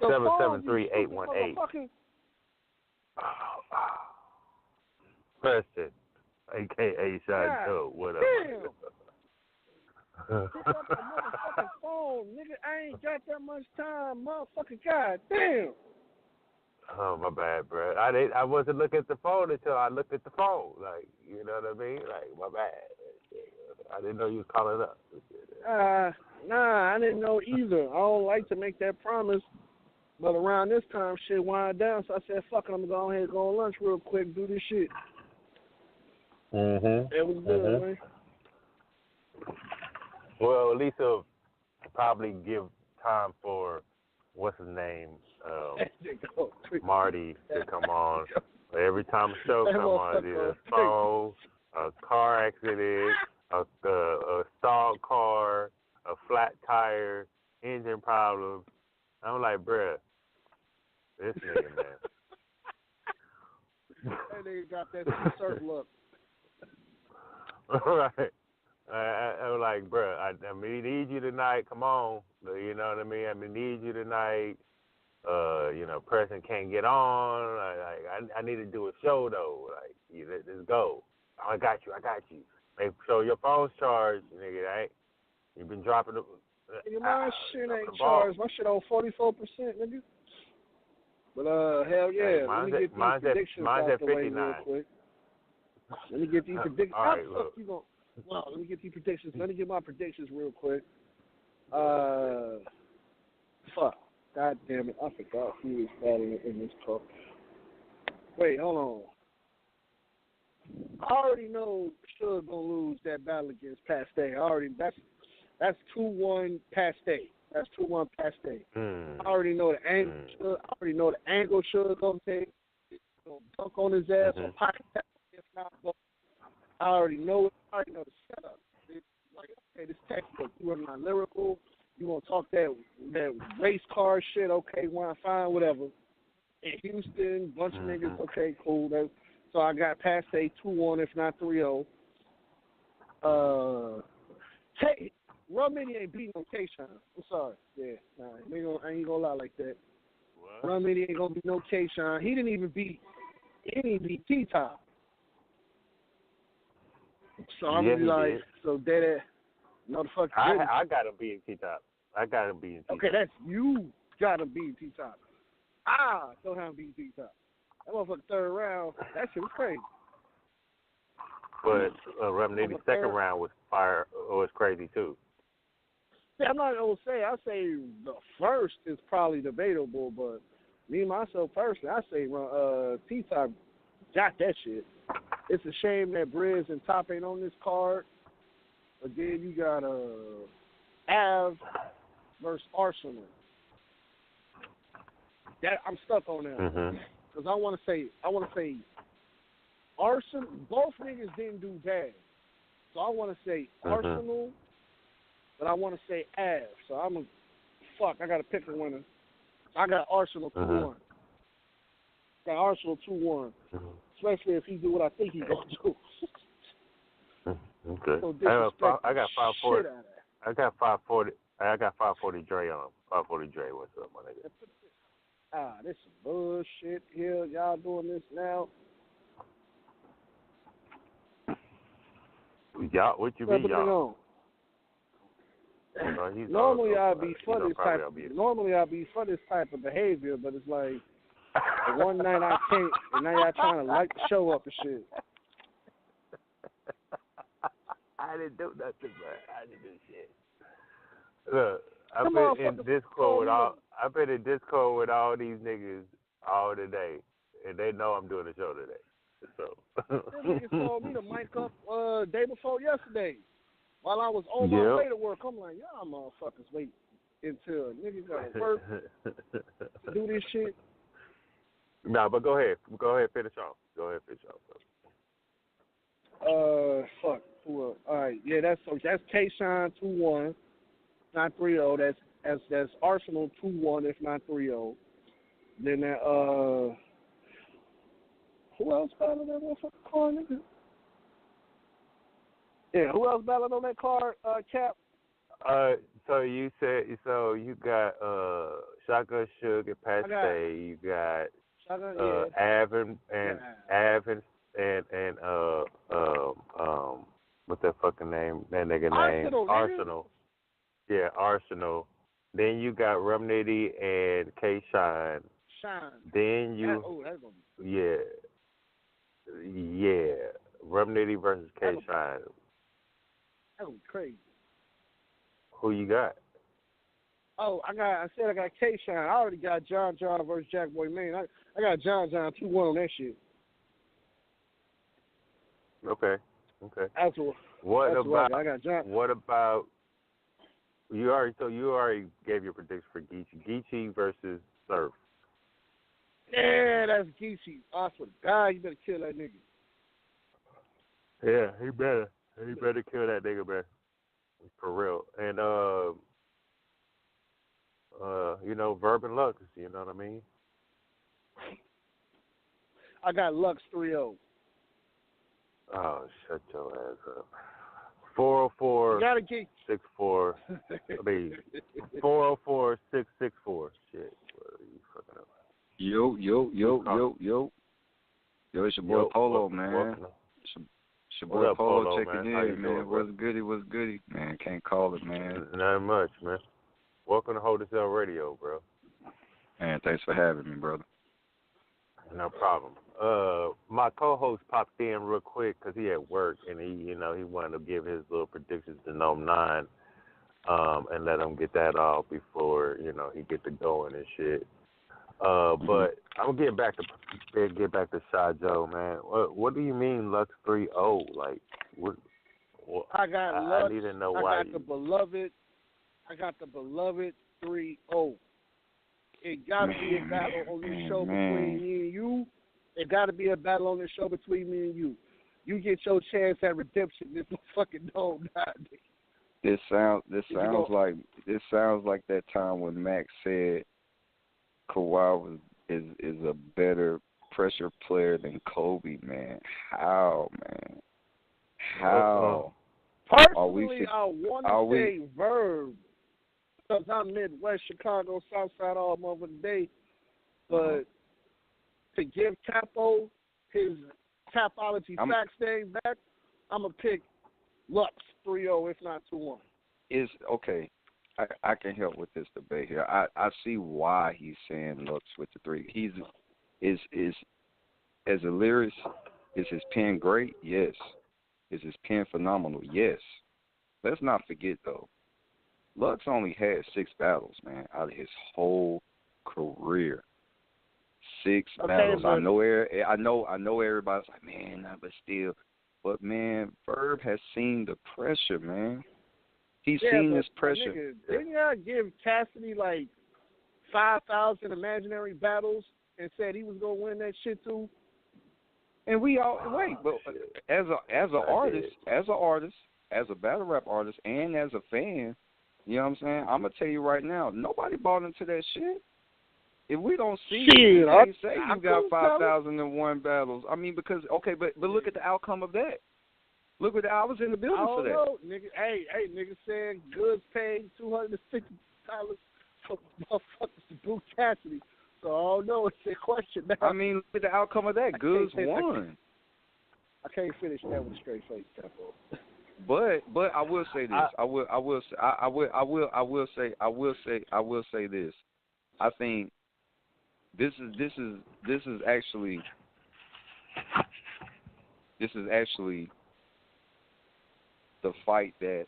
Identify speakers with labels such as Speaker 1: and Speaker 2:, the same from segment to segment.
Speaker 1: The phone, you
Speaker 2: 773-818.
Speaker 1: motherfucker.
Speaker 2: Preston, a.k.a. Shot Joe. What up?
Speaker 1: Damn. Pick up the motherfucking phone, nigga. I ain't got that much time, motherfucker. God damn.
Speaker 2: Oh, my bad, bro. I wasn't looking at the phone until I looked at the phone. Like, you know what I mean? Like, my bad. I didn't know you was calling up.
Speaker 1: Nah, I didn't know either. I don't like to make that promise. But around this time, shit wind down, so I said, fuck it, I'm going to go ahead and go on lunch real quick, do this shit. It was good, man.
Speaker 2: Well, at least it'll probably give time for, what's his name, Marty to come on. Every time a show comes on, either a phone, a car accident, a stalled car, a flat tire, engine problem. I'm like, bruh, this nigga, man.
Speaker 1: That nigga got that surf look.
Speaker 2: Right. I'm like, bruh, I need you tonight. Come on. You know what I mean? I need you tonight. Person can't get on. I need to do a show, though. Like, let's go. Oh, I got you. Make sure your phone's charged, nigga, right? You've been dropping the...
Speaker 1: my shit ain't charged. My shit on 44%, nigga. But, hell yeah.
Speaker 2: Hey,
Speaker 1: let me get these predictions out the way real quick. Let me get these predictions.
Speaker 2: All right, look.
Speaker 1: Let me get these predictions. Let me get my predictions real quick. Fuck. God damn it. I forgot who is battling in this talk. Wait, hold on. I already know Suge gonna lose that battle against Paste. That's 2-1 Paste. That's 2-1 Paste. I already know the angle. I already know the angle Suge gonna take. He's gonna dunk on his ass or pocket tap, if not both. I already know it. I already know the setup. It's like, okay, this textbook. You are not lyrical. You gonna talk that race car shit? Okay, fine, whatever. In Houston, bunch of niggas. Okay, cool. So I got past 2-1, if not 3-0. Hey, Rum Mini ain't beating no K-Shine. I'm sorry. Yeah, nah, I ain't gonna lie like that.
Speaker 2: What?
Speaker 1: Rum Mini ain't gonna beat no K-Shine. He didn't even beat T-Top. So I'm gonna be like,
Speaker 2: did.
Speaker 1: so that motherfucker.
Speaker 2: I got him beating T-Top.
Speaker 1: Okay, that's you got him beating T-Top. Don't have him beating T-Top. That motherfucker third round, that shit was crazy.
Speaker 2: But Remnant's second round was fire. Was crazy too.
Speaker 1: Yeah, I'm not gonna say. I say the first is probably debatable, but me myself personally, I say T-Top got that shit. It's a shame that Briz and Top ain't on this card. But then you got Av versus Arsenal. That I'm stuck on that because I want to say Arsenal. Both niggas didn't do bad, so I want to say Arsenal, but I want to say Av. So I got to pick a winner. I got Arsenal 2-1. Got Arsenal 2-1. Especially if he do what I think he's gonna do.
Speaker 2: Okay.
Speaker 1: So
Speaker 2: I got 540. I got 540. I got 540 Dre on him. 540 Dre, what's up, my nigga?
Speaker 1: This is bullshit here. Y'all doing this now?
Speaker 2: Y'all, what you mean, y'all?
Speaker 1: Normally I'd be for this type. Normally I'd be for this type of behavior, but it's like the one night I can't, and now y'all trying to light the show up and shit.
Speaker 2: I didn't do nothing, bro. I didn't do shit. Look, I've been in Discord with all these niggas all today, and they know I'm doing a show today. So
Speaker 1: them niggas told me to mic up day before yesterday. While I was on my way to work, I'm like, y'all motherfuckers wait until niggas gotta work to do this shit.
Speaker 2: Nah, but go ahead. Finish off.
Speaker 1: Fuck. All right, yeah, that's K-Shine 2-1, not 3-0. That's Arsenal 2-1, if not 3-0. Then that who else battled that motherfucking card, nigga? Yeah, who else battled on that card, Cap?
Speaker 2: So you said you got Shotgun Suge and Pat Stay. You got
Speaker 1: Shotgun,
Speaker 2: and what's that fucking name? That nigga name Arsenal. Yeah, Arsenal. Then you got Rum Nitty and K Shine. Then you yeah. Rum Nitty versus K Shine.
Speaker 1: That was crazy.
Speaker 2: Who you got?
Speaker 1: Oh, I said I got K Shine. I already got John versus Jack Boy Maine. I got John 2-1 on that shit.
Speaker 2: Okay.
Speaker 1: That's what I got John.
Speaker 2: What about you already gave your prediction for Geechee versus Surf.
Speaker 1: Yeah, that's Geechee. I swear to God, you better kill that nigga.
Speaker 2: Yeah, he better. He better kill that nigga, man. For real. And Verb and Lux, you know what I mean?
Speaker 1: I got Lux 3-0.
Speaker 2: Oh, shut your ass up. 404 64. I mean 404 664. Shit. You fucking up.
Speaker 3: Yo. Yo, it's your boy Polo, man. It's your boy Polo checking in, man. What's goody? Man, can't call it, man.
Speaker 2: Not much, man. Welcome to Hold Cell Radio, bro.
Speaker 3: Man, thanks for having me, brother.
Speaker 2: No problem. My co-host popped in real quick because he at work and he wanted to give his little predictions to Nome 9, and let him get that off before he get to going and shit. But I'm gonna get back to Shy Joe, man. What do you mean Lux 3-0? Like, what?
Speaker 1: I got Lux.
Speaker 2: I need to know why.
Speaker 1: I got the beloved 3-0. It got to be a battle on this show between me and you. It got to be a battle on this show between me and you. You get your chance at redemption. This fucking Nome 9.
Speaker 3: This sounds like that time when Max said Kawhi is a better pressure player than Kobe, man. How, man? How?
Speaker 1: Personally, I want to say Verb. Because I'm Midwest, Chicago, Southside all over the day. But to give Capo his Capology facts name back, I'm going to pick Lux 3-0, if not 2-1.
Speaker 3: Is okay. I can help with this debate here. I see why he's saying Lux with the 3. Is as a lyricist, is his pen great? Yes. Is his pen phenomenal? Yes. Let's not forget though, Lux only had 6 battles, man, out of his whole career. 6 battles. I know everybody's like, man, but still. But man, Verb has seen the pressure, man. He's seen this pressure.
Speaker 1: Nigga, didn't y'all give Cassidy like 5,000 imaginary battles and said he was gonna win that shit too?
Speaker 3: And we all but as an artist, as a battle rap artist, and as a fan, you know what I'm saying? I'm gonna tell you right now, nobody bought into that shit. If we don't see it, they say you got 5,001 battles. I mean, because but look at the outcome of that. Look what I was in the building for that.
Speaker 1: Know, nigga. Hey, nigga said goods paid $250 for motherfuckers to boot Cassidy. So I don't know. It's a question now.
Speaker 3: I mean, look at the outcome of that. Goods won.
Speaker 1: I can't finish that with a straight face, Capo.
Speaker 3: But I will say this. I will say this. I think this is actually the fight that,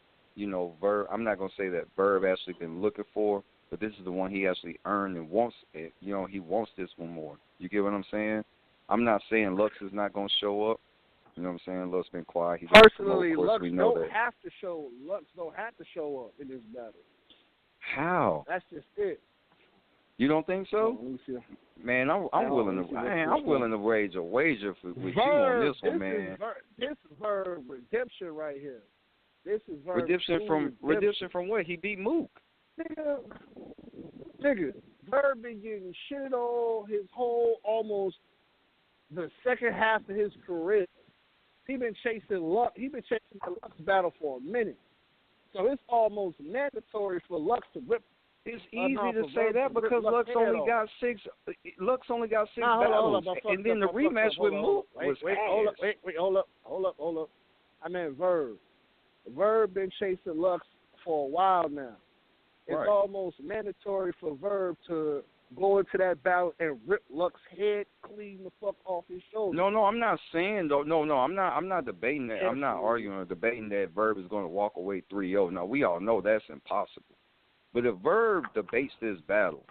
Speaker 3: Verb, I'm not going to say that Verb actually been looking for, but this is the one he actually earned and wants it. He wants this one more. You get what I'm saying? I'm not saying Lux is not going to show up. You know what I'm saying? Lux been quiet.
Speaker 1: Personally, Lux don't have to show up in this battle.
Speaker 3: How?
Speaker 1: That's just it.
Speaker 3: You don't think so? Man, I'm willing to wage a wager with you on this one, man.
Speaker 1: This is Verb redemption right here. This is Verb
Speaker 3: redemption from what? He beat Mook.
Speaker 1: Nigga, Verb been getting shit on his whole almost the second half of his career. He been chasing Lux. He been chasing the Lux battle for a minute. So it's almost mandatory for Lux to rip
Speaker 3: It's easy to say that because Lux only got six. Lux only got six battles, and then the rematch with Mook was ass.
Speaker 1: Hold up. I meant Verb. Verb been chasing Lux for a while now. It's almost mandatory for Verb to go into that battle and rip Lux's head clean the fuck off his shoulder.
Speaker 3: No, I'm not saying though. No, I'm not debating that. I'm not arguing or debating that Verb is going to walk away 3-0. No, we all know that's impossible. But if Verb debates this battle,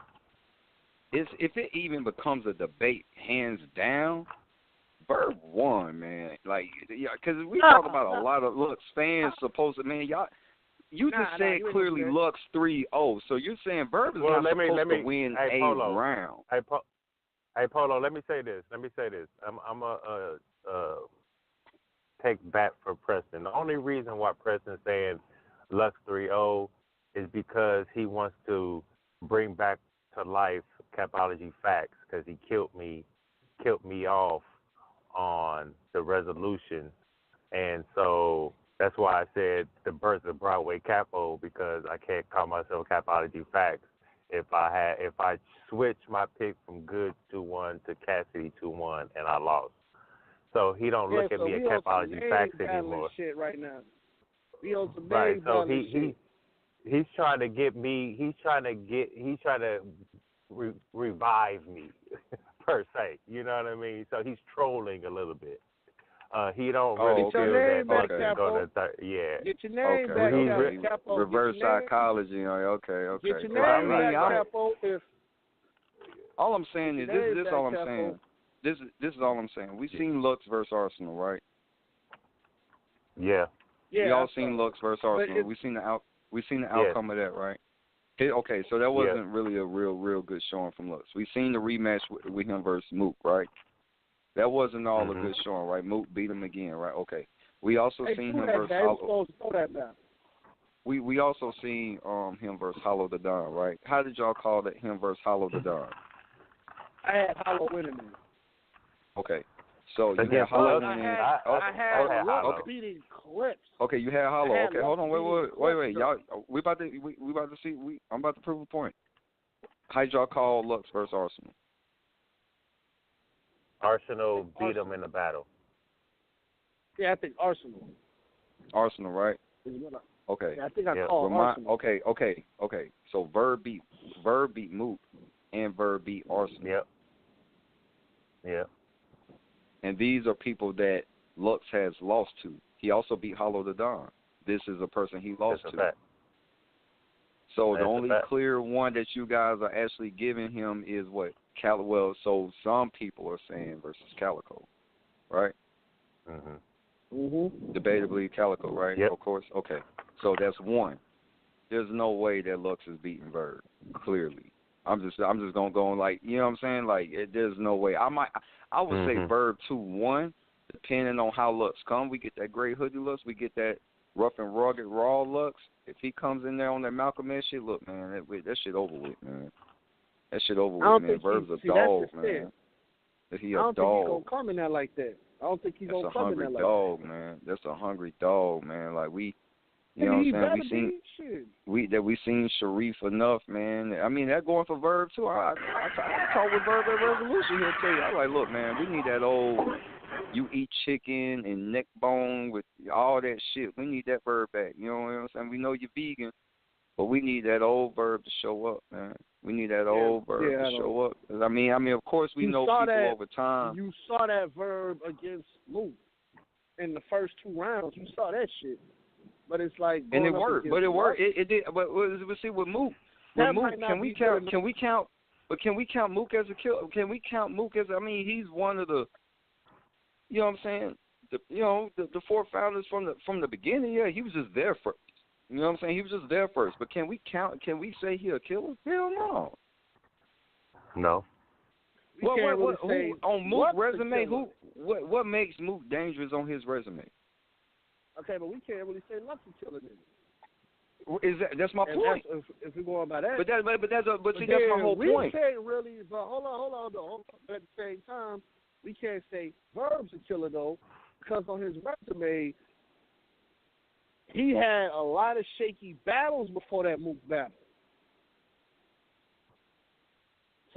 Speaker 3: if it even becomes a debate, hands down, Verb won, man. Like, yeah, because we talk about a lot of Lux fans supposed to, man, y'all. You just said clearly Lux 3-0, so you're saying Verb is not supposed to win a round.
Speaker 2: Hey, Polo, let me say this. I'm a take back for Preston. The only reason why Preston's saying Lux 3-0 is because he wants to bring back to life Capology Facts because he killed me off on the resolution, and so that's why I said the birth of Broadway Capo, because I can't call myself Capology Facts if I switch my pick from Good 2-1 to Cassidy 2-1 and I lost. So he don't look at me as Capology Facts anymore.
Speaker 1: Shit right now. We on some
Speaker 2: right. So
Speaker 1: shit.
Speaker 2: He's trying to get me. He's trying to revive me per se. You know what I mean? So he's trolling a little bit. He don't really feel that Lux is going to. Yeah.
Speaker 1: Get your name back, Capo.
Speaker 3: Reverse psychology. Okay.
Speaker 1: Get your name back, Capo.
Speaker 3: All I'm saying is this is all I'm saying. This is all I'm saying. We seen Lux versus Arsenal, right?
Speaker 2: Yeah.
Speaker 3: We all seen Lux versus Arsenal. We seen the outcome of that, right? Okay, so that wasn't really a real good showing from Lux. We seen the rematch with him versus Mook, right? That wasn't all a good showing, right? Mook beat him again, right? Okay. We also seen him versus Hollow. We also seen him versus Hollow the Don, right? How did y'all call that him versus Hollow the Don?
Speaker 1: I had Hollow winning me.
Speaker 3: Okay. So you had Hollow winning.
Speaker 1: I had Lux beating Clips.
Speaker 3: Okay, you had Hollow. Okay, hold on, wait. Y'all, I'm about to prove a point. How did y'all call Lux versus Arsenal?
Speaker 2: Arsenal beat him in the battle.
Speaker 1: Yeah, I think Arsenal.
Speaker 3: Arsenal, right? Okay.
Speaker 1: Yeah, I think I called Arsenal.
Speaker 3: Okay. So Verb beat Mook and Verb beat Arsenal. Yep. And these are people that Lux has lost to. He also beat Hollow the Don. This is a person he lost to.
Speaker 2: Fact.
Speaker 3: So the only clear one that you guys are actually giving him is what? Well, so some people are saying versus Calico, right? Debatably Calico, right?
Speaker 2: Yep.
Speaker 3: Of course. Okay. So that's one. There's no way that Lux is beating Verb. Clearly, I'm just gonna go on like, you know what I'm saying? Like, there's no way. I would say Verb 2-1, depending on how Lux come. We get that great hoodie Lux. We get that rough and rugged raw Lux. If he comes in there on that Malcolm X shit, look, man, that shit over with, man. That shit over with, man. Verb's a dog, man. He a dog.
Speaker 1: I don't think he's gonna come in there like that. I don't think he's gonna come in there like that.
Speaker 3: That's a hungry dog, man. That's a hungry dog, man. Like you know what I'm saying? We seen Sharif enough, man. I mean, that going for Verb too. I talked with Verb at Resolution. He'll tell you. I like, look, man, we need that old you eat chicken and neck bone with all that shit. We need that Verb back. You know what I'm saying? We know you're vegan, but we need that old Verb to show up, man. We need that old Verb to show up. I mean, of course, we know people over time.
Speaker 1: You saw that Verb against Mook in the first 2 rounds. You saw that shit. But it's like,
Speaker 3: and it worked. But it worked. It did. But see, with Mook, can we count Mook as a killer? Can we count Mook as? I mean, he's one of the. You know what I'm saying? The 4 founders from the beginning. Yeah, he was just there first. You know what I'm saying? He was just there first. But can we count? Can we say he a killer? Hell no.
Speaker 2: No.
Speaker 3: On Mook's resume? What makes Mook dangerous on his resume?
Speaker 1: Okay, but we can't really say Lux a killer then.
Speaker 3: That's my point.
Speaker 1: If we're going by that.
Speaker 3: But that's my whole point.
Speaker 1: We can't really. But hold on though. At the same time, we can't say Verb's a killer though, because on his resume, he had a lot of shaky battles before that Mook battle.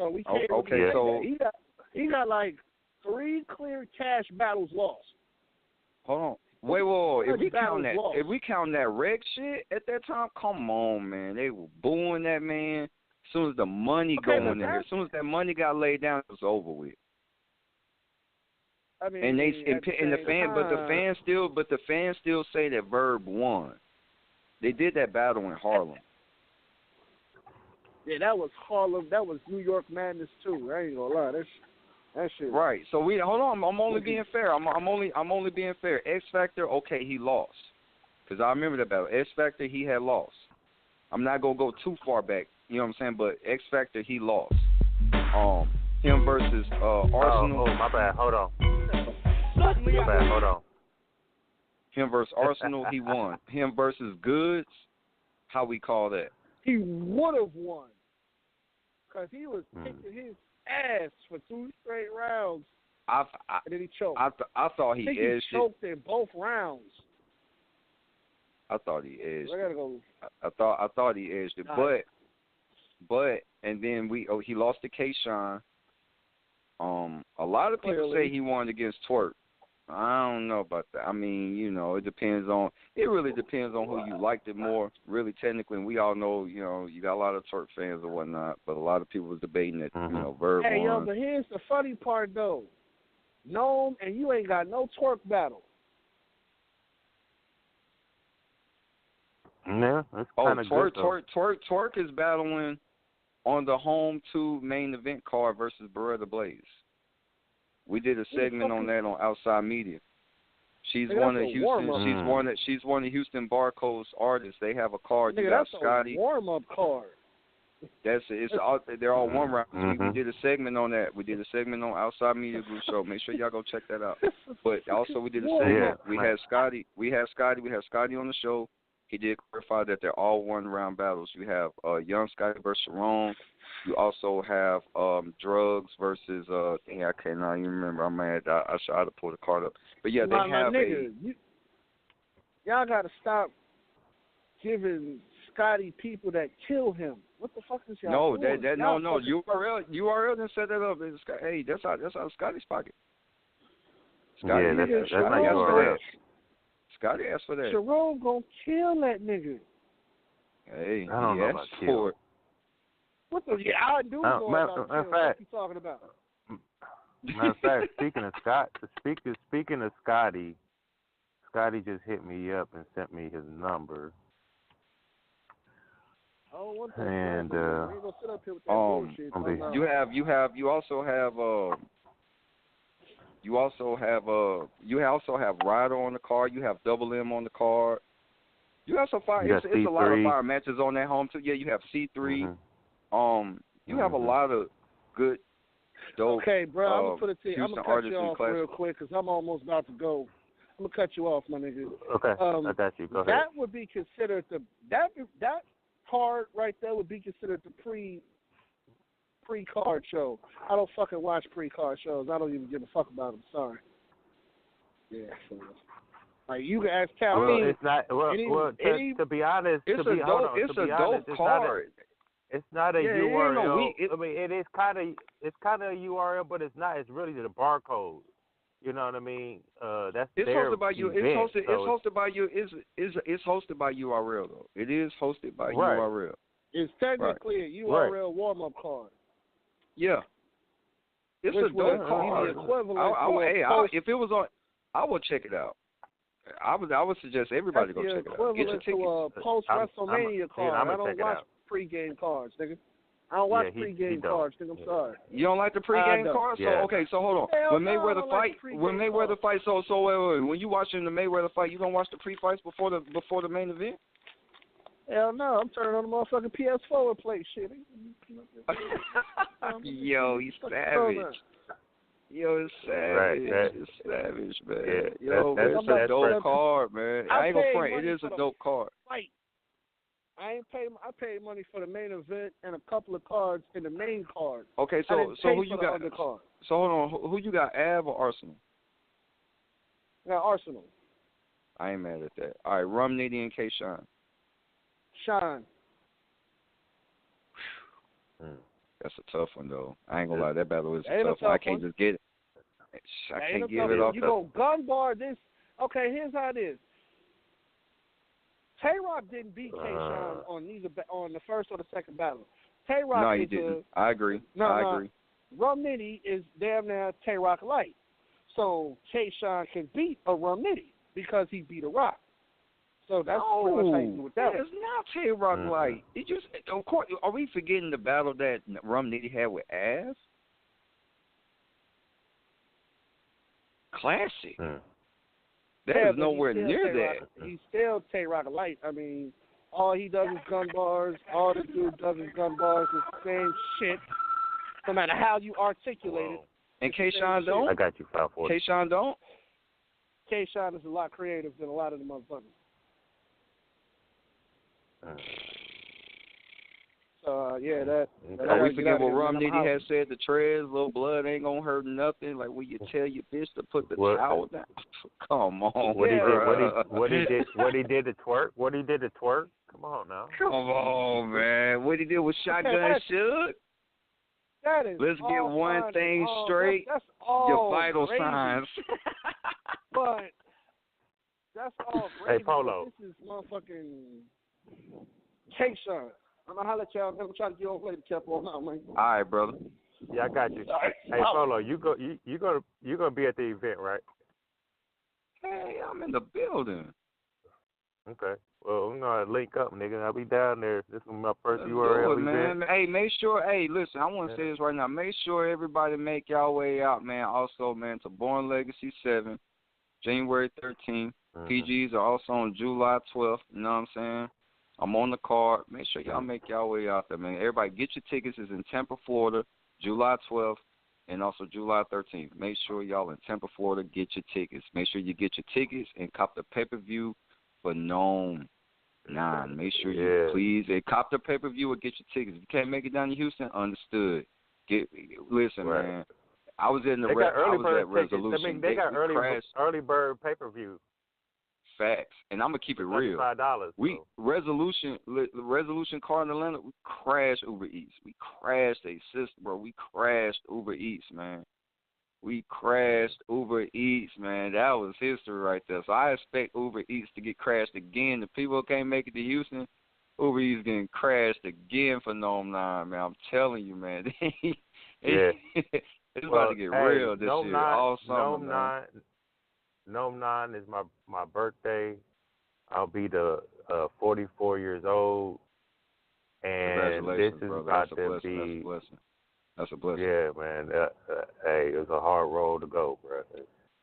Speaker 1: So we can't.
Speaker 3: Okay, so
Speaker 1: he got like 3 clear cash battles lost.
Speaker 3: Hold on. Wait. If
Speaker 1: If
Speaker 3: we count that Rex shit at that time, come on, man. They were booing that man. As soon as the money going in there, as soon as that money got laid down, it was over with.
Speaker 1: I mean,
Speaker 3: And the fans still say that Verb won. They did that battle in Harlem.
Speaker 1: Yeah, that was Harlem. That was New York Madness too. I ain't gonna lie. That shit.
Speaker 3: Right. So hold on. I'm only being fair. I'm only being fair. X Factor, okay, he lost. Because I remember that battle. X Factor, he had lost. I'm not gonna go too far back. You know what I'm saying? But X Factor, he lost. Him versus Arsenal.
Speaker 2: Oh, my bad. Hold on. My bad. Hold on.
Speaker 3: Him versus Arsenal, he won. Him versus Goods, how we call that?
Speaker 1: He would have won. Because he was kicking his ass for 2 straight rounds. And then he choked.
Speaker 3: I thought he edged
Speaker 1: he choked in both rounds.
Speaker 3: I thought he edged.
Speaker 1: I gotta go.
Speaker 3: I thought he edged it, but and then he lost to K-Shine. A lot of people say he won against Twerk. I don't know about that. I mean, it really depends on who you liked it more. Really, technically, and we all know, you got a lot of Twerk fans or whatnot, but a lot of people was debating that, Verb
Speaker 1: Hey,
Speaker 3: won.
Speaker 1: but here's the funny part, though. Nome, and you ain't got no Twerk battle.
Speaker 2: Yeah, that's kind of good.
Speaker 3: Twerk is battling on the Home 2 main event card versus Beretta Blaze. We did a segment on that on Outside Media. She's one of Houston. She's one of Houston Barco's artists. They have a card. You got Scotty.
Speaker 1: That's a warm-up card.
Speaker 3: They're all one round. We did a segment on that. We did a segment on Outside Media Group Show. Make sure y'all go check that out. But also we did a segment.
Speaker 2: Yeah,
Speaker 3: we had Scotty on the show. He did clarify that they're all one-round battles. You have Young Scotty versus Charron. You also have Drugs versus I cannot even remember. I'm mad. I should have pulled the card up. But yeah, they have
Speaker 1: y'all got to stop giving Scotty people that kill him. What the fuck is y'all doing?
Speaker 3: No. URL didn't set that up. Hey, that's out of Scotty's pocket. Scotty,
Speaker 2: that's not URL.
Speaker 3: Scotty asked for that.
Speaker 1: Charron gonna kill that nigga.
Speaker 3: Hey,
Speaker 2: I don't know about kill.
Speaker 1: What the? Yeah, I do know about kill. What you talking about?
Speaker 2: Matter of fact, speaking of Scotty just hit me up and sent me his number.
Speaker 1: Oh, what the?
Speaker 2: And
Speaker 1: ain't gonna sit up here with that bullshit.
Speaker 3: You also have Ryder on the card. You have Double M on the card. You have some fire. It's a lot of fire matches on that home too. Yeah, you have C3. You have a lot of good, dope.
Speaker 1: Okay, bro. I'm gonna put it to you. I'm
Speaker 3: Houston
Speaker 1: gonna cut you
Speaker 3: artists
Speaker 1: off real quick because I'm almost about to go. I'm gonna cut you off, my nigga.
Speaker 2: Okay, I got you. Go ahead.
Speaker 1: That would be considered that card right there would be considered the pre-card show. I don't fucking watch pre-card shows. I don't even give a fuck about them. Sorry. Yeah. So, like you can ask Cal.
Speaker 2: It's not. To be honest,
Speaker 3: it's a dope card.
Speaker 2: It's not a URL. I mean, it's kind of a URL, but it's not. It's really the barcode. You know what I mean? That's their
Speaker 3: hosted by you.
Speaker 2: Event,
Speaker 3: it's hosted by you. It's hosted by URL though. It is hosted by URL.
Speaker 1: It's technically a URL warm-up card.
Speaker 3: Yeah. It's a dope card. If it was on, I would check it out. I would suggest everybody go check it out. Get your tickets.
Speaker 1: To a post-WrestleMania card. I don't watch pre-game cards, nigga. I don't watch pre-game cards, nigga. I'm sorry.
Speaker 3: You don't like the pre-game cards?
Speaker 2: Yeah.
Speaker 3: So hold on. When Mayweather fight, wait. When you watching the Mayweather fight, you don't watch the pre-fights before the main event?
Speaker 1: Hell no, I'm turning on the motherfucking PS4 and play shit.
Speaker 3: Yo, he's savage. Yo, it's savage.
Speaker 2: Right.
Speaker 3: It's savage, man.
Speaker 2: Yeah,
Speaker 3: Yo, it's a dope card, man. I ain't gonna front. It is a dope card.
Speaker 1: Fight. I paid money for the main event and a couple of cards in the main card.
Speaker 3: Okay, so who you got? So hold on, who you got? Av or Arsenal?
Speaker 1: I got Arsenal.
Speaker 3: I ain't mad at that. All right, Rum Nitty and K-Shine.
Speaker 1: Shine.
Speaker 3: That's a tough one though. I ain't gonna lie, that battle is a
Speaker 1: Ain't
Speaker 3: tough
Speaker 1: a
Speaker 3: one. I
Speaker 1: tough
Speaker 3: can't
Speaker 1: one.
Speaker 3: just get it. I
Speaker 1: Ain't
Speaker 3: can't
Speaker 1: a
Speaker 3: give
Speaker 1: tough
Speaker 3: it
Speaker 1: one.
Speaker 3: off.
Speaker 1: You go gun bar this. Okay, here's how it is. Tay-Rock didn't beat K-Shine on the first or the second battle. Tay-Rock
Speaker 3: No, he
Speaker 1: is
Speaker 3: didn't. I agree.
Speaker 1: No,
Speaker 3: I agree.
Speaker 1: Rum Nitty is damn near Tay-Rock light. So K-Shine can beat a Rum Nitty because he beat a Rock. So that's pretty much how you do with that.
Speaker 3: It's not Tay-Rock light. It just, of course, are we forgetting the battle that Rum Nitty had with Ass? Classic. That is nowhere near that.
Speaker 1: He's still Tay-Rock light. I mean, all he does is gun bars. All this dude does is gun bars. It's the same shit. No matter how you articulate it.
Speaker 3: And K-Shine don't?
Speaker 2: I got you, 540.
Speaker 3: K-Shine don't?
Speaker 1: K-Shine is a lot creative than a lot of the motherfuckers. So, yeah, that
Speaker 3: we forget what Rum Nitty had said to Trez, little blood ain't gonna hurt nothing. Like, will you tell your bitch to put the towel down? Come on.
Speaker 2: What he did to twerk? What he did to twerk? Come on now.
Speaker 3: Come on, man. What he did with Shotgun Suge?
Speaker 1: That is
Speaker 3: Let's get one thing straight.
Speaker 1: That's all
Speaker 3: your vital
Speaker 1: crazy.
Speaker 3: signs.
Speaker 1: But that's all crazy.
Speaker 2: Hey, Polo.
Speaker 1: This is motherfucking K-Shine. I'm gonna holler at y'all. I'm gonna try to get over later. Kept on out, man.
Speaker 3: All right, brother.
Speaker 2: Yeah, I got you. Hey, Polo, you gonna be at the event, right?
Speaker 3: Hey, I'm in the building.
Speaker 2: Okay. Well, we're gonna link up, nigga. I'll be down there. This is my first
Speaker 3: Let's
Speaker 2: URL
Speaker 3: do it,
Speaker 2: event.
Speaker 3: man. Hey, make sure. Hey, listen, I want to say this right now. Make sure everybody make y'all way out, man. Also, man, to Born Legacy 7, January 13th. PGs are also on July 12th. You know what I'm saying? I'm on the card. Make sure y'all make y'all way out there, man. Everybody get your tickets. It's in Tampa, Florida, July 12th, and also July 13th. Make sure y'all in Tampa, Florida, get your tickets. Make sure you get your tickets and cop the pay-per-view for Nome 9. Make sure you please cop the pay-per-view or get your tickets. If you can't make it down to Houston, understood. Listen, man. I was in the Resolution.
Speaker 2: I mean, they got early bird pay-per-view.
Speaker 3: Facts, and I'm gonna keep it real.
Speaker 2: $5.
Speaker 3: Resolution car in Atlanta. We crashed Uber Eats. We crashed a system, bro. We crashed Uber Eats, man. We crashed Uber Eats, man. That was history right there. So I expect Uber Eats to get crashed again. The people who can't make it to Houston, Uber Eats getting crashed again for Nome 9, man. I'm telling you, man. It's about to get real this year. All summer, man.
Speaker 2: Nome 9 is my birthday. I'll be 44 years old, and this is
Speaker 3: brother.
Speaker 2: about to be.
Speaker 3: That's a blessing.
Speaker 2: Yeah, man. Hey, it was a hard road to go, bro.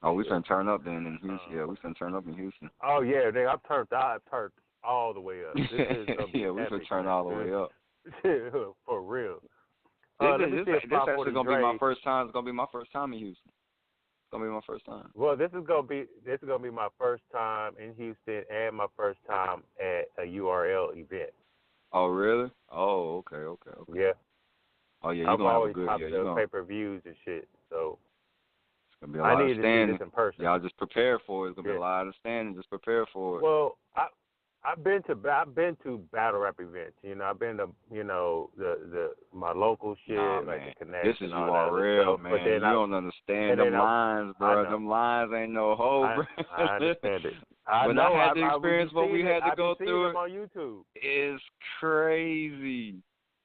Speaker 3: Oh, we finna turn up then in Houston. Yeah, we finna turn up in Houston.
Speaker 2: Oh yeah, nigga, I've turned all the way up. This is
Speaker 3: yeah, we finna turn all the way up.
Speaker 2: For real.
Speaker 3: This actually gonna be my first time. It's gonna be my first time in Houston. It's gonna be my first time.
Speaker 2: Well, this is gonna be my first time in Houston and my first time at a URL event.
Speaker 3: Oh really? Oh okay.
Speaker 2: Yeah.
Speaker 3: Oh yeah, you're gonna have a good
Speaker 2: the pay-per-views and shit. So
Speaker 3: it's gonna be a lot of standing.
Speaker 2: I need to see this in person.
Speaker 3: Y'all just prepare for it. It's gonna be a lot of standing. Just prepare for it.
Speaker 2: Well, I've been to battle rap events. You know, I've been to the my local shit, like the Connection.
Speaker 3: This is URL, man. You don't understand them lines, bro. Them lines ain't no hoe, bro.
Speaker 2: I understand it.
Speaker 3: When I had the experience, what we had to go through,
Speaker 2: on YouTube.
Speaker 3: It's crazy.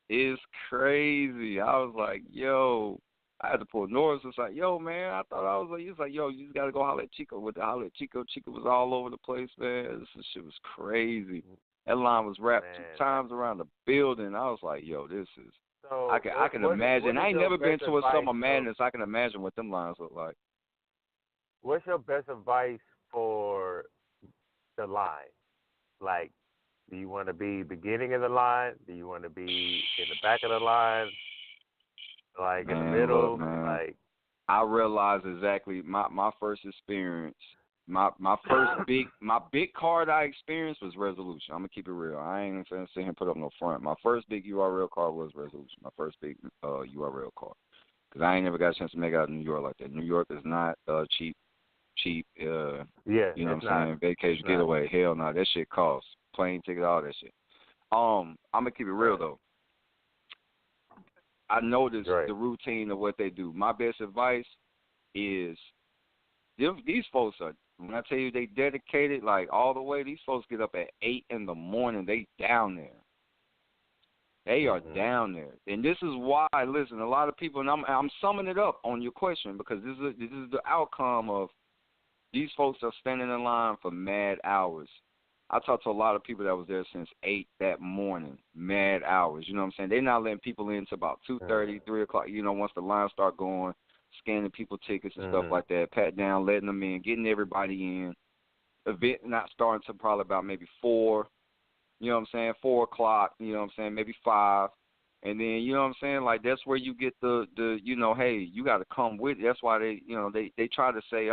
Speaker 3: It's crazy. I was like, yo, I had to pull Norris. It's like, yo, man, I thought I was like, he was like, yo, you just got to go holler at Chico. With the holler at Chico, Chico was all over the place, man. This shit was crazy. That line was wrapped 2 times around the building. I was like, yo, this is.
Speaker 2: So
Speaker 3: I can imagine. I ain't never been to a Summer Madness. I can imagine what them lines look like.
Speaker 2: What's your best advice for the line? Like, do you want to be beginning of the line? Do you want to be in the back of the line? Like in the middle?
Speaker 3: Look,
Speaker 2: like
Speaker 3: I realized exactly my first experience. My first big card I experienced was Resolution. I'm gonna keep it real. I ain't gonna sit here and put up no front. My first big URL card was Resolution. My first big URL card, because I ain't never got a chance to make it out in New York like that. New York is not cheap. You know what I'm saying? Vacation getaway. Hell no, that shit costs. Plane ticket, all that shit. I'm gonna keep it real though. I noticed
Speaker 2: right.
Speaker 3: the routine of what they do. My best advice is these folks are, when I tell you they dedicated like all the way, these folks get up at 8 in the morning. They down there. They are down there. And this is why, listen, a lot of people, and I'm summing it up on your question because this is the outcome of these folks are standing in line for mad hours. I talked to a lot of people that was there since 8 that morning, mad hours. You know what I'm saying? They're not letting people in until about 2:30, 3 o'clock, you know, once the line start going, scanning people tickets and stuff like that, pat down, letting them in, getting everybody in. Event not starting until probably about maybe 4, you know what I'm saying, 4 o'clock, you know what I'm saying, maybe 5. And then, you know what I'm saying, like that's where you get the you know, hey, you got to come with it. That's why they, you know, they try to say,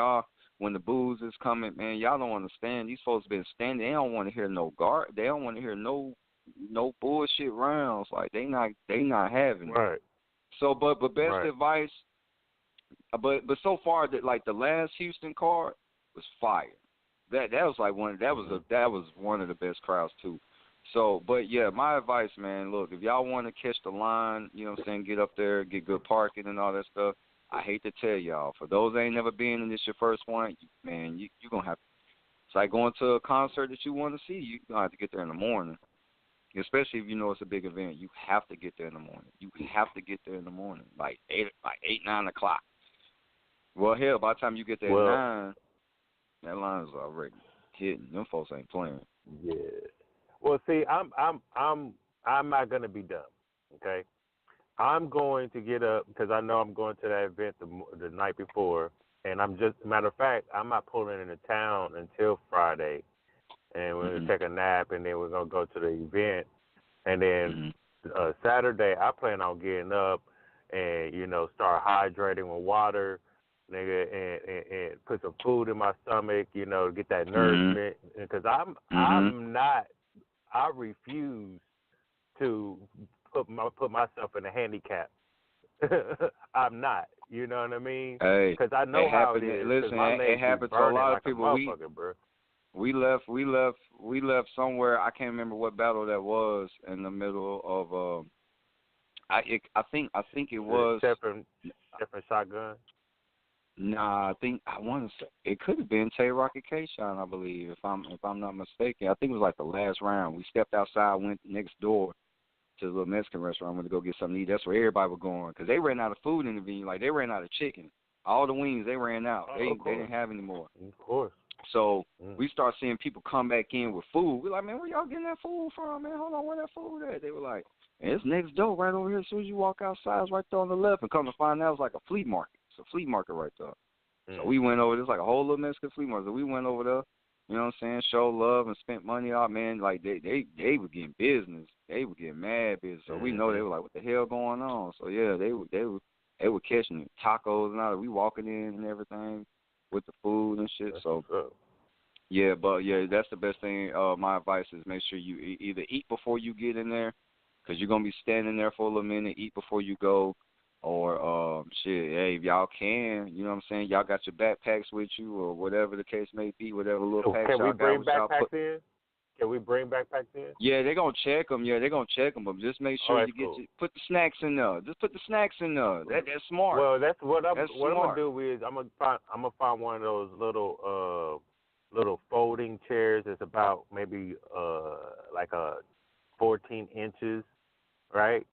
Speaker 3: when the booze is coming, man, y'all don't understand. These folks been standing. They don't want to hear no guard. They don't want to hear no bullshit rounds. Like they not having it.
Speaker 2: Right.
Speaker 3: So, but best advice. But so far that like the last Houston card was fire. That was like that was one of the best crowds too. So, but yeah, my advice, man. Look, if y'all want to catch the line, you know what I'm saying, get up there, get good parking and all that stuff. I hate to tell y'all, for those that ain't never been and this your first one, man, you're going to have to. It's like going to a concert that you want to see. You're going to have to get there in the morning, especially if you know it's a big event. You have to get there in the morning. You have to get there in the morning, like 8, 9 o'clock. Well, hell, by the time you get there at 9, that line is already hitting. Them folks ain't playing.
Speaker 2: Yeah. Well, see, I'm not going to be dumb, okay? I'm going to get up because I know I'm going to that event the night before, and matter of fact, I'm not pulling into town until Friday, and we're going to take a nap, and then we're going to go to the event, and then Saturday I plan on getting up and, you know, start hydrating with water, nigga, and put some food in my stomach, you know, get that nourishment, because I refuse to put myself in a handicap. I'm not. You know what I mean? Because I know how it is.
Speaker 3: Listen, it happens to a lot of people. We left somewhere. I can't remember what battle that was in the middle of. I think it was
Speaker 2: different shotgun.
Speaker 3: Nah, I want to say it could have been Tay Rocket K-Shine, I believe, if I'm not mistaken. I think it was like the last round. We stepped outside, went next door to the little Mexican restaurant. Went to go get something to eat. That's where everybody was going because they ran out of food in the venue. Like they ran out of chicken. All the wings they ran out. They didn't have any more.
Speaker 2: Of course.
Speaker 3: So we start seeing people come back in with food. We're like, man, where y'all getting that food from, man? Hold on, where that food at? They were like, man, it's next door, right over here. As soon as you walk outside, it's right there on the left. And come to find out, it was like a flea market. It's a flea market right there. So we went over. There's like a whole little Mexican flea market. So we went over there. You know what I'm saying? Show love and spent money out, man. Like they were getting business. They were getting mad business. So we know they were like, what the hell going on? So yeah, they were catching it. Tacos and all that. We walking in and everything with the food and shit. So yeah, but yeah, that's the best thing. My advice is make sure you either eat before you get in there, because you're gonna be standing there for a little minute. Eat before you go. Or hey, if y'all can, you know what I'm saying, y'all got your backpacks with you or whatever the case may be, whatever little packs y'all got.
Speaker 2: Can we bring backpacks in? Can we bring backpacks in?
Speaker 3: Yeah, they're going to check them. Yeah, they're going to check them, but just make sure put the snacks in there. Just put the snacks in there. That's smart.
Speaker 2: Well, that's what I'm going to do is I'm going to find one of those little folding chairs that's about maybe like 14 inches, right?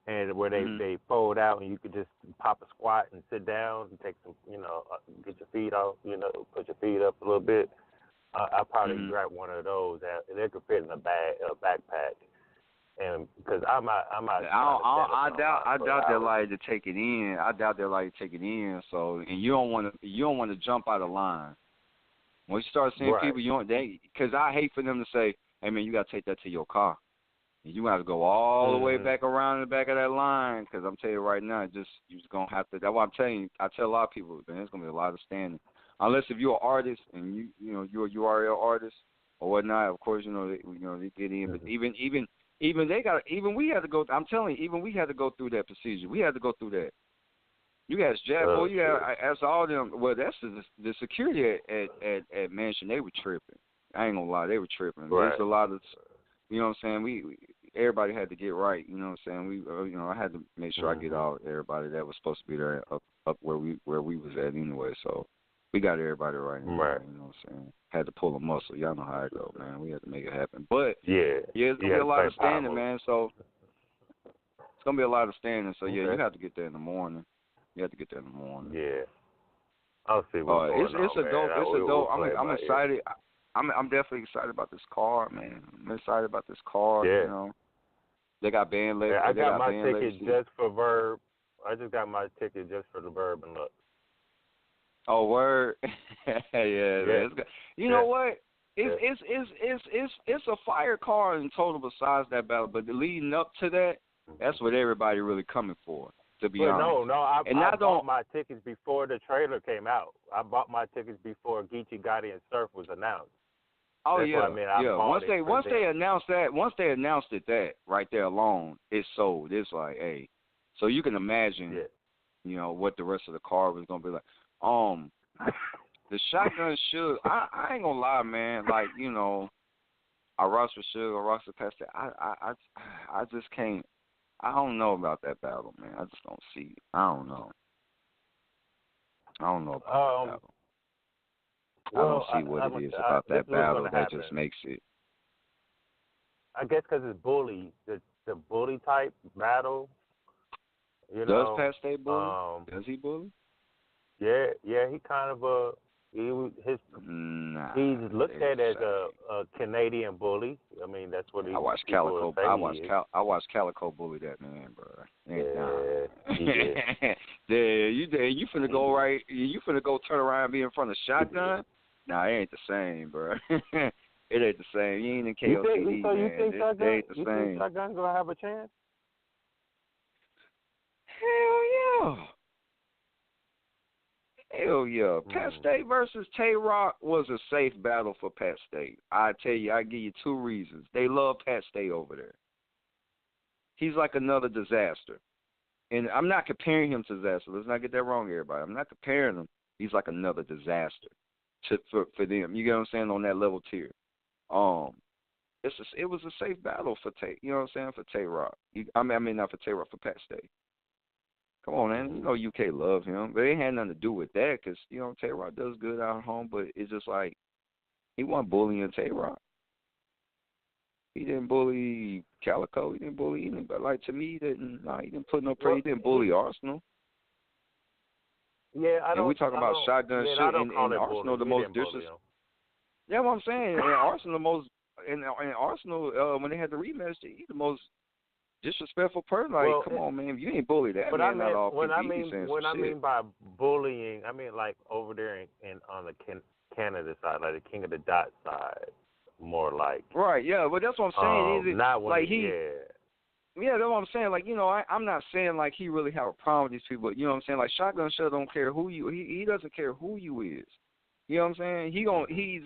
Speaker 2: And where they fold out and you could just pop a squat and sit down and take some, you know, get your feet off, you know, put your feet up a little bit. I'll probably grab one of those. They could fit in a backpack. And because I doubt they're likely to take it in.
Speaker 3: I doubt they're likely to take it in. So, and you don't want to jump out of line. When you start seeing people, because I hate for them to say, hey man, you got to take that to your car. You have to go all the way back around the back of that line, because I'm telling you right now, you're just going to have to. That's why I'm telling you. I tell a lot of people, man, there's going to be a lot of standing. Unless if you're an artist and you're a URL artist or whatnot, of course, they get in. But even we had to go. I'm telling you, even we had to go through that procedure. We had to go through that. You asked Jack, I asked all them. Well, that's the security at Mansion. They were tripping. I ain't gonna lie, they were tripping. There's a lot of. You know what I'm saying? everybody had to get right. You know what I'm saying? We, I had to make sure I get all everybody that was supposed to be there up where we was at anyway. So we got everybody right.
Speaker 2: Right.
Speaker 3: You know what I'm saying? Had to pull a muscle. Y'all know how it go, man. We had to make it happen. But
Speaker 2: yeah,
Speaker 3: it's gonna be a lot of standing, man. So it's gonna be a lot of standing. So yeah, you have to get there in the morning. You have to get there in the morning.
Speaker 2: Yeah. I'll see what's going on,
Speaker 3: It's a dope.
Speaker 2: man.
Speaker 3: It's a dope. I'm excited.
Speaker 2: Here.
Speaker 3: I'm definitely excited about this car, man. I'm excited about this car.
Speaker 2: Yeah.
Speaker 3: You know, they got band legs.
Speaker 2: I got my ticket
Speaker 3: legacy.
Speaker 2: just for Verb. I just got my ticket just for the Verb and look.
Speaker 3: Oh, word. yeah. You know what? It's a fire car in total besides that battle, but the leading up to that, that's what everybody really coming for. To be honest.
Speaker 2: No, I bought my tickets before the trailer came out. I bought my tickets before Geechee Gotti and Surf was announced.
Speaker 3: Oh
Speaker 2: That's
Speaker 3: yeah. Once they announced it, that right there alone, it's sold. It's like, hey, so you can imagine, you know, what the rest of the car was gonna be like. The shotgun Suge, I ain't gonna lie, man. Like, you know, I rock for Suge, I rock for Pastor. I just can't. I don't know about that battle, man. I just don't see it. I don't know about that battle. I don't see what it is about that battle that just makes it.
Speaker 2: I guess because it's bully, the bully type battle. You
Speaker 3: Does
Speaker 2: know,
Speaker 3: Pat stay bully? Does he bully?
Speaker 2: Yeah, he kind of he's looked at as a Canadian bully. I mean, that's what he.
Speaker 3: I watched Calico. I watched Calico bully that man, bro. You finna go right. You finna go turn around and be in front of Shotgun. Nah, it ain't the same, bro. It ain't the same. You ain't in KOTD,
Speaker 2: so you
Speaker 3: man.
Speaker 2: think Shotgun?
Speaker 3: Ain't the
Speaker 2: You
Speaker 3: same.
Speaker 2: think Shotgun gonna have a chance?
Speaker 3: Hell yeah. Pat State versus Tay Rock was a safe battle for Pat State. I tell you, I give you two reasons. They love Pat State over there. He's like another disaster. And I'm not comparing him to disaster. Let's not get that wrong, everybody. I'm not comparing him. He's like another disaster for them. You get what I'm saying? On that level tier. It was a safe battle for Tay. You know what I'm saying? For Tay Rock. I mean not for Tay Rock, for Pat State. Come on, man. You know UK love him. But it had nothing to do with that because, you know, Tay Rock does good out at home, but it's just like he wasn't bullying Tay Rock. He didn't bully Calico. He didn't bully anybody. Like, to me, he didn't put no praise. He didn't bully Arsenal.
Speaker 2: Yeah, I don't.
Speaker 3: And we talking about shotgun shit and Arsenal the most
Speaker 2: disrespectful.
Speaker 3: Yeah, what I'm saying. And Arsenal the most. And Arsenal when they had the rematch, he's the most disrespectful person. Like, come on, man, if you ain't bully that man, not off.
Speaker 2: When I mean by bullying, I mean like over there on the Canada side, like the King of the Dot side, more like.
Speaker 3: Right. Yeah, but that's what I'm saying.
Speaker 2: Not when
Speaker 3: like Yeah, that's what I'm saying. Like, you know, I'm not saying like he really have a problem with these people. But, you know what I'm saying? Like, Shotgun Shell don't care who you. He doesn't care who you is. You know what I'm saying?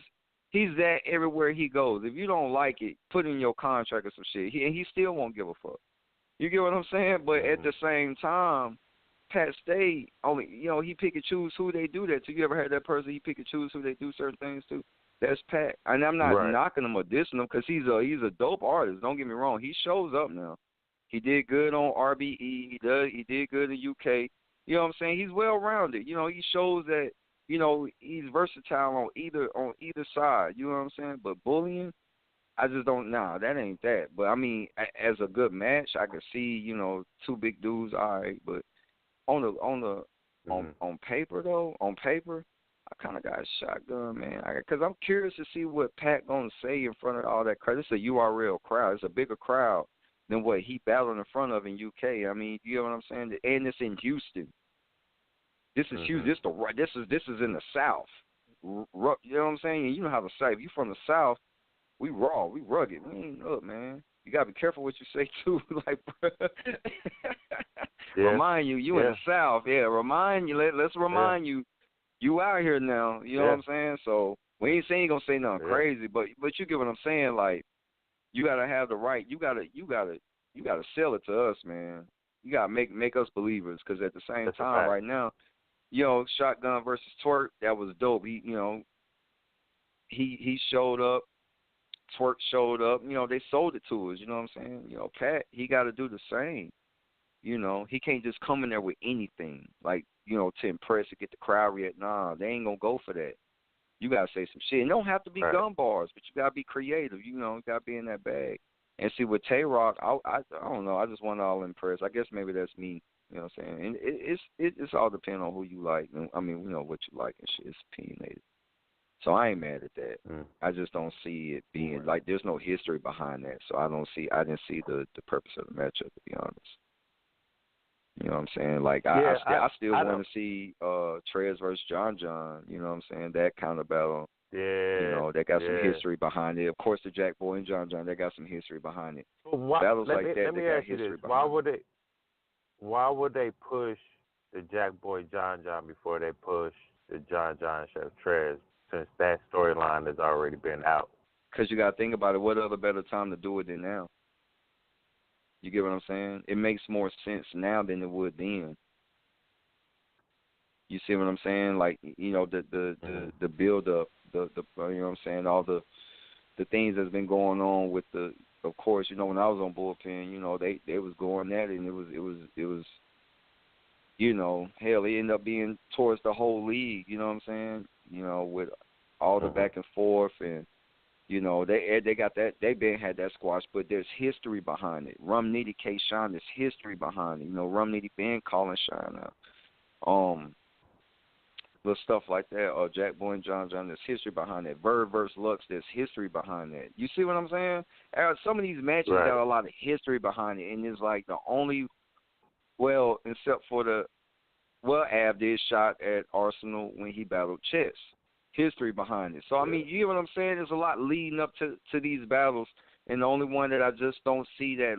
Speaker 3: He's that everywhere he goes. If you don't like it, put in your contract or some shit. He still won't give a fuck. You get what I'm saying? But at the same time, Pat State only, you know, he pick and choose who they do that to. You ever heard that person? He pick and choose who they do certain things to. That's Pat. And I'm not knocking him or dissing him because he's a dope artist. Don't get me wrong. He shows up now. He did good on RBE. He did good in UK. You know what I'm saying? He's well rounded. You know, he shows that, you know, he's versatile on either side. You know what I'm saying? But bullying, I just don't. Nah, that ain't that. But I mean, as a good match, I could see, you know, two big dudes. All right, but on paper though, I kind of got a shotgun, man. Because I'm curious to see what Pat gonna say in front of all that crowd. It's a URL crowd. It's a bigger crowd than what he battled in front of in UK. I mean, you know what I'm saying? And it's in Houston. This is huge. This is in the South. You know what I'm saying? And you know how the South. If you from the South, we raw, we rugged. We ain't up, man. You gotta be careful what you say too. Like, remind you in the South. Yeah, remind you. Let's remind you. You out here now. You know what I'm saying? So we ain't saying you gonna say nothing crazy, but you get what I'm saying. Like, you gotta have the right. You gotta sell it to us, man. You gotta make us believers, because at the same time, right now, you know, Shotgun versus Twerk, that was dope. He showed up. Twerk showed up. They sold it to us. You know what I'm saying? Pat, he got to do the same. He can't just come in there with anything, like, to impress or get the crowd react. Nah, they ain't going to go for that. You got to say some shit. It don't have to be gun bars, but you got to be creative. You got to be in that bag. And see, with Tay-Rock, I don't know. I just want to all impress. I guess maybe that's me. You know what I'm saying? And it's all depending on who you like. I mean, what you like and shit. It's opinionated. So I ain't mad at that. I just don't see it being, like, there's no history behind that. So I didn't see the purpose of the matchup, to be honest. You know what I'm saying? Like, I still want to see Trez versus John. You know what I'm saying? That kind of battle.
Speaker 2: Yeah.
Speaker 3: That got some history behind it. Of course, the Jack Boy and John, they got some history behind it. Battles like that,
Speaker 2: let me
Speaker 3: got
Speaker 2: ask you
Speaker 3: history
Speaker 2: this.
Speaker 3: behind it.
Speaker 2: Why would they push the Jack Boy John before they push the John Chef Trez, since that storyline has already been out?
Speaker 3: Because you got to think about it. What other better time to do it than now? You get what I'm saying? It makes more sense now than it would then. You see what I'm saying? Like, the build up, the you know what I'm saying, all the things that's been going on with of course, when I was on Bullpen, they was going at it, and it was hell, it ended up being towards the whole league, you know what I'm saying? With all the back and forth, and they got that, they been had that squash, but there's history behind it. Rum Nitty K Shine, there's history behind it. Rum Nitty been calling Shine out. Little stuff like that. Jack Boy and John, there's history behind that. Bird versus Lux, there's history behind that. You see what I'm saying? Some of these matches got a lot of history behind it, and it's like the only, except for Av did shot at Arsenal when he battled Chess. History behind it. So, I mean, you hear what I'm saying? There's a lot leading up to these battles, and the only one that I just don't see that,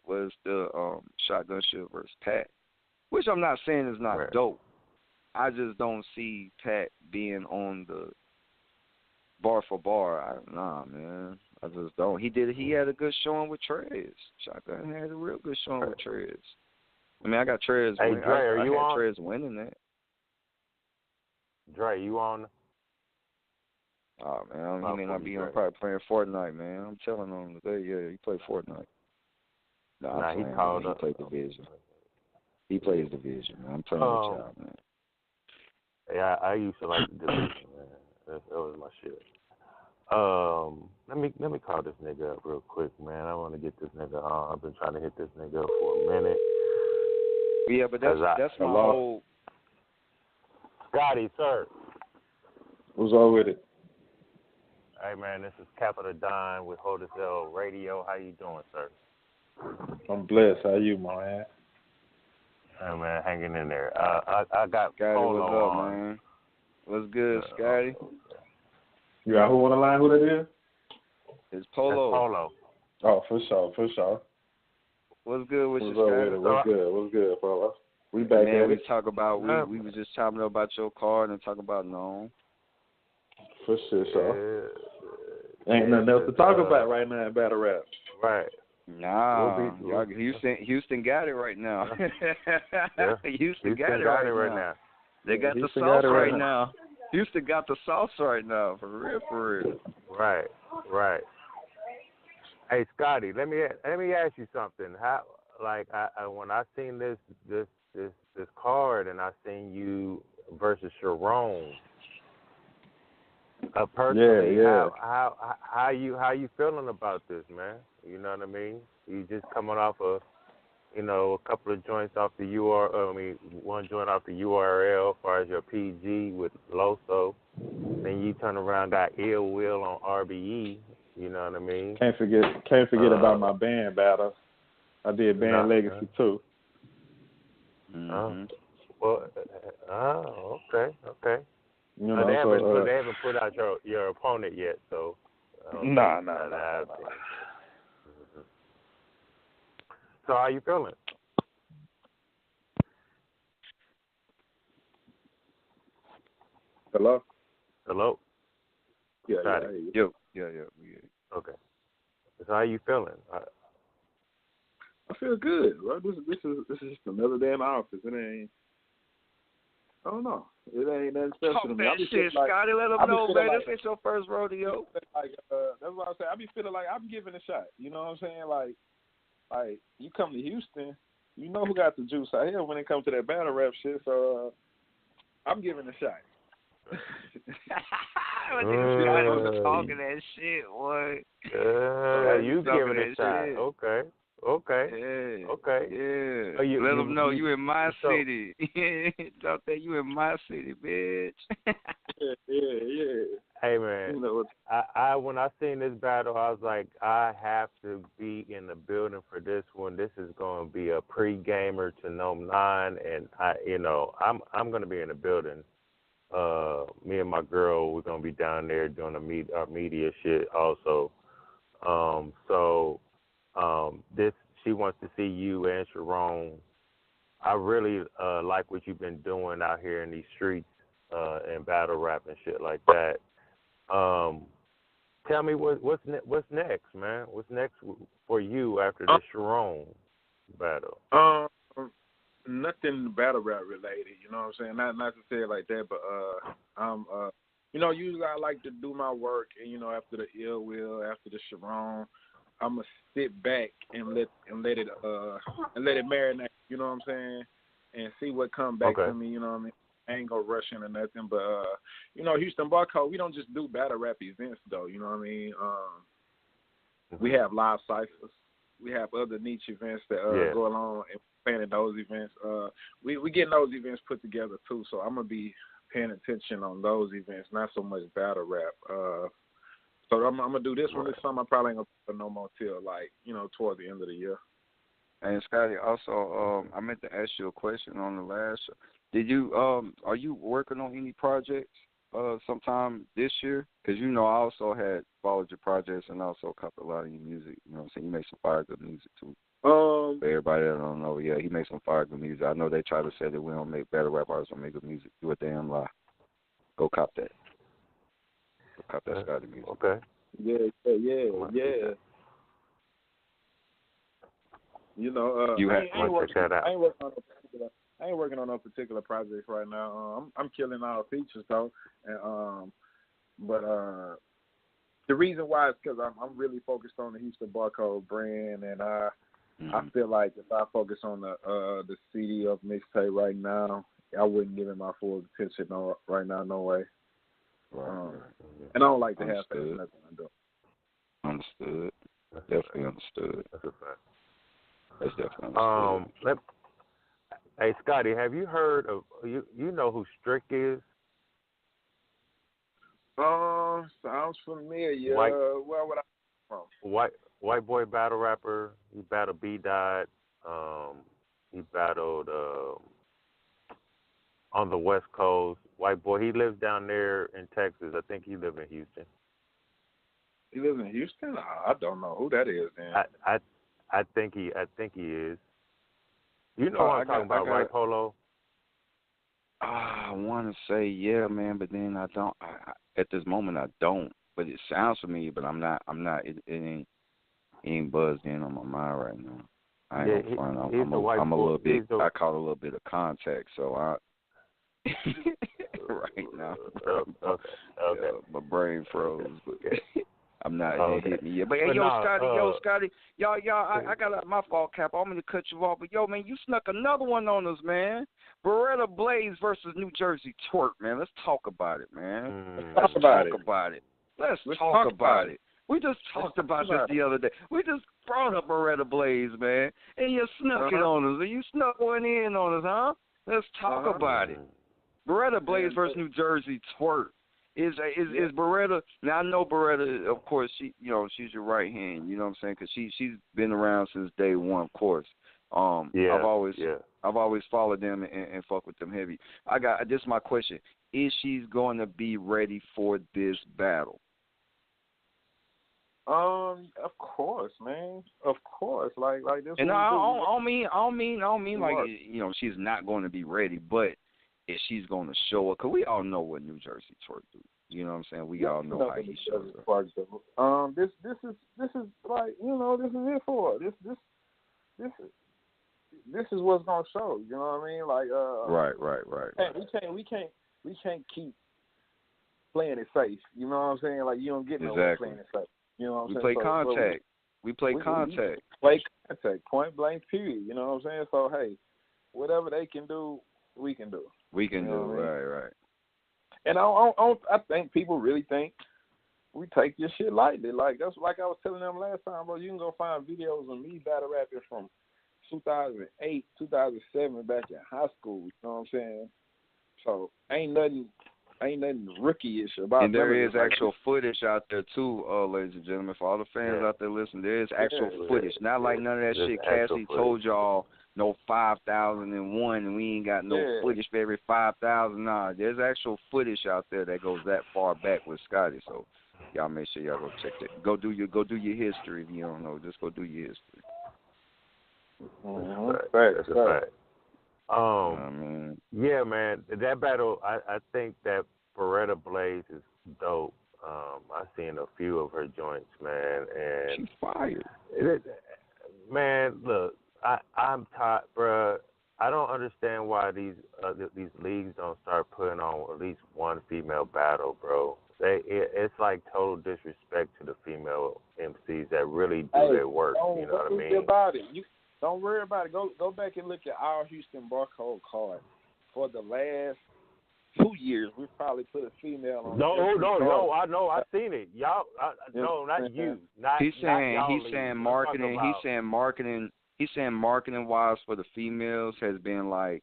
Speaker 3: was the Shotgun Shield versus Pat, which I'm not saying is not dope. I just don't see Pat being on the bar for bar. Nah, man. I just don't. He had a good showing with Trez. Shotgun had a real good showing with Trez. I mean, I got Trez.
Speaker 2: Hey, Dre, are you on?
Speaker 3: Trez winning that.
Speaker 2: Dre, you on?
Speaker 3: Oh, man, he may not be on, probably playing Fortnite, man. I'm telling him today, he played Fortnite.
Speaker 2: Nah, he called up.
Speaker 3: He played Division. He plays Division, man. I'm telling y'all, man.
Speaker 2: Yeah, I used to like the Division, man. That was my shit. Let me call this nigga up real quick, man. I want to get this nigga on. I've been trying to hit this nigga up for a minute.
Speaker 3: Yeah, but that's my whole.
Speaker 2: Scotty, sir.
Speaker 4: What's up with it?
Speaker 2: Hey, man, this is Capital Don with Hodesell Radio. How you doing, sir?
Speaker 4: I'm blessed. How you, man?
Speaker 2: Hey, man, hanging in there. I got
Speaker 3: Scotty,
Speaker 2: Polo
Speaker 3: what's up,
Speaker 2: on.
Speaker 3: man? What's good, Scotty?
Speaker 4: You got who on the line? Who that is?
Speaker 3: It's Polo.
Speaker 2: That's Polo.
Speaker 4: Oh, for sure.
Speaker 3: What's good with you,
Speaker 4: Scotty?
Speaker 3: Scotty?
Speaker 4: What's good, fella? We back
Speaker 3: man,
Speaker 4: at
Speaker 3: we
Speaker 4: it.
Speaker 3: talk about we was just talking about your card and talk about Nome.
Speaker 4: For sure. Ain't nothing else to talk about right now in battle rap.
Speaker 2: Right.
Speaker 3: Nah, Houston got it right now.
Speaker 2: Yeah.
Speaker 3: Houston got it right now. They got the sauce right now. Houston got the sauce right now, for real.
Speaker 2: Right. Hey, Scotty, let me ask you something. How, like, I when I seen this card and I seen you versus Charron. Personally, how you feeling about this, man? You know what I mean? You just coming off a couple of joints off the one joint off the URL as far as your PG with Loso. Then you turn around, got Ill Will on RBE. You know what I mean?
Speaker 4: Can't forget about my band battle. I did band Legacy too.
Speaker 3: Mm-hmm.
Speaker 2: Okay.
Speaker 4: You know,
Speaker 2: they haven't put out your opponent yet, so.
Speaker 4: Nah.
Speaker 2: So how you feeling?
Speaker 4: Hello? Yeah.
Speaker 2: Okay. So how you feeling?
Speaker 4: I feel good, bro. This is just another day in the office. It ain't. don't know. It ain't nothing special to me.
Speaker 5: Talk that shit, Scotty. Let them know, man. This ain't your first rodeo.
Speaker 4: Like, that's what I say. I be feeling like I'm giving a shot. You know what I'm saying? Like you come to Houston, you know who got the juice out here when it comes to that battle rap shit. So I'm giving a shot.
Speaker 5: Scotty was talking that shit, boy.
Speaker 2: You giving a shot?
Speaker 5: Shit.
Speaker 2: Okay.
Speaker 5: Yeah.
Speaker 2: Okay.
Speaker 5: Yeah.
Speaker 2: Oh,
Speaker 5: let them know you in my city. Talk that you in my city, bitch.
Speaker 4: yeah.
Speaker 2: Hey man,
Speaker 4: you know,
Speaker 2: I when I seen this battle, I was like, I have to be in the building for this one. This is going to be a pre-gamer to Nome 9, and I'm going to be in the building. Me and my girl, we're gonna be down there doing our media shit also. This she wants to see you and Charron. I really like what you've been doing out here in these streets and battle rap and shit like that. Tell me what's next, man? What's next for you after the Charron battle?
Speaker 4: Nothing battle rap related, you know what I'm saying? Not to say it like that, but I'm usually I like to do my work, and after the Ill Will, after the Charron, I'm gonna sit back and let it marinate, you know what I'm saying, and see what comes back to me, you know what I mean? I ain't gonna rush into nothing, but Houston Barcode, we don't just do battle rap events though, you know what I mean? We have live ciphers, we have other niche events that go along and planning those events. We getting those events put together too, so I'm gonna be paying attention on those events, not so much battle rap. So I'm gonna do this one this summer. I probably ain't gonna put no more till towards the end of the year.
Speaker 3: And Scotty, also, I meant to ask you a question on the last show. Did you are you working on any projects sometime this year? Because I also had followed your projects and also copied a lot of your music. You know what I'm saying? You make some fire good music too. For everybody that don't know, he makes some fire good music. I know they try to say that we don't make battle rap artists, don't make good music. Do a damn lie. Go cop that. Go cop that Scotty music.
Speaker 2: Okay.
Speaker 4: Yeah. I ain't working on no particular projects right now. I'm killing all features though, and but the reason why is because I'm really focused on the Houston Barcode brand, and I feel like if I focus on the CD of mixtape right now, I wouldn't give it my full attention right now, no way.
Speaker 3: Right.
Speaker 4: And I don't like to have faith in nothing I do.
Speaker 3: Understood. Definitely understood.
Speaker 2: That's a fact.
Speaker 3: That's definitely understood.
Speaker 2: Hey, Scotty, have you heard of you know who Strick is?
Speaker 4: Sounds familiar. Where would I from?
Speaker 2: White boy battle rapper. He battled B-Dot. He battled on the West Coast. White boy. He lives down there in Texas. I think he lives in Houston.
Speaker 4: He lives in Houston? I don't know who that is. Then
Speaker 2: I think he is. You know what I'm talking about, right, Polo?
Speaker 3: I want to say yeah, man, but then I don't. At this moment, I don't. But it sounds familiar, but I'm not. It ain't buzzed in on my mind right now. I ain't gonna front. I'm a little bit. I caught a little bit of contact, so I. right now,
Speaker 2: okay.
Speaker 3: My brain froze, but I'm not hit me yet. But hey, Scotty, y'all, I got my fault, Cap. I'm gonna cut you off, but yo, man, you snuck another one on us, man. Beretta Blaze versus New Jersey Twerk, man. Let's talk about it, man. Let's talk about it. Let's talk about it. We just talked about this the other day. We just brought up Beretta Blaze, man, and you snuck it on us, and you snuck one in on us, huh? Let's talk about it. Beretta Blaze versus New Jersey Twerk. Is Beretta? Now I know Beretta. Of course, she's your right hand. You know what I'm saying? Because she's been around since day one. Of course. I've always followed them and fuck with them heavy. This is my question: is she going to be ready for this battle?
Speaker 4: Of course, man. Of course, like this.
Speaker 3: And I don't mean like she's not going to be ready, but if she's going to show up, because we all know what New Jersey Twerk do. You know what I'm saying? We all know how he shows up.
Speaker 4: This is like this is it for this is this is what's gonna show. You know what I mean? Like,
Speaker 3: Right.
Speaker 4: We can't keep playing it safe. You know what I'm saying? Like, you don't get nowhere playing it safe. You know what I'm saying?
Speaker 3: We play contact. We play contact.
Speaker 4: Play contact, point blank, period. You know what I'm saying? So, hey, whatever they can do, we can do.
Speaker 3: We can do,
Speaker 4: right.
Speaker 3: Right.
Speaker 4: And I think people really think we take this shit lightly. Like, that's like I was telling them last time, bro. You can go find videos of me battle rapping from 2008, 2007, back in high school. You know what I'm saying? So, ain't nothing rookie-ish about it.
Speaker 3: And there is actual footage out there, too, ladies and gentlemen. For all the fans out there listening, there is actual footage. Not like none of that shit Cassie told y'all, no 5,001, and we ain't got no footage for every 5,000. Nah, there's actual footage out there that goes that far back with Scotty. So y'all make sure y'all go check that. Go do your history if you don't know. Just go do your history.
Speaker 2: That's a fact. Yeah, man, that battle, I think that Beretta Blaze is dope. I've seen a few of her joints, man, and
Speaker 3: she's fired.
Speaker 2: Man, look, I'm tired, bruh. I don't understand why these leagues don't start putting on at least one female battle, bro. It's like total disrespect to the female MCs that really do their work. You know what I mean?
Speaker 4: Don't worry about it. Go back and look at our Houston barcode card. For the last 2 years, we've probably put a female on.
Speaker 2: No, I know. I've seen it. Y'all, no, not you.
Speaker 3: He's saying marketing wise for the females has been like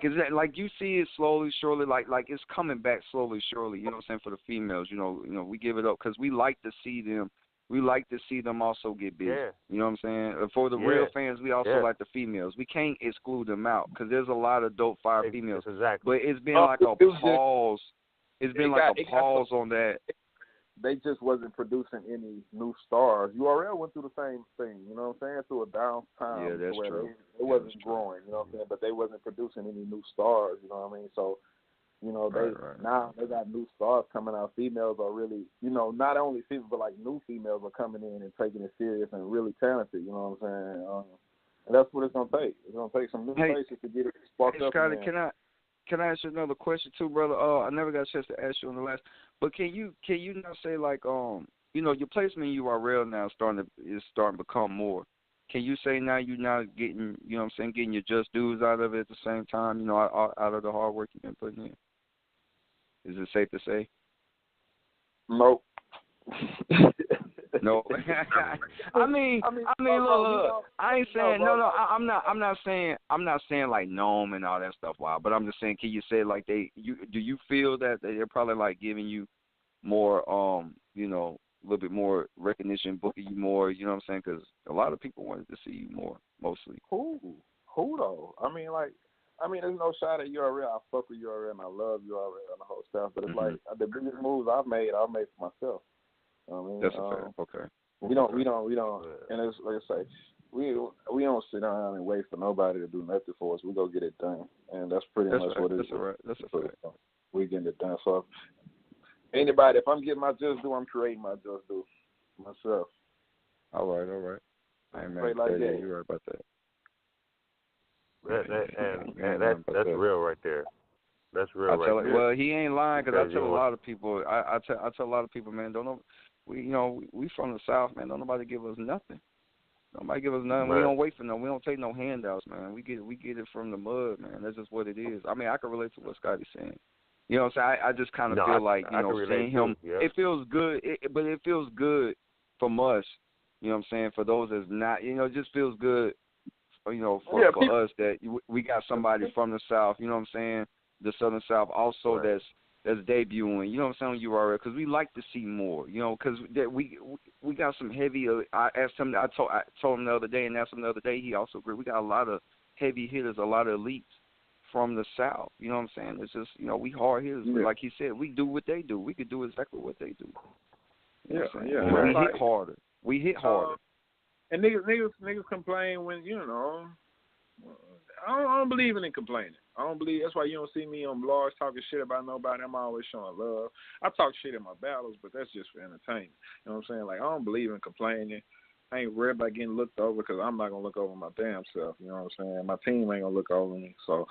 Speaker 3: is that like you see it slowly, surely, like it's coming back slowly, surely. You know what I'm saying, for the females. You know, we give it up because we like to see them. We like to see them also get busy.
Speaker 2: Yeah.
Speaker 3: You know what I'm saying? For the real fans, we also like the females. We can't exclude them out because there's a lot of dope fire females.
Speaker 2: Exactly.
Speaker 3: But it's been like a pause. It's been like a pause on that.
Speaker 4: They just wasn't producing any new stars. URL went through the same thing. You know what I'm saying? Through a down time.
Speaker 3: Yeah, that's true.
Speaker 4: It wasn't growing. You know what I'm saying? But they wasn't producing any new stars. You know what I mean? So, you know, now they got new stars coming out. Females are really, you know, not only females, but like new females are coming in and taking it serious and really talented. You know what I'm saying? And that's what it's gonna take. It's gonna take some new faces to get it sparked up.
Speaker 3: Scotty, can I ask you another question too, brother? I never got a chance to ask you on the last, but can you now say like you know, your placement in URL now is starting to become more. Can you say now you're now getting, you know what I'm saying, getting your just dues out of it at the same time, you know, out of the hard work you've been putting in? Is it safe to say?
Speaker 4: Nope.
Speaker 3: No. I mean, look. I ain't saying no. I'm not saying like Nome and all that stuff. Wow. But I'm just saying, can you say like do you feel that they're probably like giving you more, you know, a little bit more recognition, booking you more? You know what I'm saying? Because a lot of people wanted to see you more, mostly.
Speaker 4: Who though? I mean, there's no shot at URL. I fuck with URL and I love URL and the whole stuff. But it's like the biggest moves I've made for myself. You know what I mean?
Speaker 3: That's a fact. Okay.
Speaker 4: We don't, and it's like I say, we don't sit down and wait for nobody to do nothing for us. We go get it done, and that's pretty much what it is.
Speaker 3: That's all right. That's a fact.
Speaker 4: We getting it done. So if I'm getting my just due, I'm creating my just due myself.
Speaker 3: All right. I ain't mad
Speaker 4: like
Speaker 3: that.
Speaker 4: that.
Speaker 3: You're right about that.
Speaker 2: That's real right there. That's real right there.
Speaker 3: Well, he ain't lying because I tell a lot of people. I tell a lot of people, man, don't know. We from the South, man. Don't nobody give us nothing. Nobody give us nothing. Right. We don't wait for no. We don't take no handouts, man. We get it from the mud, man. That's just what it is. I mean, I can relate to what Scotty's saying. You know what I'm saying? I just kind of feel like, you know, seeing him.
Speaker 2: Yeah.
Speaker 3: It feels good, but it feels good from us. You know what I'm saying? For those that's not, you know, it just feels good. You know, for us that we got somebody from the South. You know what I'm saying? The Southern South also that's debuting, you know what I'm saying, on URL, because we like to see more, you know, because we got some heavy. I asked him, I told him the other day, and asked him the other day. He also agreed. We got a lot of heavy hitters, a lot of elites from the South. You know what I'm saying? It's just, you know, we hard hitters. Yeah. Like he said, we do what they do. We could do exactly what they do. You know what I'm saying? We hit harder. We hit harder.
Speaker 4: And niggas complain when, you know. I don't believe in complaining. I don't believe. That's why you don't see me on blogs talking shit about nobody. I'm always showing love. I talk shit in my battles, but that's just for entertainment. You know what I'm saying? Like, I don't believe in complaining. I ain't worried about getting looked over because I'm not gonna look over my damn self. You know what I'm saying? My team ain't gonna look over me. So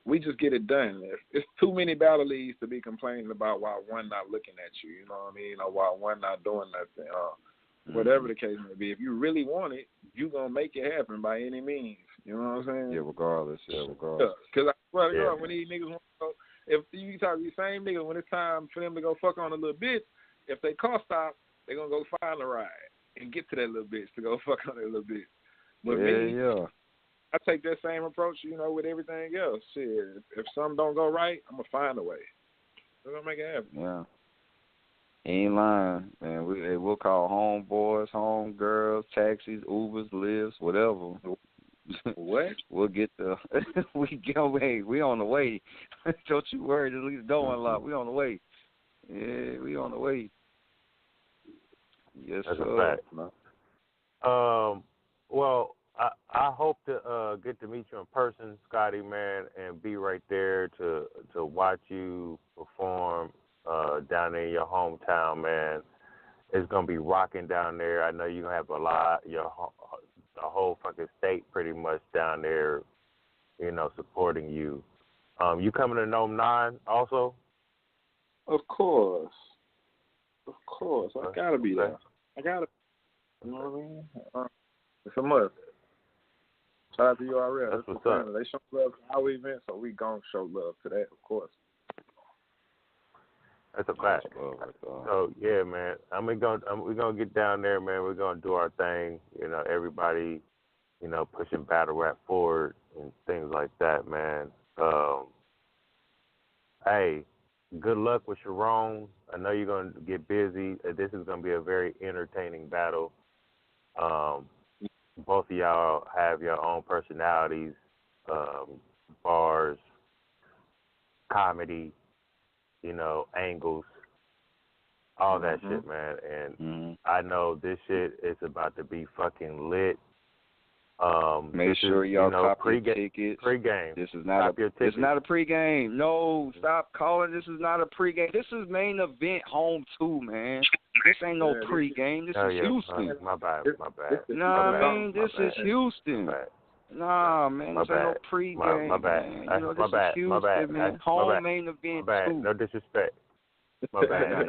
Speaker 4: we just get it done. It's too many battle leagues to be complaining about while one not looking at you. You know what I mean? Or while one not doing nothing. Whatever the case may be. If you really want it, you gonna make it happen by any means. You know what I'm saying?
Speaker 3: Yeah, regardless.
Speaker 4: Because I swear to God, when these niggas want to go, if you talk to these same niggas, when it's time for them to go fuck on a little bitch, if they car stop, they gonna go find a ride and get to that little bitch to go fuck on that little bitch. But I take that same approach, with everything else. Shit, if something don't go right, I'm gonna find a way. We're gonna make it happen.
Speaker 3: Yeah. He ain't lying, man. We'll call homeboys, homegirls, taxis, Ubers, Lyfts, whatever.
Speaker 4: What?
Speaker 3: We'll get the we on the way. Don't you worry, at least door unlocked. We on the way. Yeah, we on the way. Yes,
Speaker 2: that's
Speaker 3: sir.
Speaker 2: A fact. Well, I hope to get to meet you in person, Scotty, man, and be right there to watch you perform down there in your hometown, man. It's gonna be rocking down there. I know you're gonna have the whole fucking state pretty much down there, supporting you. You coming to Nome 9 also?
Speaker 4: Of course. I gotta be there. I gotta. You know what I mean? It's a must. Shout out to URL.
Speaker 2: That's what's up.
Speaker 4: They show love to our event, so we gonna show love to that, of course.
Speaker 2: That's a fact. So yeah, man. We're gonna get down there, man. We're gonna do our thing. Everybody, pushing battle rap forward and things like that, man. Hey, good luck with Charron. I know you're gonna get busy. This is gonna be a very entertaining battle. Both of y'all have your own personalities, bars, comedy, angles, all that shit, man. And I know this shit is about to be fucking lit.
Speaker 3: Make sure y'all copy your tickets.
Speaker 2: Pre-game.
Speaker 3: This is not it's not a pre-game. No, stop calling. This is not a pre-game. This is main event home 2, man. This ain't no pre-game. This is Houston.
Speaker 2: My bad.
Speaker 3: Nah, man, this is Houston. Nah, man, this ain't no pre-game.
Speaker 2: My bad.
Speaker 3: This is Houston, man. Home main event 2.
Speaker 2: No disrespect. My bad.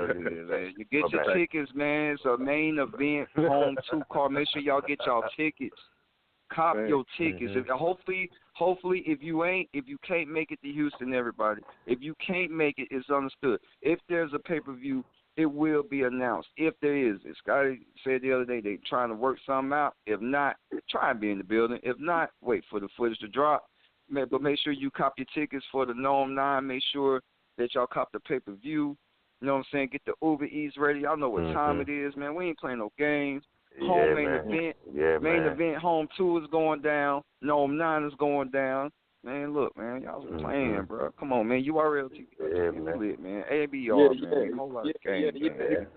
Speaker 3: You get your tickets, man. It's a main event home 2 card. Make sure y'all get y'all tickets. Cop your tickets. Hopefully, if you can't make it to Houston, everybody, if you can't make it, it's understood. If there's a pay-per-view, it will be announced. If there is, as Scotty said the other day, they trying to work something out. If not, try and be in the building. If not, wait for the footage to drop. But make sure you cop your tickets for the Nome 9. Make sure that y'all cop the pay-per-view. You know what I'm saying? Get the Uber Eats ready. Y'all know what time it is, man. We ain't playing no games. Home main event. Main event home 2 is going down. Nome 9 is going down. Man, look, man, y'all was playing, bro. Come on, man. URL TV.
Speaker 2: Yeah, man.
Speaker 3: Lit, man. ABR, man. Whole lot of games, man.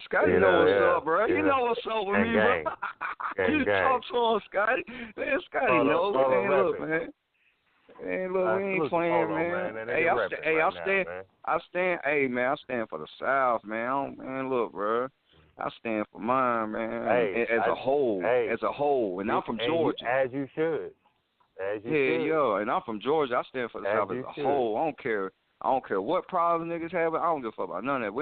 Speaker 3: Scotty know what's up, bro. You know what's up with me, bro. You talk to him, Scotty. Man, Scotty knows, man. Look, man. Man, look, we ain't playing, man. Hey, I stand for the South, man. Man, look, bro. I stand for mine, man. As a whole, and I'm from Georgia.
Speaker 2: As you should.
Speaker 3: Yeah, and I'm from Georgia. I stand for the South as a whole. I don't care what problems niggas have. I don't give a fuck about none of that.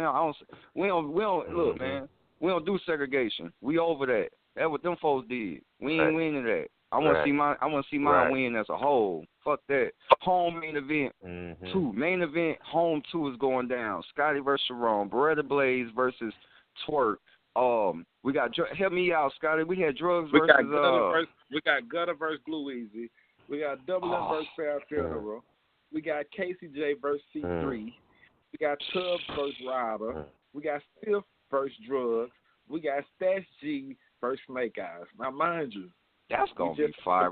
Speaker 3: We don't look, man. We don't do segregation. We over that. That's what them folks did. We ain't winning that. I want to see mine win as a whole. Fuck that. Home main event 2. Main event home 2 is going down. Scotty versus Charron. Beretta Blaze versus Twerk. We got help me out, Scotty. We had drugs versus
Speaker 4: we got Gutter versus Glue Easy. We got Double M versus Fair Funeral. We got Casey J versus C3. We got Tubbs versus Robber. We got Stiff versus Drugs. We got Stash G versus Snake Eyes. Now, mind you,
Speaker 3: that's gonna be fire.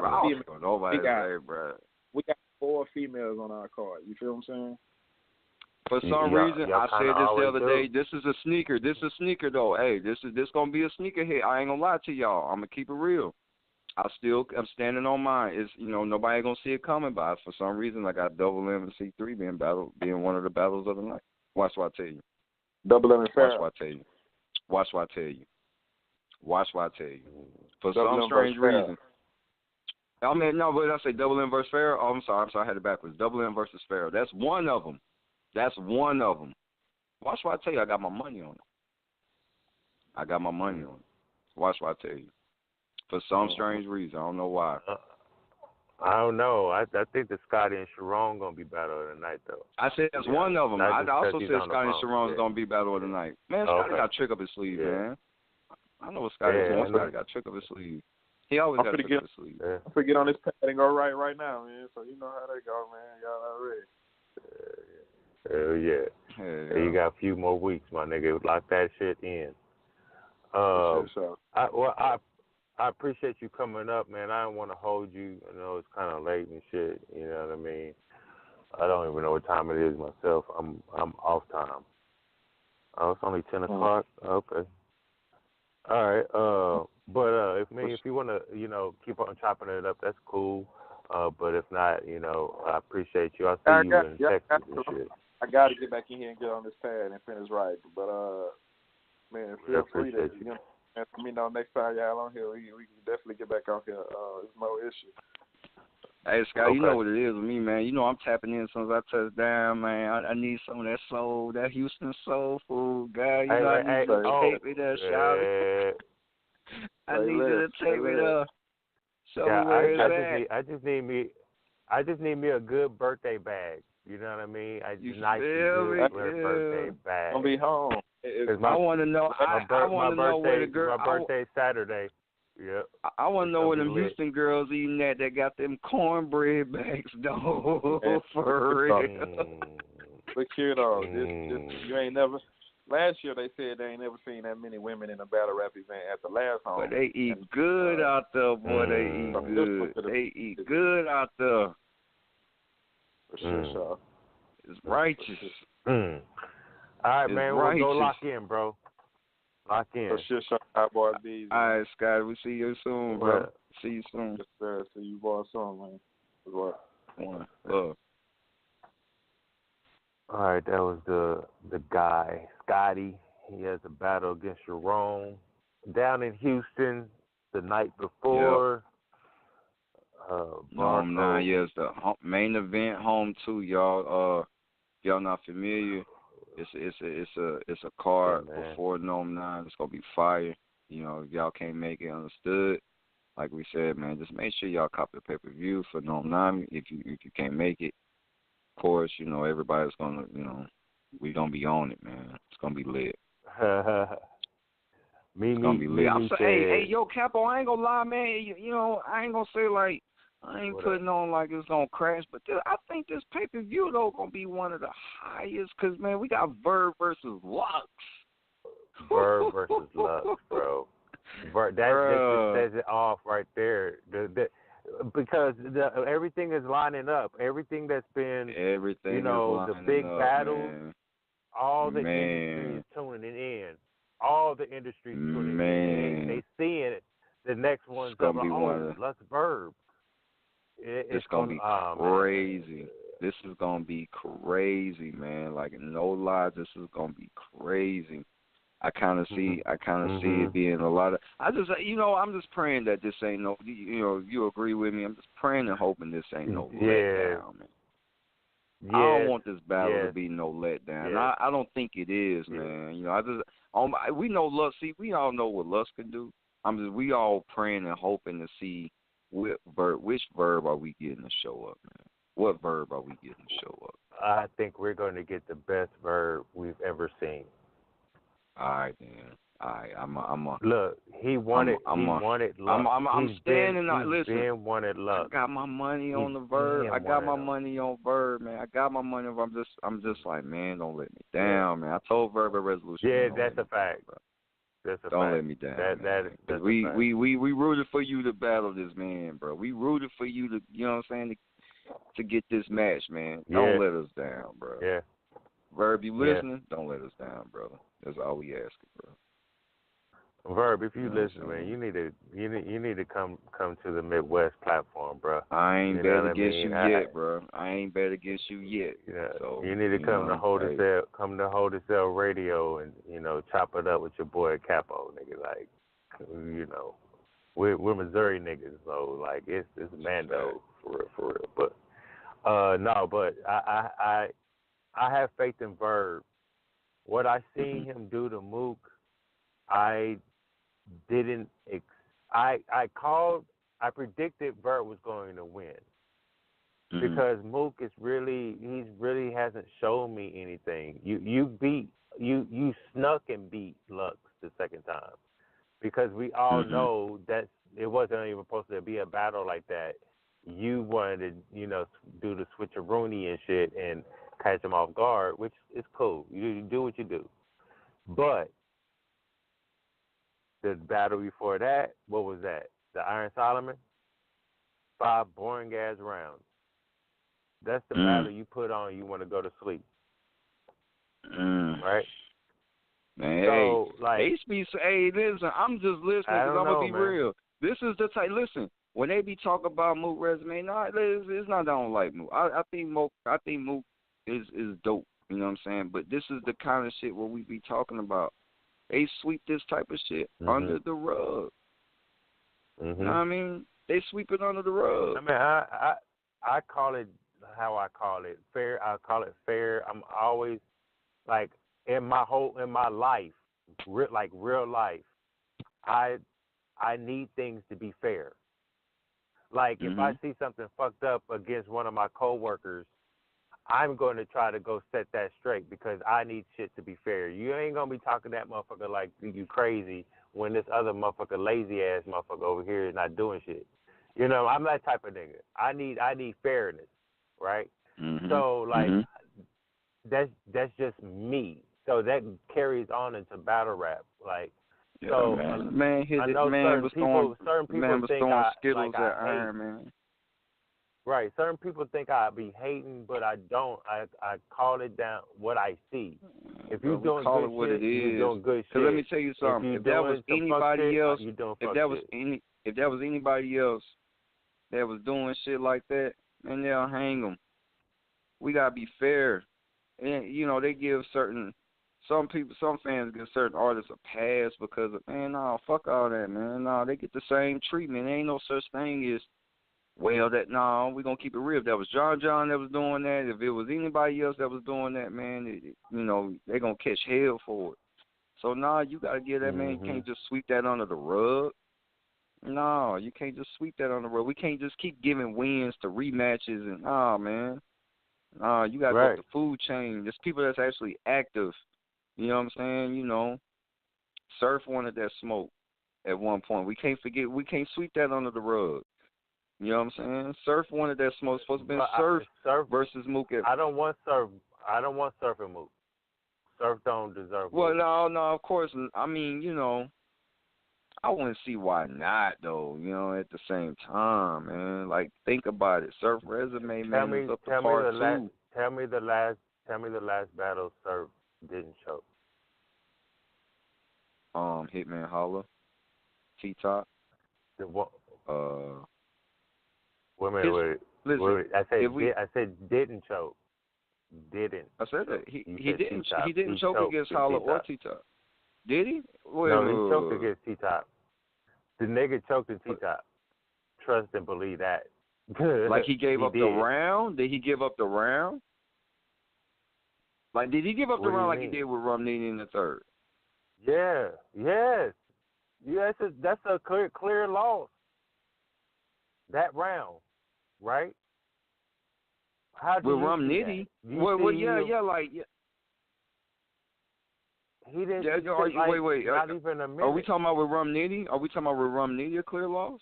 Speaker 3: Nobody bro.
Speaker 4: We got 4 females on our card. You feel what I'm saying?
Speaker 3: For some reason, I said this the other day. This is a sneaker. This is a sneaker, though. Hey, this gonna be a sneaker hit. I ain't gonna lie to y'all. I'm gonna keep it real. I'm standing on mine. It's nobody gonna see it coming, but for some reason I got Double M and C3 being one of the battles of the night. Watch what I tell you.
Speaker 4: Double M and Pharaoh.
Speaker 3: Watch what I tell you. Watch what I tell you. Watch what I tell you. For
Speaker 4: Double
Speaker 3: some
Speaker 4: M
Speaker 3: strange
Speaker 4: versus Pharaoh.
Speaker 3: reason. I mean, no, but I say Double M versus Pharaoh. Oh, I'm sorry, I had it backwards. Double M versus Pharaoh. That's one of them. That's one of them. Watch what I tell you. I got my money on it. I got my money on it. Watch what I tell you. For some strange reason, I don't know why.
Speaker 2: I don't know. I think the Scotty and Charron gonna be battle of the night though.
Speaker 3: I said that's one of them. I also said Scotty and Charron is gonna be battle of the night. Man, Scotty got a trick up his sleeve, man. I know what Scotty is doing. Scotty got a trick up his sleeve. He always got a trick up his sleeve.
Speaker 4: I'm gonna get on this pad and go right now, man. So you know how they go, man. Y'all already.
Speaker 2: Hell yeah. Hey, you got a few more weeks, my nigga. Lock that shit in. I appreciate you coming up, man. I don't want to hold you. I know it's kind of late and shit. You know what I mean? I don't even know what time it is myself. I'm off time. Oh, it's only 10 o'clock. Okay. All right. But if you want to, keep on chopping it up, that's cool. But if not, I appreciate you. I'll see you in Texas and shit.
Speaker 4: I got to get back in here and get on this pad and finish right. But man, feel free to let me know next time y'all on here. We can definitely get back on here. There's no issue.
Speaker 3: Hey, Scott, you know what it is with me, man. You know I'm tapping in as soon as I touch down, man. I need some of that soul, that Houston soul food, guy. I need you to take me there, shout. I need you to take me there. Show me where it's at.
Speaker 2: I just need me a good birthday bag. You know what I mean? Birthday bag.
Speaker 4: I'll be home.
Speaker 3: I want to know. I want to know where the girl.
Speaker 2: My birthday's Saturday. Yep.
Speaker 3: I want to know where them Houston girls eating at that got them cornbread bags, though. For real.
Speaker 4: Look here, though. You ain't never. Last year they said they ain't never seen that many women in a battle rap event at the last home.
Speaker 3: But they eat good out there, boy. They eat good. They eat good out there.
Speaker 4: For sure.
Speaker 3: It's righteous.
Speaker 2: All right, man. We'll go lock in, bro. Lock in.
Speaker 4: For sure, boys.
Speaker 3: All right, Scott. We'll see you soon, bro. See you soon.
Speaker 4: Yes, sir. See you boys soon, man. Good work.
Speaker 3: Love.
Speaker 2: All right, that was the guy, Scotty. He has a battle against Charron down in Houston the night before.
Speaker 3: Nome 9 years, the main event, home 2, y'all. If y'all not familiar, it's a card before Nome 9. It's gonna be fire. If y'all can't make it, understood. Like we said, man, just make sure y'all copy the pay-per-view for Nome 9. If you can't make it, of course, everybody's gonna, we gonna be on it, man. It's gonna be lit. It's gonna be lit. I'm saying, hey, yo, Capo, I ain't gonna lie, man. I ain't gonna say like I ain't putting on like it's gonna crash, but I think this pay-per-view though gonna be one of the highest, cause man, we got Verb versus Lux.
Speaker 2: Verb versus Lux, bro. That just says it off right there. Because everything is lining up. Everything that's been, the big battles,
Speaker 3: man.
Speaker 2: All the industry is tuning in. All the industry tuning in. They seeing it. The next one's gonna be Lux Verb.
Speaker 3: It's gonna be crazy. This is gonna be crazy, man. Like no lies, this is gonna be crazy. I kind of see it being a lot of. I'm just praying that this ain't no. You agree with me? I'm just praying and hoping this ain't no letdown, man. Yeah. I don't want this battle to be no letdown.
Speaker 2: Yeah.
Speaker 3: I don't think it is, man. We know Lux. See, we all know what Lux can do. We all praying and hoping to see which verb are we getting to show up, man. What verb are we getting to show up?
Speaker 2: I think we're going to get the best verb we've ever seen.
Speaker 3: All right, then. All right,
Speaker 2: Look, he wanted Lux.
Speaker 3: I'm standing on.
Speaker 2: Listen,
Speaker 3: Ben
Speaker 2: wanted Lux.
Speaker 3: I got my money on the verb. I got my money on Verb, man. I got my money. I'm just like, man, don't let me down, man. I told Verb at Resolution.
Speaker 2: Yeah, that's a fact.
Speaker 3: Don't let me down. That's we rooted for you to battle this man, bro. We rooted for you to, you know what I'm saying, to get this match, man. Don't let us down, bro.
Speaker 2: Yeah.
Speaker 3: Verb, you listening? Don't let us down, brother. That's all we asking, bro.
Speaker 2: Verb, if you
Speaker 3: You know
Speaker 2: listen, man, you need to come to the Midwest platform, bro.
Speaker 3: I ain't bet against you
Speaker 2: I
Speaker 3: yet, bro. I ain't bet against you yet.
Speaker 2: Yeah,
Speaker 3: so,
Speaker 2: you need to come to Hold
Speaker 3: hey.
Speaker 2: to Cell Radio and chop it up with your boy Capo, nigga. Like, we're Missouri niggas, so like it's Mando for real. But no, but I have faith in Verb. What I seen him do to Mook, I didn't. I predicted Verb was going to win. Because Mook he really hasn't shown me anything. You snuck and beat Lux the second time, because we all know that it wasn't even supposed to be a battle like that. You wanted to do the switcheroony and shit and catch him off guard, which is cool. You do what you do, but the battle before that, what was that? The Iron Solomon, 5 boring ass rounds. That's the battle you put on. You want to go to sleep, right?
Speaker 3: Man,
Speaker 2: so,
Speaker 3: listen, I'm just listening because I'm gonna be real. This is the type. Listen, when they be talking about Mook resume, it's not that I don't like Mook. I think Mook is dope. You know what I'm saying? But this is the kind of shit where we be talking about. They sweep this type of shit under the rug. You know what I mean? They sweep it under the rug.
Speaker 2: I mean, I call it how I call it fair. I call it fair. I'm always like in my life, real life. I need things to be fair. Like if I see something fucked up against one of my coworkers, I'm going to try to go set that straight because I need shit to be fair. You ain't gonna be talking to that motherfucker like you crazy when this other motherfucker, lazy ass motherfucker over here is not doing shit. I'm that type of nigga. I need fairness, right? So like that's just me. So that carries on into battle rap, like.
Speaker 3: Yeah,
Speaker 2: so
Speaker 3: man,
Speaker 2: I know certain people think I
Speaker 3: Skittles
Speaker 2: like
Speaker 3: at
Speaker 2: I hate.
Speaker 3: Iron Man.
Speaker 2: Right. Certain people think I be hating, but I don't. I call it down what I see. If you're doing good shit, you're doing good shit.
Speaker 3: Let me tell you something. If that was anybody else, if that was anybody else that was doing shit like that, man, they'll hang them. We gotta be fair, and they give some fans give certain artists a pass because of, man, no, fuck all that, man. No, they get the same treatment. There ain't no such thing as, well, we're going to keep it real. If that was John that was doing that, if it was anybody else that was doing that, man, they're going to catch hell for it. So, you got to give that, man. You can't just sweep that under the rug. No, you can't just sweep that under the rug. We can't just keep giving wins to rematches and, man. You got to go up the food chain. There's people that's actually active. You know what I'm saying? Surf wanted that smoke at one point. We can't sweep that under the rug. You know what I'm saying? Surf wanted that smoke. It's supposed to be Surf versus Mook.
Speaker 2: I don't want Surf and Mook. Surf don't deserve
Speaker 3: Well,
Speaker 2: Mook.
Speaker 3: no, of course. I mean, I wouldn't see why not, though, at the same time, man. Like, think about it. Surf resume, man, is up to part 2.
Speaker 2: Tell me the last battle Surf didn't choke.
Speaker 3: Hitman Holla, T-Top.
Speaker 2: Wait a minute.
Speaker 3: Listen,
Speaker 2: I said didn't choke. Didn't.
Speaker 3: I said that he didn't.
Speaker 2: T-top.
Speaker 3: He didn't choke against Holla or T-Top. Did he?
Speaker 2: He choked against T-Top. The nigga choked in T-Top. Trust and believe that.
Speaker 3: Like he gave up the round? Did he give up the round? Like, did he give up the round like he did with Romney in the third?
Speaker 2: Yeah. Yes. Yeah, that's a clear loss. That round, right? How do
Speaker 3: with
Speaker 2: you
Speaker 3: Romney?
Speaker 2: He didn't.
Speaker 3: Wait.
Speaker 2: Not even a minute.
Speaker 3: Are we talking about with Romney? Are we talking about with Romney a clear loss?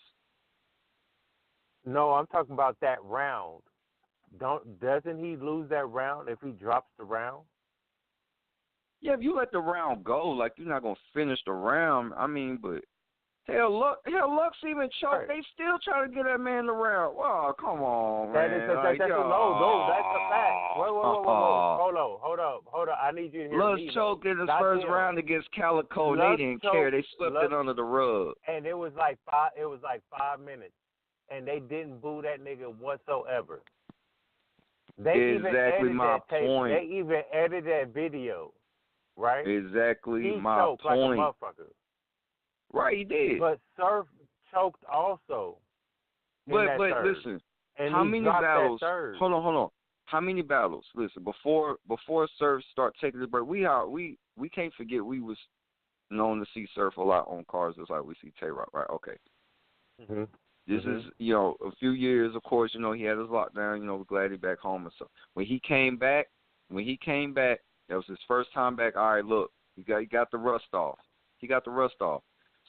Speaker 2: No, I'm talking about that round. Doesn't he lose that round if he drops the round? Yeah,
Speaker 3: if you let the round go, like you're not gonna finish the round. I mean, but Lux even choked. They still trying to get that man around. Wow, come on,
Speaker 2: that's
Speaker 3: man.
Speaker 2: a that's a fact. Whoa. Hold up. I need you to hear
Speaker 3: Lux
Speaker 2: me.
Speaker 3: choked in his first round against Calico, and they didn't care. They swept it under the rug.
Speaker 2: And it was like 5 minutes, and they didn't boo that nigga whatsoever. They
Speaker 3: exactly my point.
Speaker 2: They even edited that video, right?
Speaker 3: Exactly
Speaker 2: he
Speaker 3: my
Speaker 2: choked
Speaker 3: point.
Speaker 2: Like a motherfucker.
Speaker 3: Right, he did.
Speaker 2: But Surf choked also.
Speaker 3: But listen,
Speaker 2: and
Speaker 3: how many battles? Hold on. How many battles? Listen, before Surf start taking the break, we can't forget we was known to see Surf a lot on cars just like we see Tay-Rock, right? Okay.
Speaker 2: Mm-hmm.
Speaker 3: This is, a few years, of course, he had his lockdown, we're glad he's back home and stuff. When he came back, that was his first time back. All right, look, he got the rust off.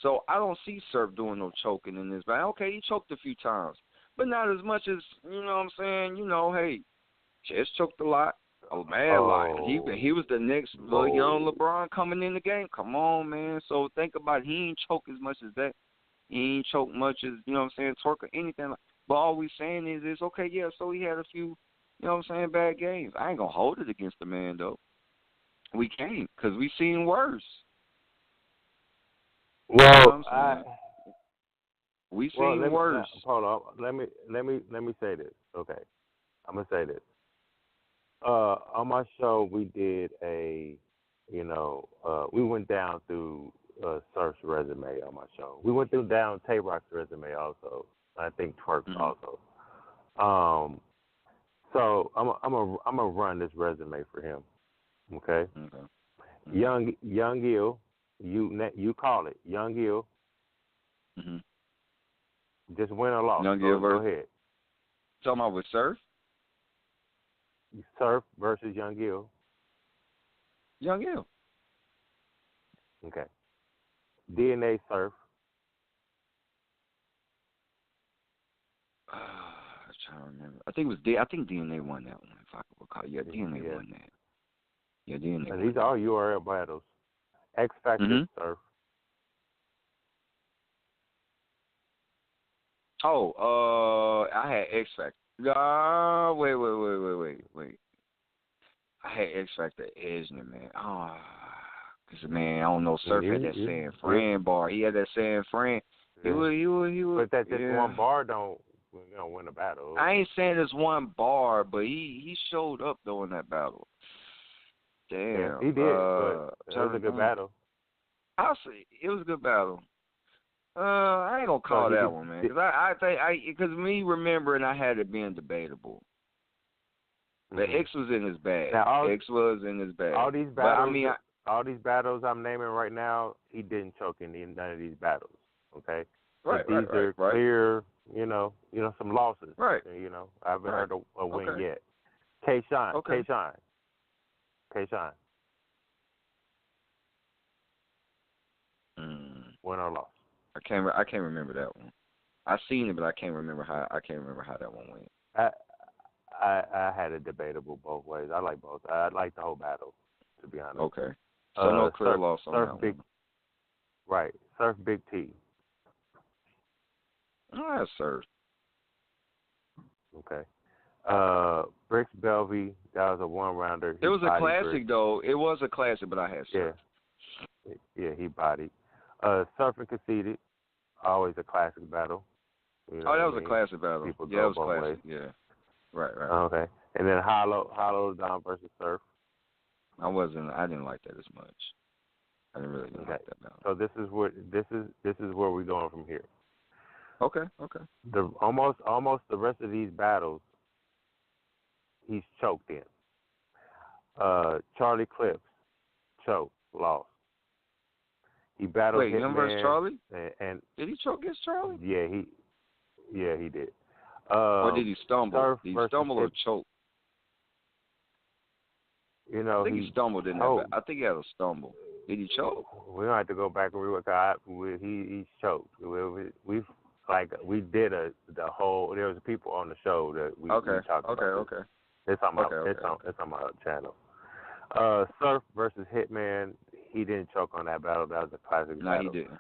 Speaker 3: So I don't see Surf doing no choking in this battle. Okay, he choked a few times, but not as much as, you know what I'm saying, hey, Chess choked a lot, a lot. He was the next little young LeBron coming in the game. Come on, man. So think about it. He ain't choke as much as that. He ain't choke much as, Twerk or anything. But all we saying is okay, yeah, so he had a few, bad games. I ain't going to hold it against the man, though. We can't, because we seen worse.
Speaker 2: Well,
Speaker 3: we seen worse.
Speaker 2: Hold on. Let me say this. Okay. I'm going to say this. On my show, we did we went down through Surf's resume on my show. We went down Tay-Rock's resume also. I think Twerk's also. So I'm gonna run this resume for him. Okay. Young Gil, you call it Young Gil.
Speaker 3: Mm-hmm.
Speaker 2: Just win or loss.
Speaker 3: Young Gil
Speaker 2: go ahead.
Speaker 3: Talking about with Surf?
Speaker 2: Surf versus Young Gil.
Speaker 3: Young Gil.
Speaker 2: Okay. DNA Surf.
Speaker 3: I'm trying to remember. I think DNA won that one. If I could recall, DNA won that. Yeah, DNA.
Speaker 2: And these are all URL battles. X Factor Surf.
Speaker 3: Oh, I had X Factor. Wait. I had X Factor Edgener, man. Cause man, I don't know. Surf had that San Fran bar. He had that San Fran. He would.
Speaker 2: But that just one bar don't win a battle.
Speaker 3: I ain't saying it's one bar, but he showed up though in that battle. Damn,
Speaker 2: yeah, he did. But it was a good battle.
Speaker 3: I'll say it was a good battle. I ain't gonna call that one, man. Cause I think because me remembering I had it being debatable. The X was in his bag. X was in his bag.
Speaker 2: All these battles. All these battles I'm naming right now, he didn't choke in none of these battles. Okay.
Speaker 3: Right.
Speaker 2: These are clear. Some losses.
Speaker 3: Right.
Speaker 2: I haven't heard a win yet. K-Shine.
Speaker 3: Okay.
Speaker 2: K-Shine. Win or loss?
Speaker 3: I can't remember that one. I seen it, but I can't remember how that one went.
Speaker 2: I had it debatable both ways. I like both. I like the whole battle, to be honest.
Speaker 3: Okay. So no clear loss on that
Speaker 2: one. Right. Surf Big T.
Speaker 3: Oh, that's Surf.
Speaker 2: Okay. Bricks Belvy, that was a one-rounder.
Speaker 3: It was a classic, though. It was a classic, but I had Surf.
Speaker 2: Yeah, he bodied. Surf and Conceited, always a classic battle.
Speaker 3: That was a classic battle.
Speaker 2: People
Speaker 3: it was classic.
Speaker 2: Ways.
Speaker 3: Yeah. Right.
Speaker 2: Okay. And then Hollow Down versus Surf.
Speaker 3: I didn't like that as much. I didn't really like that battle.
Speaker 2: So this is where we're going from here.
Speaker 3: Okay.
Speaker 2: The almost the rest of these battles, he's choked in. Charlie Clips, choked, lost. He battled Hitman.
Speaker 3: Him versus Charlie?
Speaker 2: And
Speaker 3: did he choke against Charlie?
Speaker 2: Yeah, he did.
Speaker 3: Or did he stumble? Did he stumble or choke?
Speaker 2: I
Speaker 3: think he stumbled in that. I think he had a stumble. Did he choke?
Speaker 2: We don't have to go back and rework. He choked. We did the whole. There was people on the show that we talked about.
Speaker 3: Okay.
Speaker 2: It's on my channel. Surf versus Hitman. He didn't choke on that battle. That was a classic battle.
Speaker 3: No, he didn't.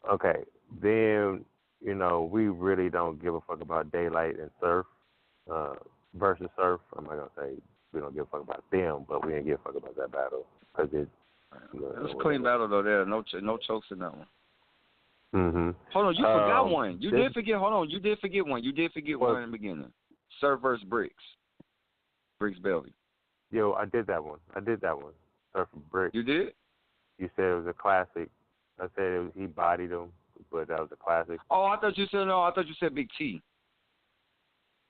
Speaker 2: Okay, then we really don't give a fuck about daylight and surf versus surf. I'm not gonna say we don't give a fuck about them, but we didn't give a fuck about that battle because it
Speaker 3: was a clean battle though. There, no chokes in that one.
Speaker 2: Mhm.
Speaker 3: Hold on, you forgot one. You did forget. Hold on, you did forget one. You did forget one in the beginning. Surf versus Bricks. Bricks Belly.
Speaker 2: Yo, I did that one. Surf and Bricks.
Speaker 3: You did?
Speaker 2: You said it was a classic. I said he bodied him, but that was a classic.
Speaker 3: Oh, I thought you said Big T.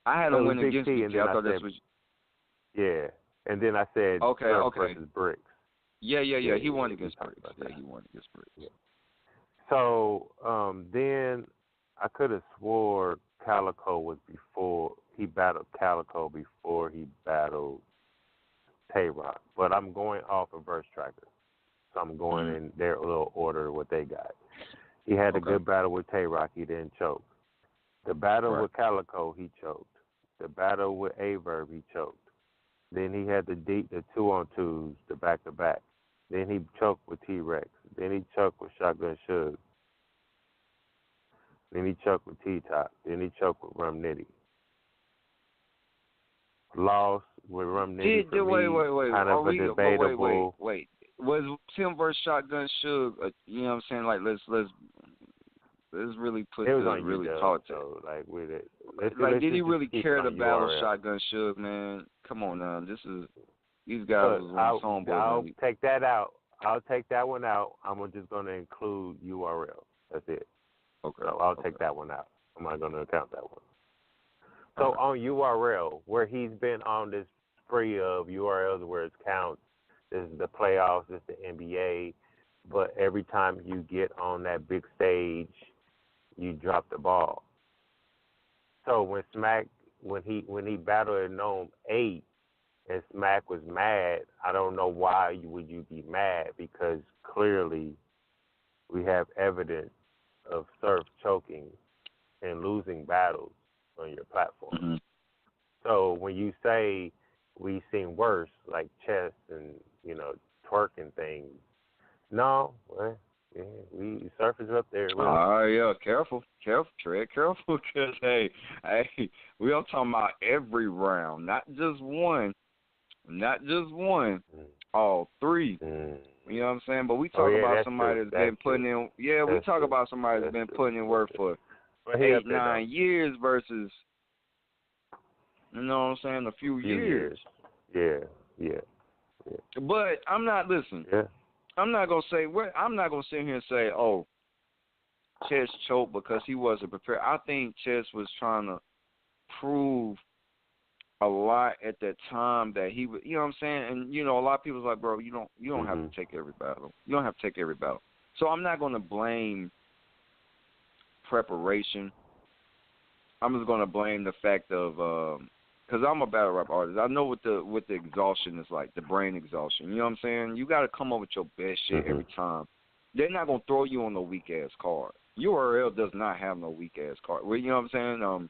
Speaker 3: I had him win against Big T. I thought this was.
Speaker 2: Yeah, and then I said Surf versus Bricks.
Speaker 3: Yeah. He won against Bricks. Yeah, he won against Bricks.
Speaker 2: Yeah. So then I could have swore Calico was before he battled Calico before he battled Tay-Rock, but I'm going off of Verse Tracker, so I'm going in their little order what they got. He had a good battle with Tay-Rock, he didn't choke. The battle with Calico, he choked. The battle with Averb, he choked. Then he had the 2-on-2s, the back-to-back. Then he choked with T-Rex. Then he choked with Shotgun Suge. Then he choked with T-Top. Then he choked with Rum Nitty. Lost with Rum Nitty
Speaker 3: wait.
Speaker 2: Kind of a debatable.
Speaker 3: Wait. Was him versus Shotgun Suge? You know what I'm saying? Like let's really put
Speaker 2: it was
Speaker 3: the
Speaker 2: on
Speaker 3: really
Speaker 2: you,
Speaker 3: talk
Speaker 2: so like with it.
Speaker 3: Like did he really care to battle Shotgun Suge, man? Come on now, these guys was on his homeboy.
Speaker 2: I'll take that out. I'll take that one out. I'm just gonna include URL. That's it.
Speaker 3: Okay.
Speaker 2: So I'll take that one out. I'm not gonna count that one. So on URL, where he's been on this spree of URLs where it counts, this is the playoffs, this is the NBA, but every time you get on that big stage, you drop the ball. So when he battled at Nome 8 and Smack was mad, I don't know why would you be mad, because clearly we have evidence of Surf choking and losing battles on your platform.
Speaker 3: Mm-hmm.
Speaker 2: So when you say we seen worse, like chess and twerking things, no, we Surf is up there.
Speaker 3: Yeah, careful, tread careful, because hey, we are talking about every round, not just one, all three. You know what I'm saying? But we talk about somebody that's been putting in. Yeah, we talk about somebody that's been putting in work for 8-9 years versus, you know what I'm saying, a few years.
Speaker 2: Yeah.
Speaker 3: But I'm not listening.
Speaker 2: Yeah.
Speaker 3: I'm not gonna sit here and say, oh, Chess choked because he wasn't prepared. I think Chess was trying to prove a lot at that time that he would, you know what I'm saying? And a lot of people's like, bro, you don't have to take every battle. You don't have to take every battle. So I'm not gonna blame preparation. I'm just gonna blame the fact of because I'm a battle rap artist. I know what the exhaustion is like, the brain exhaustion. You know what I'm saying? You got to come up with your best shit every time. They're not gonna throw you on no weak ass card. URL does not have no weak ass card. Well, you know what I'm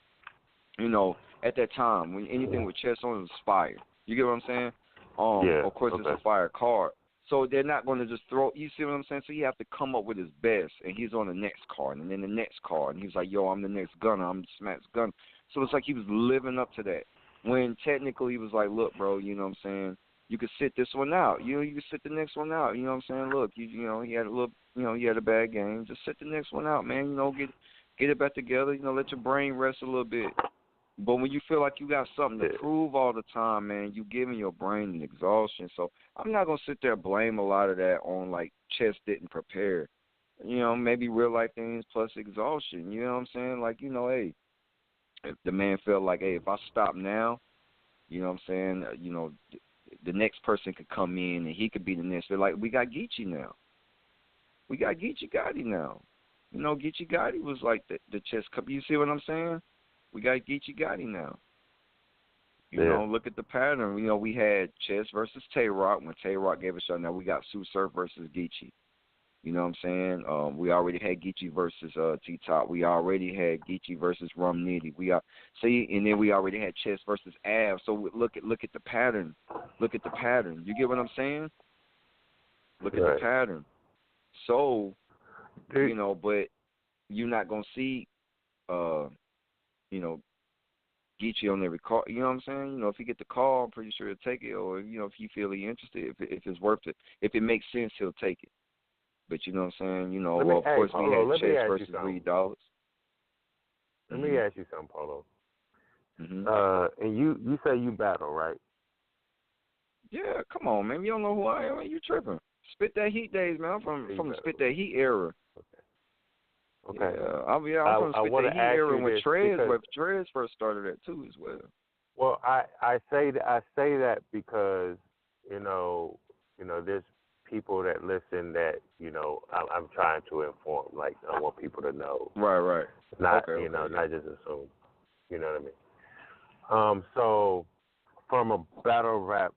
Speaker 3: saying? At that time when anything with Chess on is fire. You get what I'm saying? Of course it's a fire card. So they're not going to just throw. You see what I'm saying? So you have to come up with his best, and he's on the next card, and then the next card, and he's like, "Yo, I'm the next gunner. I'm Smack's gunner." So it's like he was living up to that. When technically he was like, "Look, bro, you know what I'm saying? You could sit this one out. You could sit the next one out. You know what I'm saying? Look, he had a little, he had a bad game. Just sit the next one out, man. Get it back together. Let your brain rest a little bit." But when you feel like you got something to prove all the time, man, you giving your brain an exhaustion. So I'm not going to sit there and blame a lot of that on, like, Chess didn't prepare. Maybe real life things plus exhaustion. You know what I'm saying? Like, hey, if the man felt like, hey, if I stop now, you know what I'm saying, the next person could come in and he could be the next. They're like, we got Geechee now. We got Geechee Gotti now. Geechee Gotti was like the Chess cup. You see what I'm saying? We got Geechee Gotti now. Look at the pattern. We had Chess versus Tay-Rock. When Tay-Rock gave a shot, now we got Sue Surf versus Geechee. You know what I'm saying? We already had Geechee versus T-Top. We already had Geechee versus Rum Nitty. And then we already had Chess versus Av. So look at the pattern. Look at the pattern. You get what I'm saying? Look at the pattern. So you know, but you're not gonna see, you know, Geechee on every call. You know what I'm saying? You know, if he get the call, I'm pretty sure he'll take it. Or you know, if he feel he interested, if it's worth it, if it makes sense, he'll take it. But you know what I'm saying? You know, of course we had Chess versus Reed Dollars.
Speaker 2: Let me ask you something, Polo.
Speaker 3: Mm-hmm.
Speaker 2: And you say you battle, right?
Speaker 3: Yeah, come on, man. You don't know who I am. You tripping? Spit That Heat days, man. I'm from the Spit That Heat era.
Speaker 2: Okay.
Speaker 3: Yeah, I'm from the Spit That Heat era when Trez first started that too as well.
Speaker 2: Well, I say that because you know there's people that listen that you know I'm trying to inform. Like I want people to know.
Speaker 3: Right.
Speaker 2: Not not just assume. You know what I mean? So from a battle rap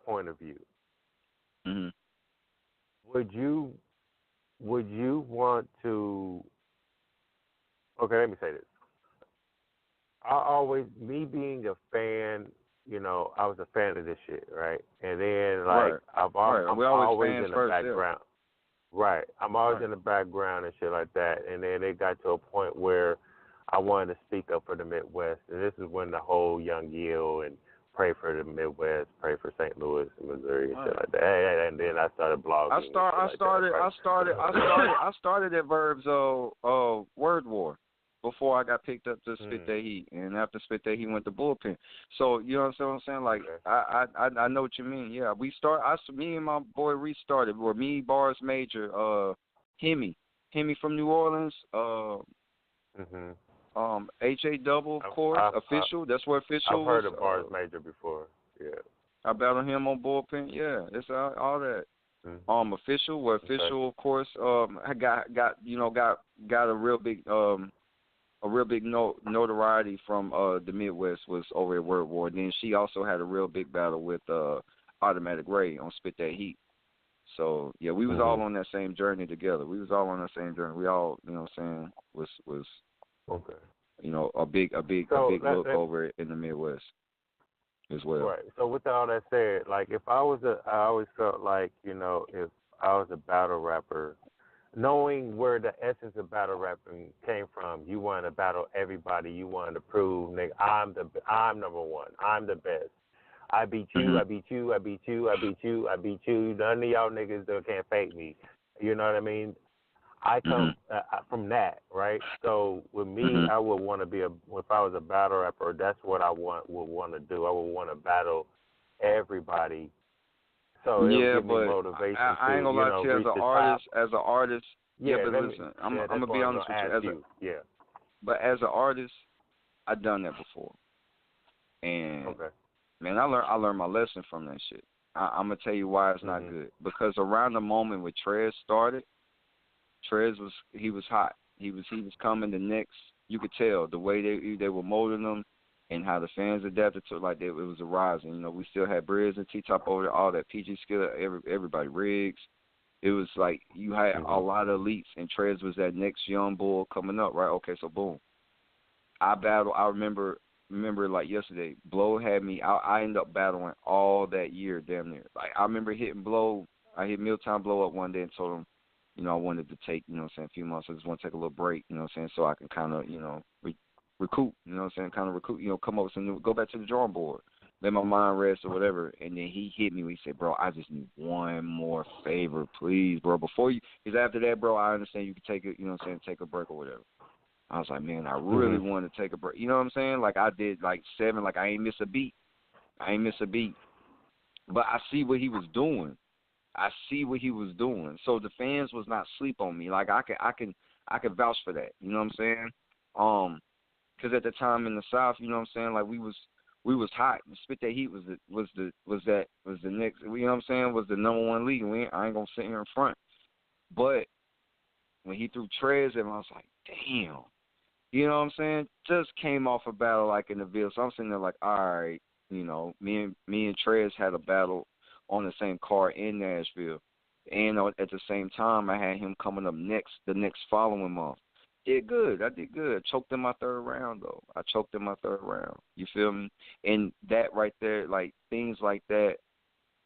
Speaker 2: point of view, would you want to? Okay, let me say this. Me being a fan, you know, I was a fan of this shit, right? And then I'm always in the background. Yeah. Right. I'm always in the background and shit like that. And then it got to a point where I wanted to speak up for the Midwest. And this is when the whole Young Yield and Pray for the Midwest, Pray for St. Louis, Missouri, and shit like that. And then I started blogging.
Speaker 3: I started at Verb's Word War before I got picked up to Spit That Heat, and after Spit That Heat went to Bullpen. So you know what I'm saying? Like I know what you mean. Yeah, me and my boy restarted. Or me, Bars Major, Hemi from New Orleans, H.A. Double, of course, Official. That's where Official
Speaker 2: I've heard of Bars Major before. Yeah.
Speaker 3: I battled him on Bullpen. Yeah, it's all that. Official, where Official, of course, got a real big notoriety from the Midwest was over at Word War. Then she also had a real big battle with Automatic Ray on Spit That Heat. So yeah, we was all on that same journey together. We all, you know what I'm saying, was
Speaker 2: okay.
Speaker 3: You know, a big look over in the Midwest as well.
Speaker 2: Right. So with all that said, like I always felt like, you know, if I was a battle rapper, knowing where the essence of battle rapping came from, you wanted to battle everybody. You wanted to prove, nigga, I'm number one. I'm the best. I beat you. I beat you. I beat you. I beat you. I beat you. None of y'all niggas can't fake me. You know what I mean? I come from that, right? So with me, I would want to be if I was a battle rapper, that's what I would want to do. I would want to battle everybody. So it'll give me motivation.
Speaker 3: I ain't gonna lie to you, as an artist. Yeah, but listen, I'm gonna be honest with you. But as an artist, I've done that before, and man, I learned my lesson from that shit. I'm gonna tell you why it's not good. Because around the moment when Trez started, Trez was hot. He was coming the next. You could tell the way they were molding him and how the fans adapted to it. Like it was a rising. You know, we still had Briz and T-Top over there, all that PG skill, everybody, Riggs. It was like you had a lot of elites, and Trez was that next young bull coming up, right? Okay, so boom. I remember like yesterday, Blow had me. I ended up battling all that year, damn near. Like I remember hitting Blow. I hit Milltown Blow up one day and told him, you know, I wanted to take, you know what I'm saying, a few months. I just want to take a little break, you know what I'm saying, so I can kind of, you know, recoup, you know what I'm saying, you know, come up with some new, go back to the drawing board, let my mind rest or whatever. And then he hit me when he said, bro, I just need one more favor, please, bro. Because after that, bro, I understand you can take it, you know what I'm saying, take a break or whatever. I was like, man, I really want to take a break. You know what I'm saying? Like I did like 7, like I ain't miss a beat. But I see what he was doing. So the fans was not sleep on me. Like I can vouch for that. You know what I'm saying? Because at the time in the South, you know what I'm saying, like we was hot. Spit That Heat was the next. You know what I'm saying? Was the number one league. I ain't gonna sit here in front. But when he threw Trez at him, I was like, damn. You know what I'm saying? Just came off a battle like in the Ville. So I'm sitting there like, all right, you know, me and Trez had a battle on the same card in Nashville. And at the same time, I had him coming up the next following month. I did good. Choked in my third round, though. You feel me? And that right there, like, things like that,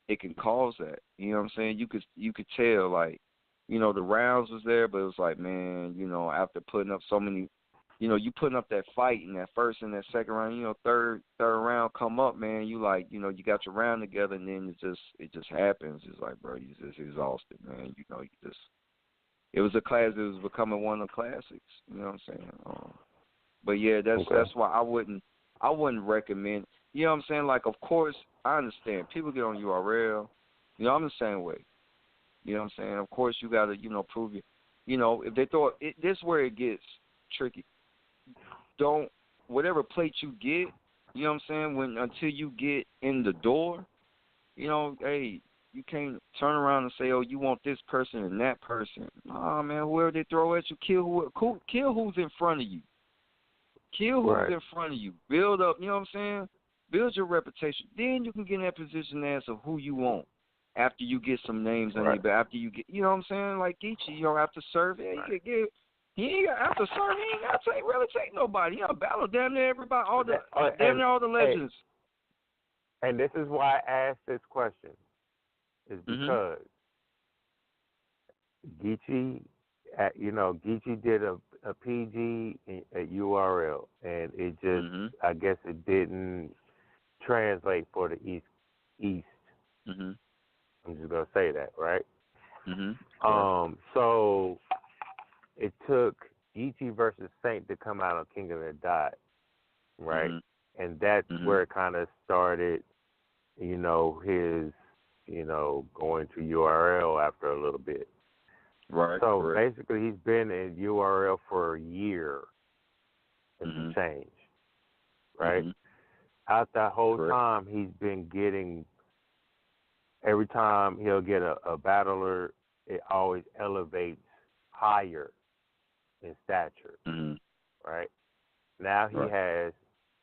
Speaker 3: it can cause that. You know what I'm saying? You could tell, like, the rounds was there, but it was like, man, after putting up so many, you putting up that fight in that first and that second round, third round come up, man, you like, you got your round together, and then it just happens. It's like, bro, you just exhausted, man. It was a class that was becoming one of the classics. You know what I'm saying? But yeah, that's why I wouldn't recommend. You know what I'm saying? Like, of course, I understand people get on URL. I'm the same way. You know what I'm saying? Of course, you got to prove it. If they throw it, this is where it gets tricky. Don't whatever plate you get. You know what I'm saying? Until you get in the door, hey. You can't turn around and say, "Oh, you want this person and that person." Nah, man, whoever they throw at you, kill who's in front of you. Kill who's in front of you. Build up. You know what I'm saying? Build your reputation. Then you can get in that position as of who you want. After you get some names on you, but after you get, you know what I'm saying? Like Geechee, after serve, he ain't got to really take nobody. He got to battle damn near everybody, damn near all the legends.
Speaker 2: And this is why I asked this question. Is because Geechee, Geechee did a PG at URL, and it just, I guess it didn't translate for the East. I'm just gonna say that, right? So it took Geechee versus Saint to come out on King of the Dot, right? And that's where it kind of started, his. Going to URL after a little bit.
Speaker 3: Right.
Speaker 2: So basically, he's been in URL for a year and some change. Right. Out that whole time, he's been getting. Every time he'll get a battler, it always elevates higher in stature. Right. Now he has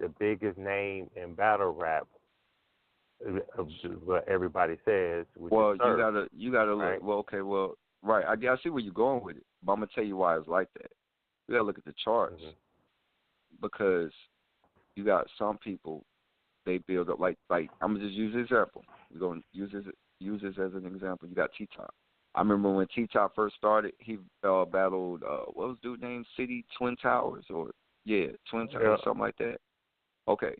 Speaker 2: the biggest name in battle rap. What everybody says.
Speaker 3: Well, you gotta look. Well, okay, right. I see where you're going with it, but I'm gonna tell you why it's like that. You gotta look at the charts because you got some people they build up like I'm gonna just use an example. We're gonna use this as an example. You got T-Top. I remember when T-Top first started, he battled what was dude named City Twin Towers Twin Towers something like that. Okay.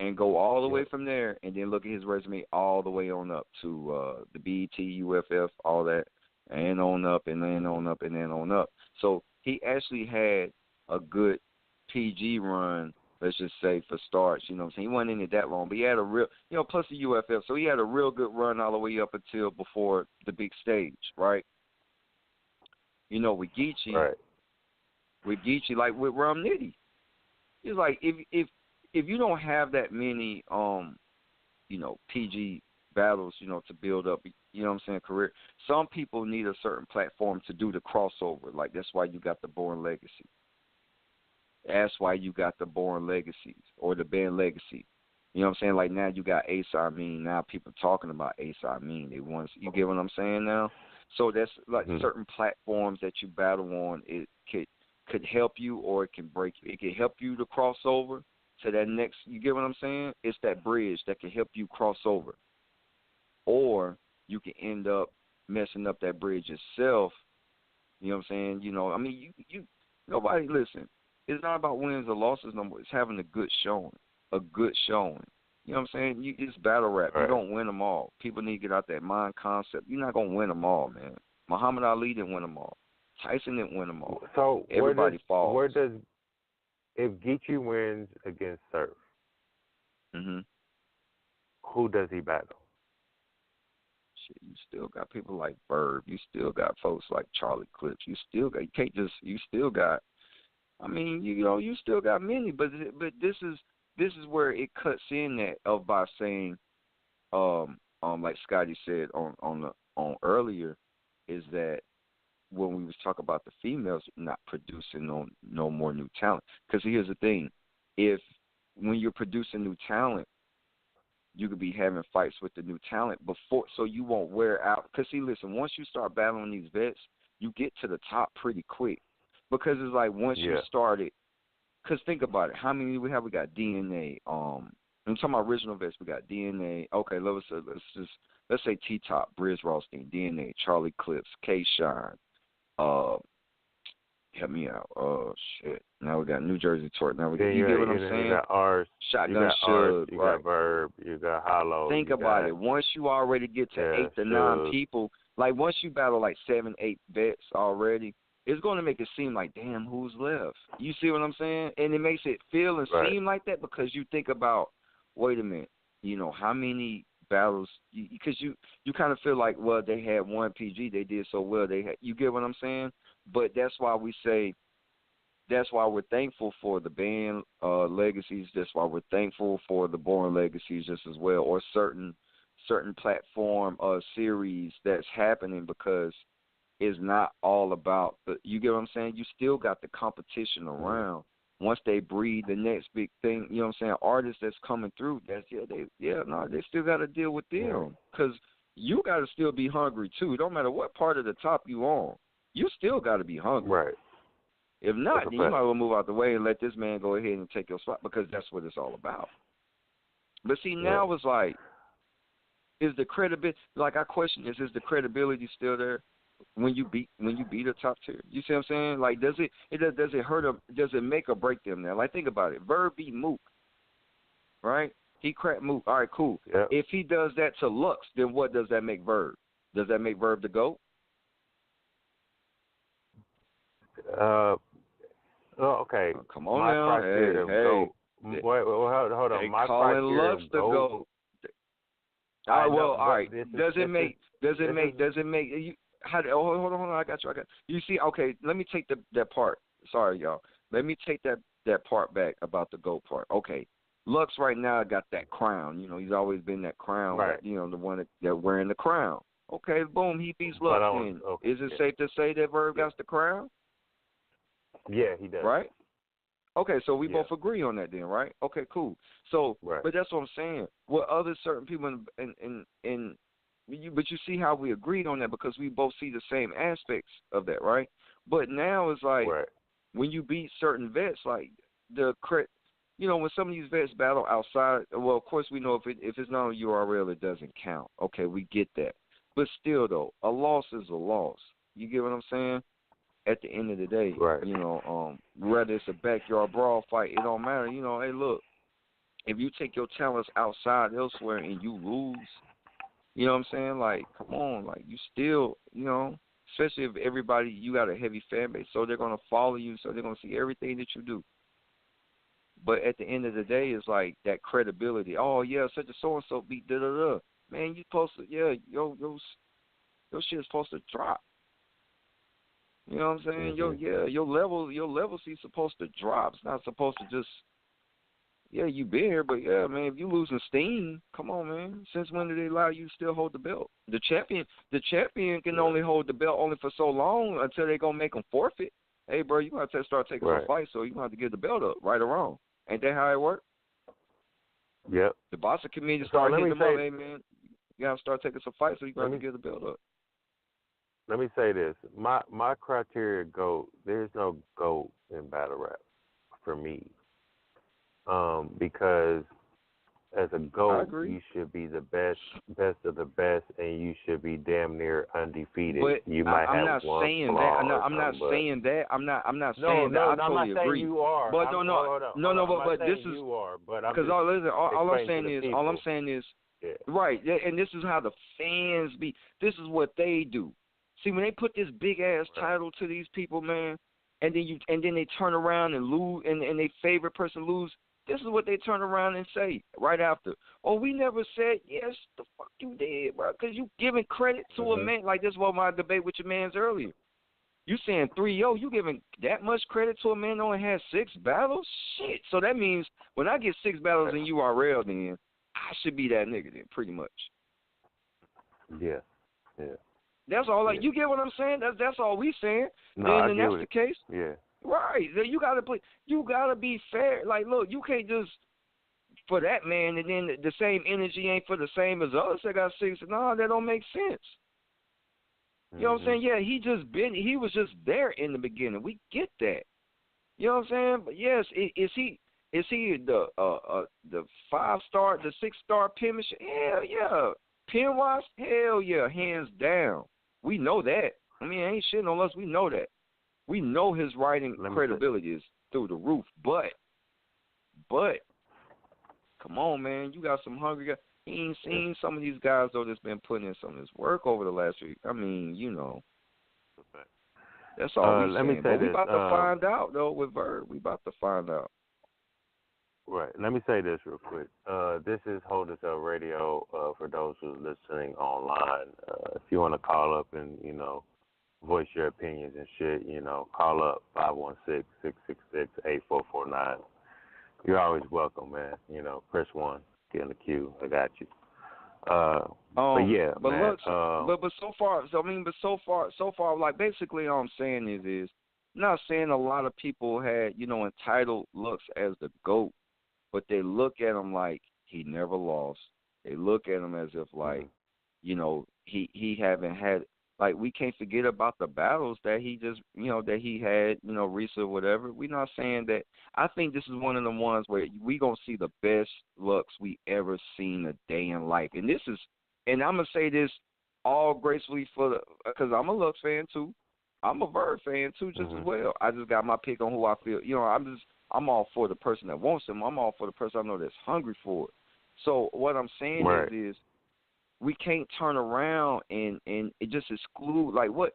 Speaker 3: And go all the way from there, and then look at his resume all the way on up to the BET, UFF, all that, and on up, and then on up, and then on up. So he actually had a good PG run, let's just say, for starts. You know what I'm saying? He wasn't in it that long, but he had a real, plus the UFF. So he had a real good run all the way up until before the big stage, right? With Geechee, like with Rum Nitty, it's like if you don't have that many, PG battles, to build up, career, some people need a certain platform to do the crossover. Like, that's why you got the Born Legacy. That's why you got the Born Legacies or the Ben Legacy. You know what I'm saying? Like, now you got Ace Amin. Now people talking about Ace Amin. You get what I'm saying now? So that's like certain platforms that you battle on. It could help you or it can break you. It can help you to cross over to that next, you get what I'm saying? It's that bridge that can help you cross over. Or you can end up messing up that bridge yourself. You know what I'm saying? You nobody, listen, it's not about wins or losses no more. It's having a good showing. You know what I'm saying? It's battle rap. You don't win them all. People need to get out that mind concept. You're not going to win them all, man. Muhammad Ali didn't win them all. Tyson didn't win them all.
Speaker 2: So
Speaker 3: everybody falls.
Speaker 2: If Geechee wins against Surf, who does he battle?
Speaker 3: Shit, you still got people like Verb. You still got folks like Charlie Clips. You still got. I mean, you still got many, but this is where it cuts in by saying, like Scotty said on earlier, is that when we was talking about the females not producing no more new talent. Because here's the thing, when you're producing new talent, you could be having fights with the new talent before, so you won't wear out. Because see, listen, once you start battling these vets, you get to the top pretty quick. Because it's like once you started, because think about it, how many we have? We got DNA, I'm talking about original vets. We got DNA. Okay, let's say T-Top, Briz Rothstein, DNA, Charlie Clips, K-Shine. Help me out. Oh shit. Now we got New Jersey Tort. Now we got, you get what I'm saying?
Speaker 2: You got Ars,
Speaker 3: Shotgun
Speaker 2: Suge,
Speaker 3: you
Speaker 2: got Verb, you got Hollow.
Speaker 3: Think about it. Once you already get to 8 to 9 people, like once you battle like 7, 8 vets already, it's going to make it seem like, damn, who's left? You see what I'm saying? And it makes it feel and seem like that because you think about, wait a minute, how many battles? Because you kind of feel like, well, they had one PG, they did so well. You get what I'm saying? But that's why we say, that's why we're thankful for the band legacies. That's why we're thankful for the Born legacies just as well, or certain platform series that's happening, because it's not all about you get what I'm saying? You still got the competition around. Once they breed the next big thing, you know what I'm saying? Artists that's coming through, they still got to deal with them, because you got to still be hungry too. It don't matter what part of the top you on. You still got to be hungry.
Speaker 2: Right.
Speaker 3: If not, then you might as well move out the way and let this man go ahead and take your spot, because that's what it's all about. But see, now it's like, is the credibility, like I question is the credibility still there when you beat a top tier? You see what I'm saying? Like, does it hurt them? Does it make or break them now? Like, think about it. Verb beat Mook, right? He cracked Mook. All right, cool.
Speaker 2: Yep.
Speaker 3: If he does that to Lux, then what does that make Verb? Does that make Verb the GOAT?
Speaker 2: Okay.
Speaker 3: Come on now. Hey.
Speaker 2: Wait, hold on. My
Speaker 3: calling Lux the GOAT. All right. Does it make you? Hold on. I got you. You see, okay. Let me take that part. Sorry, y'all. Let me take that part back about the GOAT part. Okay. Lux right now got that crown. He's always been that crown.
Speaker 2: Right.
Speaker 3: The one that wearing the crown. Okay, boom. He beats Lux. Is it safe to say that Verb got the crown?
Speaker 2: Yeah, he does.
Speaker 3: Right? Okay, so we both agree on that then, right? Okay, cool. So, but that's what I'm saying. What other certain people but you see how we agreed on that, because we both see the same aspects of that, right? But now it's like, when you beat certain vets, like when some of these vets battle outside, well, of course we know if it's not on URL, it doesn't count. Okay, we get that. But still, though, a loss is a loss. You get what I'm saying? At the end of the day, whether it's a backyard brawl fight, it don't matter. Hey, look, if you take your talents outside elsewhere and you lose, you know what I'm saying? Like, come on, like, you still, especially if everybody, you got a heavy fan base, so they're going to follow you, so they're going to see everything that you do. But at the end of the day, it's like that credibility. Oh, yeah, such a so-and-so beat da-da-da. Man, you supposed to, your shit is supposed to drop. You know what I'm saying? Your level is supposed to drop. It's not supposed to just, you been here, but man, if you losing steam, come on, man. Since when do they allow you to still hold the belt? The champion can only hold the belt only for so long until they gonna make them forfeit. Hey, bro, you gotta start taking some fights, so you gonna have to give the belt up, right or wrong. Ain't that how it works?
Speaker 2: Yep.
Speaker 3: The boxing community start hitting them up, hey man, you gotta start taking some fights, so you gotta give the belt up.
Speaker 2: Let me say this. My criteria GOAT, there's no GOAT in battle rap for me. Because as a GOAT, you should be the best of the best, and you should be damn near undefeated.
Speaker 3: But
Speaker 2: you might
Speaker 3: I'm
Speaker 2: have
Speaker 3: not
Speaker 2: one
Speaker 3: saying
Speaker 2: flaw.
Speaker 3: that. I'm not saying that. I'm not saying that. I totally
Speaker 2: I'm not
Speaker 3: agree.
Speaker 2: saying you are.
Speaker 3: But but this is
Speaker 2: you are. But
Speaker 3: because all I'm saying is right, and this is how the fans be. This is what they do. See, when they put this big ass title to these people, man, and then they turn around and lose, and their favorite person lose. This is what they turn around and say right after. Oh, we never said yes. The fuck you did, bro? Because you giving credit to a man. Like, this was my debate with your mans earlier. You saying 3-0, you giving that much credit to a man that only had 6 battles? Shit. So that means when I get 6 battles in URL, then I should be that nigga then, pretty much.
Speaker 2: Yeah.
Speaker 3: That's all. Like, you get what I'm saying? That's all we saying.
Speaker 2: No,
Speaker 3: then that's the case.
Speaker 2: Yeah.
Speaker 3: Right. You gotta be fair. Like, look, you can't just for that man and then the same energy ain't for the same as others that got 6. No, that don't make sense. You know what I'm saying? Yeah, he was just there in the beginning. We get that. You know what I'm saying? But yes, is Is he the 5-star, the 6-star penmanship? Hell yeah. Pen wise? Hell yeah, hands down. We know that. I mean, ain't shitting on us. We know that. We know his writing credibility is through the roof. But, come on, man. You got some hungry guys. He ain't seen some of these guys, though, that's been putting in some of this work over the last week. I mean, you know. That's all we saying. But we about to find out, though, with Verb. We about to find out.
Speaker 2: Right. Let me say this real quick. This is Hold Us Up Radio for those who are listening online. If you want to call up and, you know, voice your opinions and shit, you know, call up 516-666-8449. You're always welcome, man. You know, press 1, get in the queue. I got you. But yeah,
Speaker 3: but
Speaker 2: man.
Speaker 3: Look, but so far, like basically all I'm saying is I'm not saying a lot of people had, you know, entitled looks as the GOAT, but they look at him like he never lost. They look at him as if like, you know, he haven't had, like, we can't forget about the battles that he just, you know, that he had, you know, recent or whatever. We're not saying that. I think this is one of the ones where we going to see the best looks we ever seen a day in life. And this is, and I'm going to say this all gracefully because I'm a Lux fan too. I'm a Verb fan too just as well. I just got my pick on who I feel. You know, I'm all for the person that wants him. I'm all for the person I know that's hungry for it. So what I'm saying is we can't turn around and it just exclude, like, what?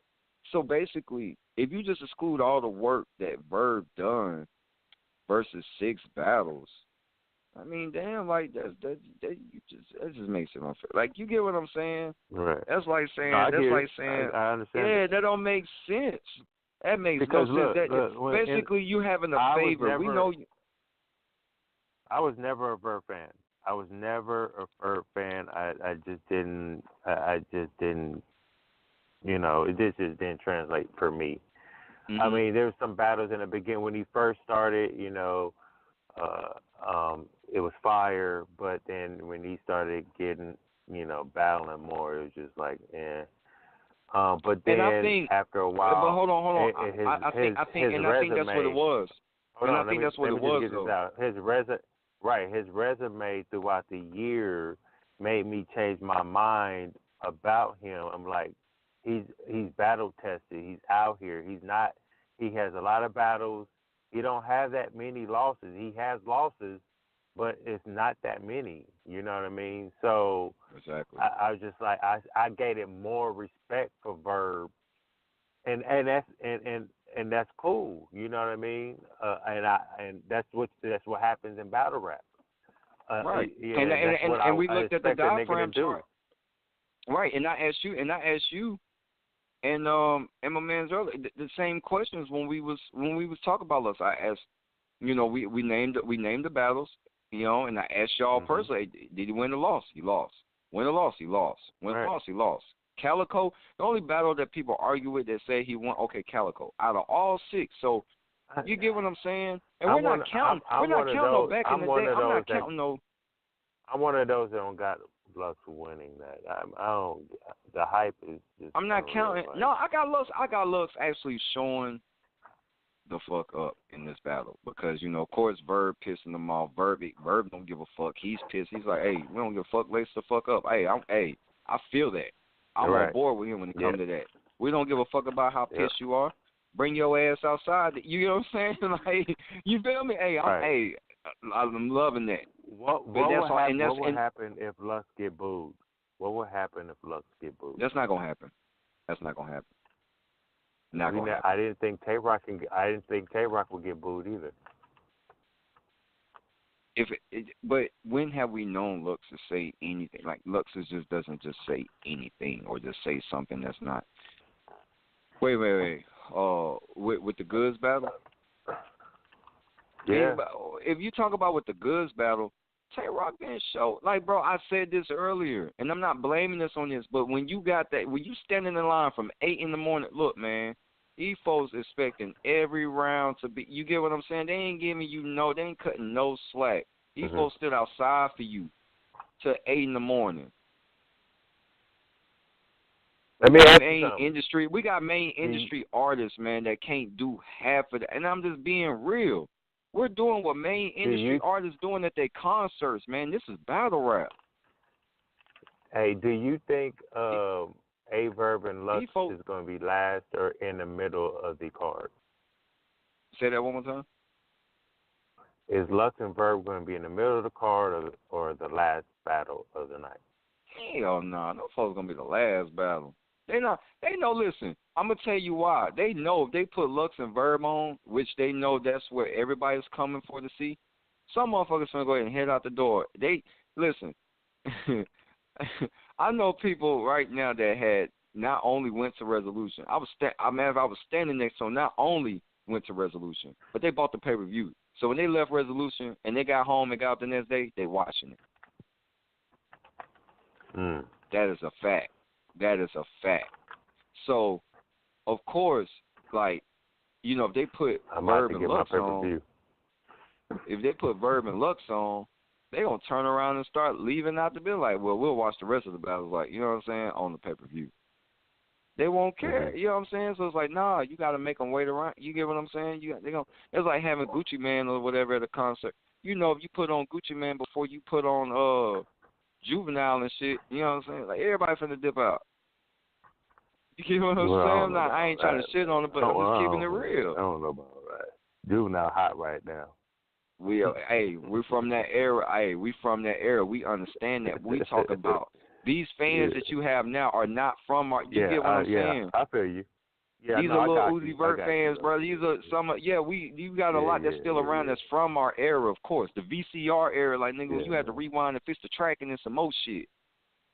Speaker 3: So basically, if you just exclude all the work that Verb done versus 6 battles, I mean, damn, like, that just makes it unfair. Like, you get what I'm saying?
Speaker 2: Right.
Speaker 3: That's like saying,
Speaker 2: I understand.
Speaker 3: Yeah, that don't make sense. That makes
Speaker 2: because
Speaker 3: no sense.
Speaker 2: Look,
Speaker 3: basically, you having a favor. We know you.
Speaker 2: I was never a Verb fan. I was never a Verb fan. I just didn't. You know, this just didn't translate for me.
Speaker 3: Mm-hmm.
Speaker 2: I mean, there were some battles in the beginning when he first started. You know, it was fire. But then when he started getting, you know, battling more, it was just like, eh. But then after a while,
Speaker 3: but hold on. I think that's what it was. That's what it was, though.
Speaker 2: His resume throughout the year made me change my mind about him. I'm like, he's battle tested. He's out here. He has a lot of battles. He don't have that many losses. He has losses, but it's not that many. You know what I mean? So
Speaker 3: exactly.
Speaker 2: I was just like, I gave it more respect for Verb, and that's cool. You know what I mean? And that's what happens in battle rap.
Speaker 3: Right.
Speaker 2: Yeah,
Speaker 3: and we looked at the diaphragm chart.
Speaker 2: Do.
Speaker 3: Right. And I asked you, and my man's earlier the same questions when we was talking about us. I asked, you know, we named the battles, you know, and I asked y'all personally, did he win or loss? He lost. Win or loss? He lost. Win or loss? He lost. Calico, the only battle that people argue with that say he won, okay, Calico. Out of all 6, so you get what I'm saying? And we're not counting no back in the day. I'm not counting no.
Speaker 2: I'm one of those that don't got Lux winning that. I don't. The hype is just.
Speaker 3: I'm not counting. No, I got Lux actually showing the fuck up in this battle because, you know, of course, Verb pissing them off. Verb don't give a fuck. He's pissed. He's like, hey, we don't give a fuck. Let's the fuck up. Hey, I feel that. I'm on board with him when it comes to that. We don't give a fuck about how pissed you are. Bring your ass outside. You know what I'm saying? Like, you feel me? Hey, I'm loving that.
Speaker 2: What would happen if Lux get booed? What would happen if Lux get booed?
Speaker 3: That's not gonna happen.
Speaker 2: I didn't think Tay-Rock would get booed either.
Speaker 3: But when have we known Lux to say anything? Like, Lux just doesn't just say anything or just say something that's not. Wait. With the Goods battle?
Speaker 2: Yeah.
Speaker 3: If you talk about with the Goods battle, Tay-Rock didn't show. Like, bro, I said this earlier, and I'm not blaming this on this, but when you got that, when you standing in line from 8 in the morning, look, man, these folks expecting every round to be, you get what I'm saying? They ain't giving you they ain't cutting no slack. These folks stood outside for you till 8 in the morning.
Speaker 2: Let me ask you something.
Speaker 3: We got main industry artists, man, that can't do half of that. And I'm just being real. We're doing what main industry artists doing at their concerts, man. This is battle rap.
Speaker 2: Hey, do you think A-Verb and Lux is going to be last or in the middle of the card?
Speaker 3: Say that one more time.
Speaker 2: Is Lux and Verb going to be in the middle of the card or the last battle of the night?
Speaker 3: Hell no. Those folks going to be the last battle. They know, listen, I'm going to tell you why. They know if they put Lux and Verb on, which they know that's where everybody's coming for to see, some motherfuckers going to go ahead and head out the door. Listen, I know people right now that had not only went to Resolution. I was standing next to them, not only went to Resolution, but they bought the pay-per-view. So when they left Resolution and they got home and got up the next day, they watching it. That is a fact. That is a fact. So, of course, like, you know, if they put Verb and Lux on, they going to turn around and start leaving out the bill. Like, well, we'll watch the rest of the battles, like, you know what I'm saying, on the pay-per-view. They won't care, you know what I'm saying? So it's like, nah, you got to make them wait around. You get what I'm saying? It's like having Gucci Mane or whatever at a concert. You know, if you put on Gucci Mane before you put on Juvenile and shit, you know what I'm saying? Like, everybody finna dip out. You get what I'm saying? I ain't trying to shit on it, but I'm just keeping it real.
Speaker 2: I don't know about that. Juvenile hot right now.
Speaker 3: We're from that era. We from that era. We understand that. We talk about these fans that you have now are not from our. You get what I'm saying?
Speaker 2: I feel you. Yeah,
Speaker 3: these are little Uzi Vert fans, bro. These are some. You got a lot that's still around that's from our era, of course. The VCR era, like nigga, you had to rewind and fix the tracking and some more shit.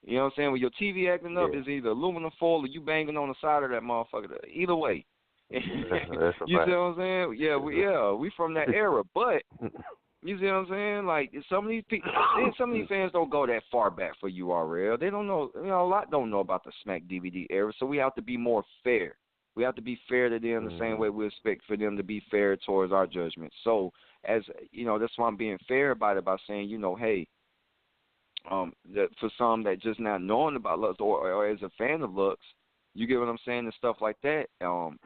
Speaker 3: You know what I'm saying? When your TV acting up, it's either aluminum foil or you banging on the side of that motherfucker. Either way. You see what I'm saying? Yeah, we from that era. But you see what I'm saying? Like some of these people, some of these fans don't go that far back for URL. They don't know. A lot don't know about the Smack DVD era. So we have to be more fair. We have to be fair to them the same way we expect for them to be fair towards our judgment. So as you know, that's why I'm being fair about it by saying, you know, hey. That for some that just not knowing about Lux or as a fan of Lux, you get what I'm saying, and stuff like that,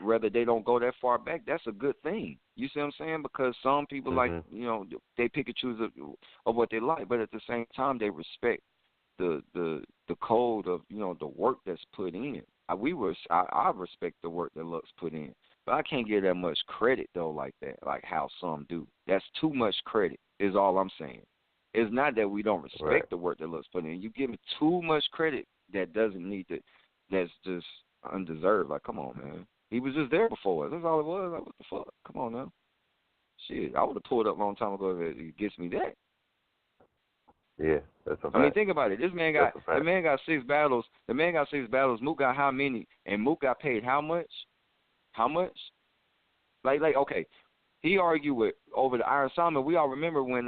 Speaker 3: whether they don't go that far back, that's a good thing. You see what I'm saying? Because some people like, you know, they pick and choose of what they like, but at the same time they respect the code of, you know, the work that's put in. I respect the work that Lux put in. But I can't give that much credit though like that, like how some do. That's too much credit is all I'm saying. It's not that we don't respect the work that Lux put in. You give him too much credit that doesn't need to, that's just undeserved. Like, come on, man. He was just there before us. That's all it was. Like, what the fuck? Come on now. Shit, I would have pulled up a long time ago if it gets me that.
Speaker 2: Yeah, that's a fact.
Speaker 3: I mean, think about it. The man got 6 battles. The man got 6 battles. Mook got how many? And Mook got paid how much? How much? Like, okay. He argued with over the Iron Simon. We all remember when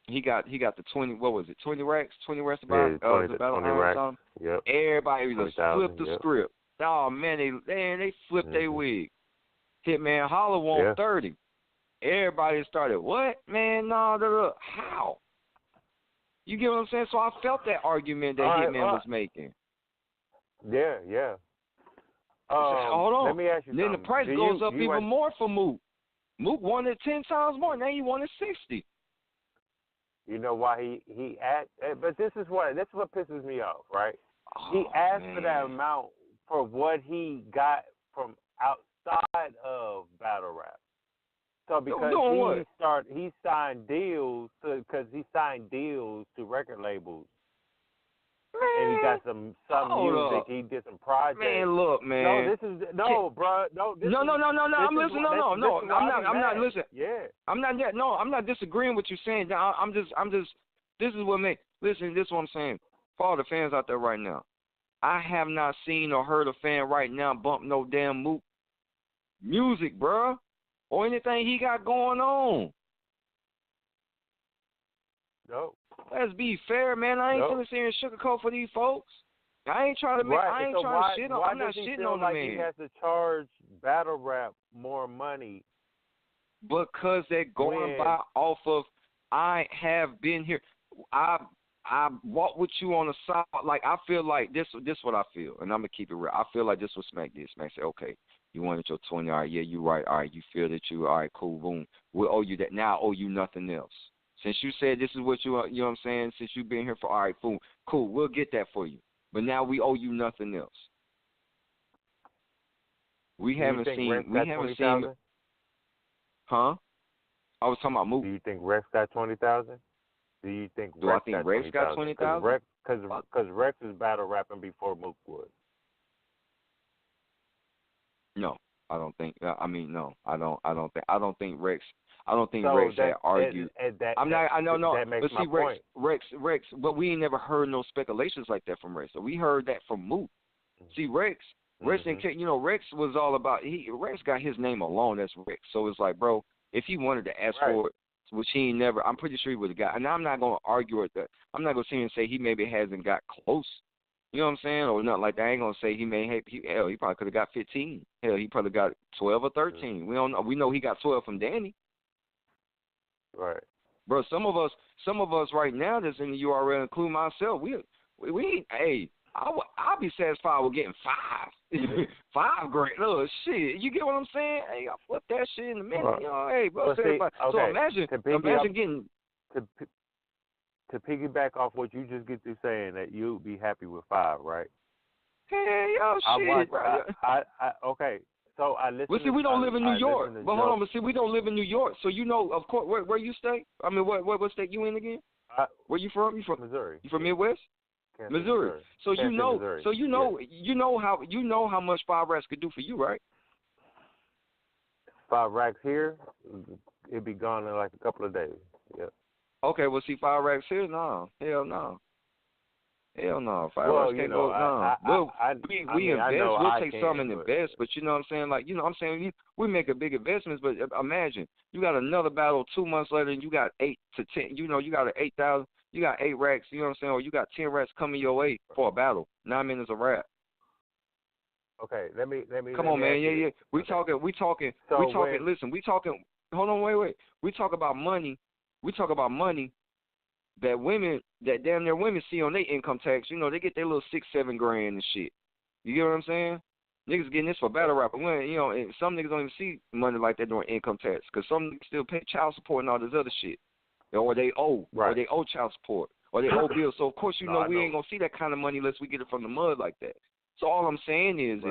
Speaker 3: he got the 20. What was it? 20 racks. 20 racks about
Speaker 2: 20 racks. Yep.
Speaker 3: Everybody just flipped the script. Oh man, they flipped their wig. Hitman Holler won 30. Everybody started what? Man, no, how? You get what I'm saying? So I felt that argument that Hitman was making.
Speaker 2: Yeah.
Speaker 3: Hold on.
Speaker 2: Let me ask you
Speaker 3: then
Speaker 2: something.
Speaker 3: The price goes up even more for Mook. Mook wanted 10 times more. Now he wanted 60.
Speaker 2: You know why he asked? But this is what pisses me off, right? He asked for that amount for what he got from outside of battle rap. So because he signed deals to record labels. Man, and he got some music. He did some projects.
Speaker 3: Man, look, man.
Speaker 2: Bro.
Speaker 3: I'm listening. I'm not listening.
Speaker 2: Yeah.
Speaker 3: I'm not disagreeing with you saying. I'm just. This is what listen. This is what I'm saying. For all the fans out there right now, I have not seen or heard a fan right now bump no damn Mook music, bro, or anything he got going on.
Speaker 2: No.
Speaker 3: Let's be fair, man. I ain't finna sit here and sugarcoat for these folks. I ain't trying to make. I ain't trying to shit on. I'm not shitting on the man.
Speaker 2: He has to charge battle rap more money
Speaker 3: because they're going by off of. I have been here. I walk with you on the side. Like I feel like this what I feel, and I'm gonna keep it real. I feel like this was Smack did. Smack said, okay, You wanted your 20. All right, yeah, you right. All right, you feel that you all right, cool, boom. We'll owe you that. Now I owe you nothing else. Since you said this is what you know what I'm saying. Since you've been here for all right, boom, cool. We'll get that for you. But now we owe you nothing else. We haven't seen. Huh? I was talking about Mook.
Speaker 2: Do you think Rex got 20,000? Do you think
Speaker 3: Do
Speaker 2: Rex
Speaker 3: I think
Speaker 2: got
Speaker 3: Rex got 20,000?
Speaker 2: Because Rex was battle rapping before Mook was.
Speaker 3: No, I don't think. I mean, no, I don't think. I don't think Rex. I don't think
Speaker 2: So
Speaker 3: Rex
Speaker 2: that,
Speaker 3: had argued.
Speaker 2: I'm not. I know. No, that makes
Speaker 3: but see,
Speaker 2: my point.
Speaker 3: Rex. But we ain't never heard no speculations like that from Rex. So we heard that from Mook. See, Rex didn't care. You know, Rex was all about. Rex got his name alone. That's Rex. So it's like, bro, if he wanted to ask for it, which he never. I'm pretty sure he would have got. And I'm not gonna argue with that. I'm not gonna sit here and say he maybe hasn't got close. You know what I'm saying? Or nothing like that. I ain't gonna say he he probably could have got 15. Hell, he probably got 12 or 13. We don't know. We know he got 12 from Danny.
Speaker 2: Right.
Speaker 3: Bro, some of us right now that's in the URL, including myself, we hey, I'll be satisfied with getting 5. 5 grand. Oh shit. You get what I'm saying? Hey, I'll flip that shit in a minute. You know, hey, bro, so imagine getting
Speaker 2: to piggyback off what you just get through saying that you'd be happy with 5, right?
Speaker 3: Hey, shit, bro.
Speaker 2: Okay. So I listen.
Speaker 3: Well, see, we don't live in New York. But hold on, but see, we don't live in New York. So you know, of course, where you stay? I mean, what state you in again? Where you from? You from
Speaker 2: Missouri.
Speaker 3: You from Midwest? Missouri. So you know,
Speaker 2: Missouri.
Speaker 3: so you know how much 5 racks could do for you, right?
Speaker 2: 5 racks here, it'd be gone in like a couple of days. Yeah.
Speaker 3: Okay, well, see, 5 racks here, no, hell no. Hell no, 5 racks can't go. No, we invest. We'll take some and invest, but you know what I'm saying? Like, you know what I'm saying? We make a big investments, but imagine you got another battle 2 months later, and you got 8 to 10. You know, you got 8,000. You got 8 racks. You know what I'm saying? Or you got 10 racks coming your way for a battle. 9 minutes a rap.
Speaker 2: Okay, let me.
Speaker 3: Come on, man. Yeah. We talking.
Speaker 2: So
Speaker 3: Listen, we talking. Hold on, wait. We talk about money. We talk about money that damn near women see on their income tax. You know, they get their little 6-7 grand and shit. You get what I'm saying? Niggas getting this for battle rapper. When, you know, and some niggas don't even see money like that during income tax because some niggas still pay child support and all this other shit. Or they owe, or they owe child support, or they owe bills. So of course, you know, we ain't gonna see that kind of money unless we get it from the mud like that. So all I'm saying is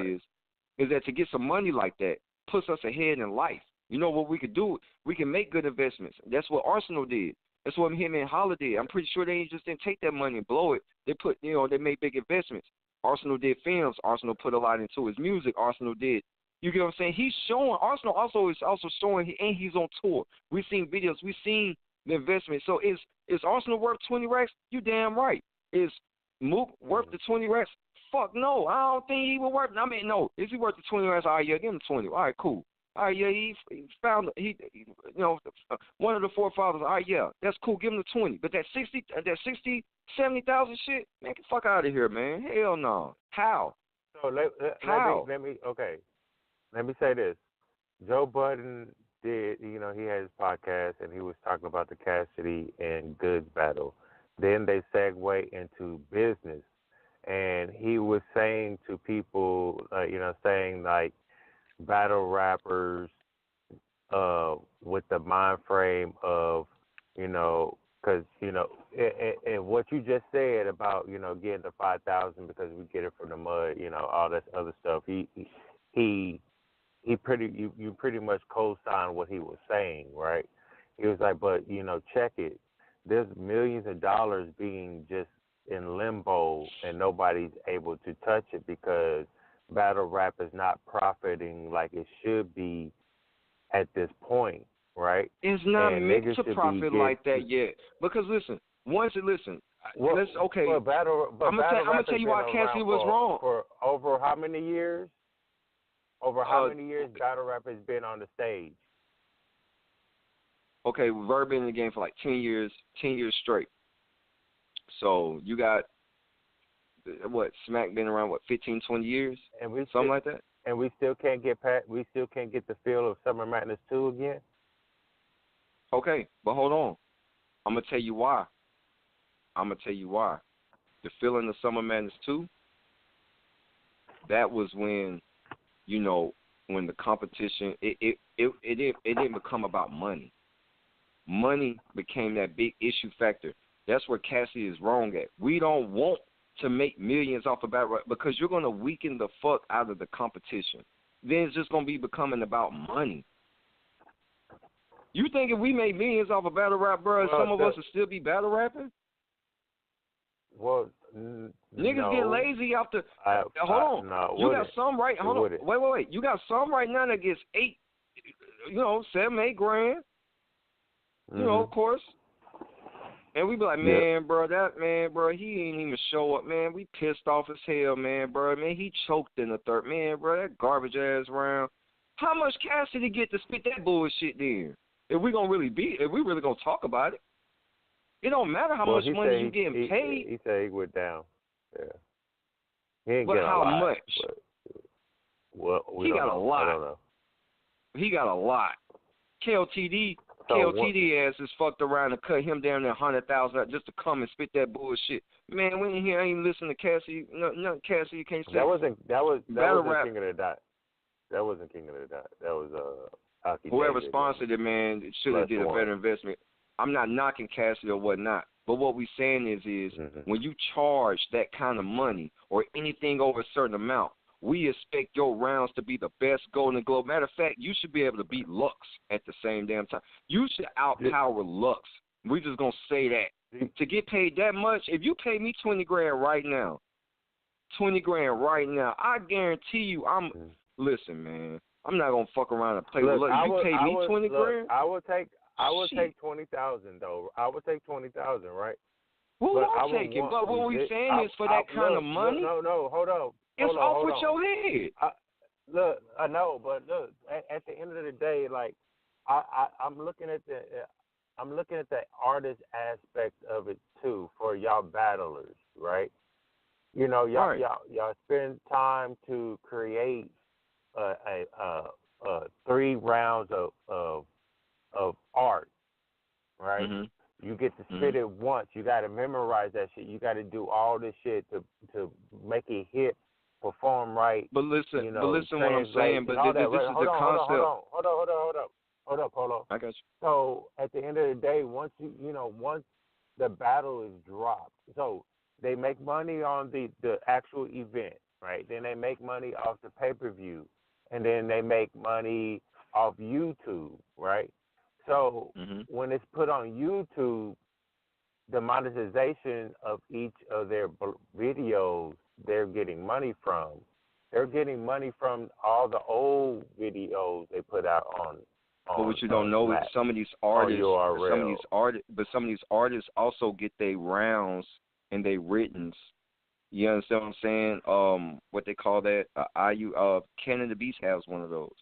Speaker 3: that to get some money like that puts us ahead in life. You know what we could do? We can make good investments. That's what Arsenal did. That's what him and Holla did. I'm pretty sure they just didn't take that money and blow it. They they made big investments. Arsenal did films. Arsenal put a lot into his music. Arsenal did. You get what I'm saying? He's showing. Arsenal is also showing, and he's on tour. We've seen videos. We've seen the investment. So is Arsenal worth 20 racks? You damn right. Is Mook worth the 20 racks? Fuck no. I don't think he was worth. I mean, no. Is he worth the 20 racks? All right, yeah, give him 20. All right, cool. All right, yeah, he found one of the forefathers. All right, yeah, that's cool. Give him the 20. But that 60, 70,000 shit, man, get the fuck out of here, man. Hell no. How?
Speaker 2: So
Speaker 3: How?
Speaker 2: Let me say this. Joe Budden did, he had his podcast and he was talking about the Cassidy and Goods battle. Then they segue into business, and he was saying to people, saying like battle rappers, with the mind frame of, because and what you just said about getting the 5,000 because we get it from the mud, all this other stuff. You pretty much co-signed what he was saying, right? He was like, but check it. There's millions of dollars being just in limbo, and nobody's able to touch it because battle rap is not profiting like it should be at this point, right?
Speaker 3: It's not meant to profit like that yet. Because listen,
Speaker 2: Well,
Speaker 3: I'm gonna tell you why Cassidy was wrong.
Speaker 2: For over how many years? Over how many years battle rap has been on the stage?
Speaker 3: Okay, Verb been in the game for like 10 years straight. So you got Smack been around 15, 20 years,
Speaker 2: and
Speaker 3: something like that.
Speaker 2: And we still can't get the feel of Summer Madness 2 again.
Speaker 3: Okay, but hold on. I'm gonna tell you why. The feeling of Summer Madness 2. That was when, when the competition it didn't become about money. Money became that big issue factor. That's where Cassie is wrong at. We don't want to make millions off of battle rap because you're going to weaken the fuck out of the competition. Then it's just going to be becoming about money. You think if we made millions off of battle rap, bro, some of us would still be battle rapping?
Speaker 2: Well,
Speaker 3: niggas get lazy after. Hold on.
Speaker 2: No,
Speaker 3: you got some right. Hold on. Wait. You got some right now that gets 7, 8 grand. You know, of course. And we be like, man, bro, he ain't even show up, man. We pissed off as hell, man, bro. Man, he choked in the third. Man, bro, that garbage ass round. How much cash did he get to spit that bullshit then? If we really gonna talk about it. It don't matter how much money you getting paid.
Speaker 2: He said he went down. Yeah. He ain't
Speaker 3: but
Speaker 2: getting
Speaker 3: how
Speaker 2: a lot,
Speaker 3: much?
Speaker 2: Well,
Speaker 3: he got a lot.
Speaker 2: I don't know.
Speaker 3: He got a lot. KLTD ass is fucked around and cut him down to 100,000 just to come and spit that bullshit. Man, when I ain't listen to Cassie, nothing Cassie you can't say.
Speaker 2: That wasn't King of the Dot. That wasn't King of the Dot. That was Aki
Speaker 3: whoever
Speaker 2: David,
Speaker 3: sponsored it, man, should have did a better investment. I'm not knocking Cassie or whatnot, but what we saying is when you charge that kind of money or anything over a certain amount, we expect your rounds to be the best Golden Globe. Matter of fact, you should be able to beat Lux at the same damn time. You should outpower Lux. We just gonna say that. To get paid that much, if you pay me 20 grand right now, I guarantee you listen, man, I'm not gonna fuck around and play with Lux. You pay me 20 grand?
Speaker 2: I would take 20,000 though. I would take 20,000, right?
Speaker 3: Well, I'll take it. But what we're saying is for that kind of money.
Speaker 2: No, hold on.
Speaker 3: It's off with your head.
Speaker 2: I know, but look, at the end of the day, like I'm looking at the artist aspect of it too for y'all battlers, right? You know, y'all spend time to create a 3 rounds of art, right? Mm-hmm. You get to spit it once. You got to memorize that shit. You got to do all this shit to make it hit. Perform right,
Speaker 3: but listen what I'm saying. But this is the concept.
Speaker 2: Hold up, Polo.
Speaker 3: I got you.
Speaker 2: So at the end of the day, once once the battle is dropped, so they make money on the actual event, right? Then they make money off the pay-per-view, and then they make money off YouTube, right? So when it's put on YouTube, the monetization of each of their videos they're getting money from. They're getting money from all the old videos they put out on
Speaker 3: but what you don't know is some of these artists, some of these artists also get their rounds and their writtens. You understand what I'm saying? What they call that? Canada Beast has one of those.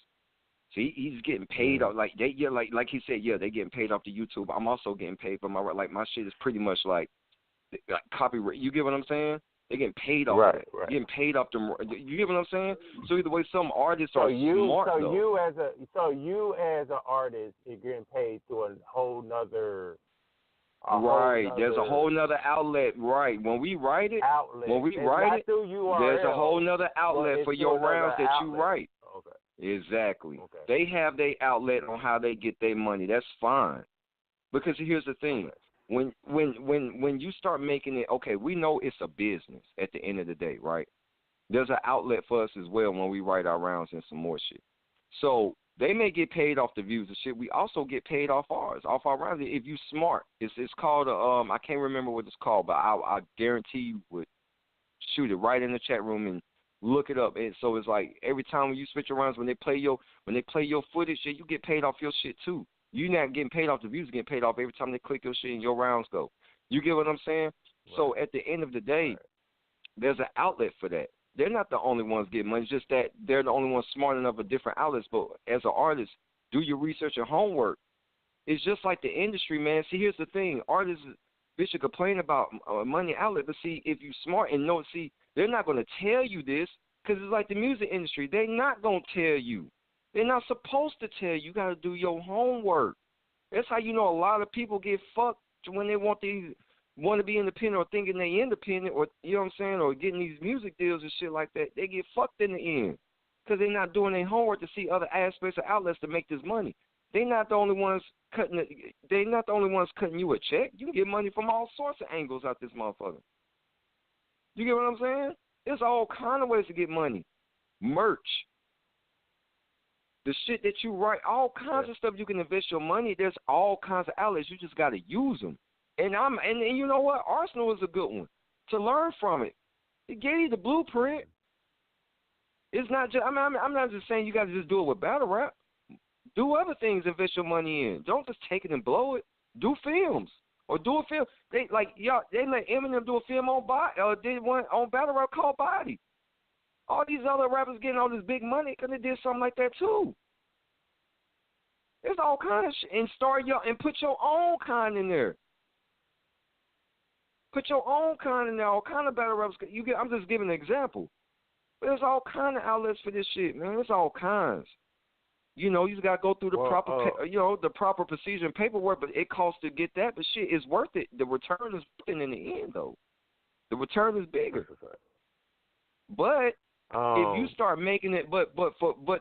Speaker 3: See, he's getting paid off like he said. Yeah, they getting paid off the YouTube. I'm also getting paid for my shit is pretty much like copyright. You get what I'm saying? They're getting paid off that. Right. Getting paid off them. You get what I'm saying? So either way, some artists are smart.
Speaker 2: So you as an artist, you're getting paid to a whole nother.
Speaker 3: There's a whole nother outlet. Right. When we write it, there's a whole nother outlet for your rounds that you write. Okay. Exactly. Okay. They have their outlet on how they get their money. That's fine. Because here's the thing. When you start making it, okay, we know it's a business at the end of the day, right? There's an outlet for us as well when we write our rounds and some more shit. So they may get paid off the views and shit. We also get paid off ours, off our rounds. If you smart, it's called I can't remember what it's called, but I guarantee you would shoot it right in the chat room and look it up. And so it's like every time when you switch your rounds, when they play your footage, you get paid off your shit too. You're not getting paid off the views, getting paid off every time they click your shit and your rounds go. You get what I'm saying? Right. So at the end of the day, there's an outlet for that. They're not the only ones getting money. It's just that they're the only ones smart enough of different outlets. But as an artist, do your research and homework. It's just like the industry, man. See, here's the thing. Artists, bitch, you complain about money outlet. But see, if you smart and know, see, they're not going to tell you this because it's like the music industry. They're not going to tell you. They're not supposed to tell you. You got to do your homework. That's how you know a lot of people get fucked when they want to be independent or thinking they independent or, you know what I'm saying, or getting these music deals and shit like that. They get fucked in the end.
Speaker 6: because they're not doing their homework to see other aspects of outlets to make this money. They're not the only ones cutting it. They're not the only ones cutting you a check. You can get money from all sorts of angles out this motherfucker. You get what I'm saying? There's all kind of ways to get money. Merch. The shit that you write, all kinds of stuff you can invest your money. There's all kinds of outlets. You just got to use them. And you know what? Arsenal is a good one to learn from it. It gave you the blueprint. It's not just. I'm not just saying you got to just do it with battle rap. Do other things. Invest your money in. Don't just take it and blow it. Do films or do a film. They let Eminem do a film on did one on battle rap called Body. All these other rappers getting all this big money because they did something like that too. There's all kind of shit. And put your own kind in there. Put your own kind in there. All kind of battle rappers. I'm just giving an example. But there's all kind of outlets for this shit, man. There's all kinds. You know, you just gotta go through the proper procedure and paperwork, but it costs to get that. But shit, it's worth it. The return is in the end, though. The return is bigger. But if you start making it, but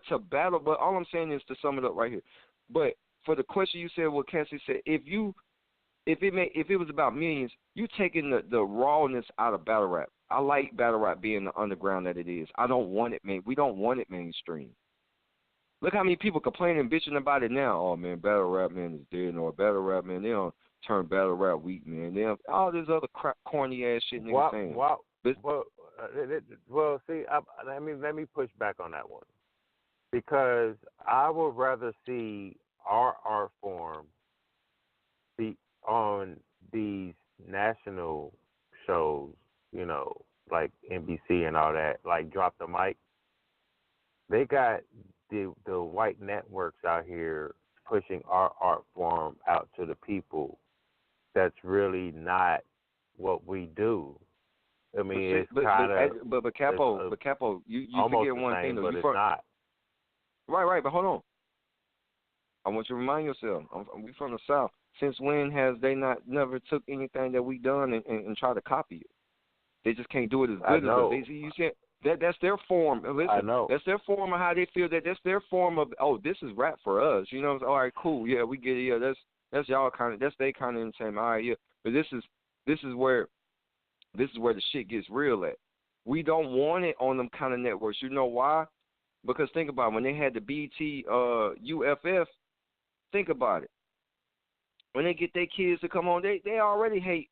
Speaker 6: to battle, but all I'm saying is to sum it up right here. But for the question you said, what Cassie said, if it was about millions, you taking the rawness out of battle rap. I like battle rap being the underground that it is. I don't want it, man. We don't want it mainstream. Look how many people complaining and bitching about it now. Oh, man, battle rap, man, is dead. Or battle rap, man, they don't turn battle rap weak, man. They don't, all this other crap, corny-ass shit niggas saying.
Speaker 2: Well, see, let me push back on that one. Because I would rather see our art form be on these national shows, you know, like NBC and all that, like Drop the Mic. They got the white networks out here pushing our art form out to the people. That's really not what we do. I mean, it's kind of.
Speaker 6: But Capo, you forget one thing though.
Speaker 2: But it's not.
Speaker 6: Right. But hold on. I want you to remind yourself. We from the South. Since when has they never took anything that we done and tried to copy it? They just can't do it as good as us. You said that's their form. Listen,
Speaker 2: I know.
Speaker 6: That's their form of how they feel. That's their form of this is rap for us. You know, all right, cool. Yeah, we get it. Yeah, that's y'all kind of. That's they kind of in the same. All right, yeah. But this is where the shit gets real at. We don't want it on them kind of networks. You know why? Because think about it, when they had the BT UFF. Think about it. When they get their kids to come on, they already hate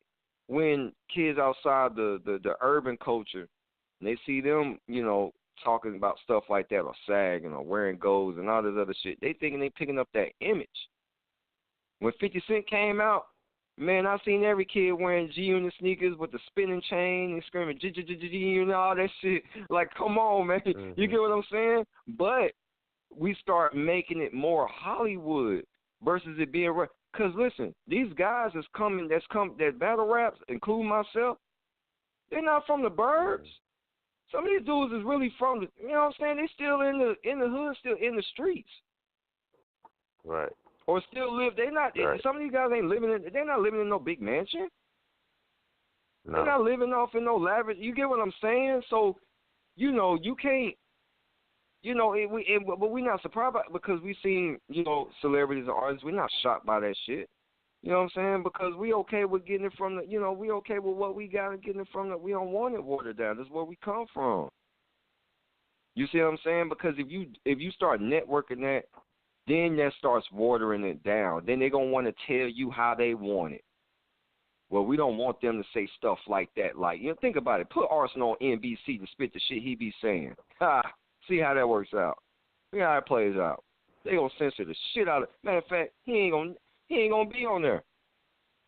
Speaker 6: when kids outside the urban culture, and they see them, you know, talking about stuff like that or sagging or wearing golds and all this other shit. They thinking they picking up that image. When 50 Cent came out, man, I seen every kid wearing G-Unit sneakers with the spinning chain and screaming G, and all that shit. Like, come on, man. Mm-hmm. You get what I'm saying? But we start making it more Hollywood versus it being real. Because, listen, these guys that battle raps, including myself, they're not from the burbs. Some of these dudes is really from the, you know what I'm saying? They still in the hood, still in the streets.
Speaker 2: Right.
Speaker 6: Or still live. They're not. Right. Some of these guys they're not living in no big mansion. No. They're not living off in no lavish. You get what I'm saying? So, you know, you can't. You know, but we're not surprised because we seen, you know, celebrities and artists. We're not shocked by that shit. You know what I'm saying? Because we okay with getting it from the, you know, we okay with what we got and getting it from the. We don't want it watered down. That's where we come from. You see what I'm saying? Because if you start networking that, then that starts watering it down. Then they're going to want to tell you how they want it. Well, we don't want them to say stuff like that. Like, you know, think about it. Put Arsenal on NBC to spit the shit he be saying. See how that works out. See how it plays out. They going to censor the shit out of it. Matter of fact, he ain't gonna be on there.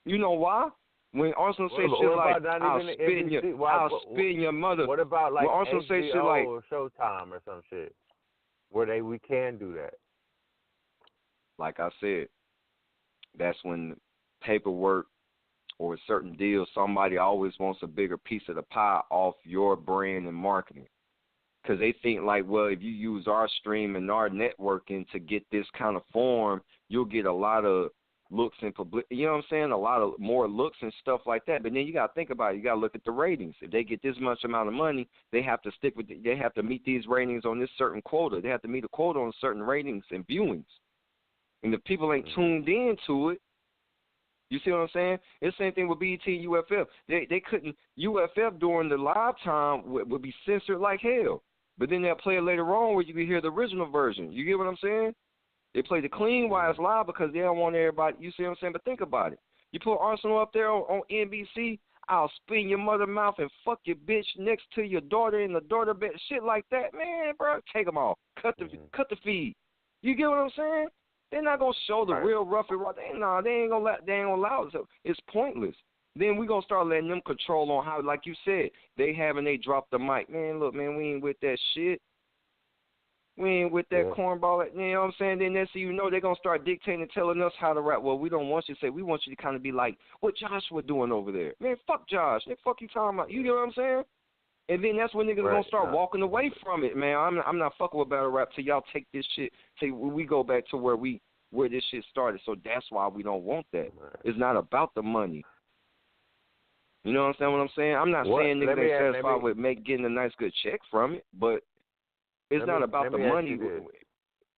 Speaker 6: You know why? When Arsenal say shit like, I'll spit in your mother.
Speaker 2: What about like
Speaker 6: Arsenal say shit like
Speaker 2: or Showtime or some shit? Where we can do that.
Speaker 6: Like I said, that's when paperwork or certain deals, somebody always wants a bigger piece of the pie off your brand and marketing. Because they think like, well, if you use our stream and our networking to get this kind of form, you'll get a lot of looks and public. You know what I'm saying? A lot of more looks and stuff like that. But then you got to think about it. You got to look at the ratings. If they get this much amount of money, they have to stick with. They have to meet these ratings on this certain quota. They have to meet a quota on certain ratings and viewings. And if people ain't tuned in to it, you see what I'm saying? It's the same thing with BET and UFF. They couldn't. UFF during the live time would be censored like hell. But then they'll play it later on where you can hear the original version. You get what I'm saying? They play the clean while it's live because they don't want everybody. You see what I'm saying? But think about it. You put Arsenal up there on NBC, I'll spin your mother mouth and fuck your bitch next to your daughter in the daughter bed. Shit like that, man, bro. Take them off. Cut the feed. You get what I'm saying? They're not gonna show the real rough and raw. They ain't gonna allow it. So it's pointless. Then we gonna start letting them control on how, like you said, they drop the mic. Man, look, man, we ain't with that shit. We ain't with that cornball. You know what I'm saying? Then next thing you know, they're going to start dictating and telling us how to rap. Well, we don't want you to say. We want you to kind of be like what Joshua doing over there. Man, fuck Josh. What the fuck you talking about? You know what I'm saying? And then that's when niggas going to start walking away from it, man. I'm not fucking with battle rap till y'all take this shit. Till we go back to where this shit started. So that's why we don't want that. It's not about the money. You know what I'm saying? I'm not saying niggas ain't satisfied with getting a nice good check from it, but it's not about the money.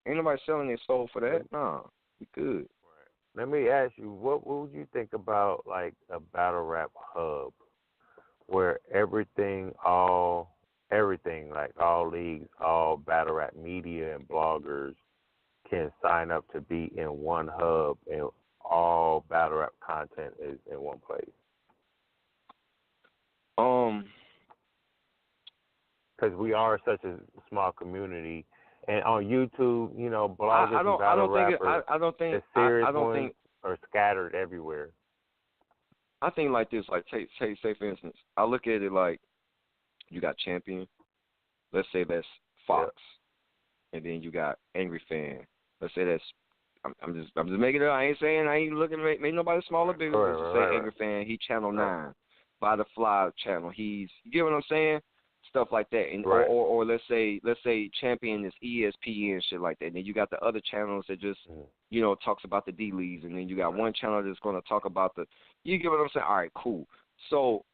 Speaker 6: Ain't nobody selling their soul for that. Nah, we good.
Speaker 2: Let me ask you, what would you think about like a battle rap hub, where everything, like all leagues, all battle rap media and bloggers can sign up to be in one hub, and all battle rap content is in one place? Because we are such a small community, and on YouTube, you know, bloggers and battle rappers, the serious ones are scattered everywhere.
Speaker 6: I think like this, like say for instance, I look at it like you got Champion, let's say that's Fox, and then you got Angry Fan. Let's say that's I'm just making it up. I ain't looking to make nobody smaller bigger. Say Angry Fan, he Channel 9, By the Fly channel. You get what I'm saying? Stuff like that, and or let's say Champion is ESPN, shit like that. And then you got the other channels that just talks about the D leagues, and then you got one channel that's going to talk about the. You get what I'm saying? All right, cool. So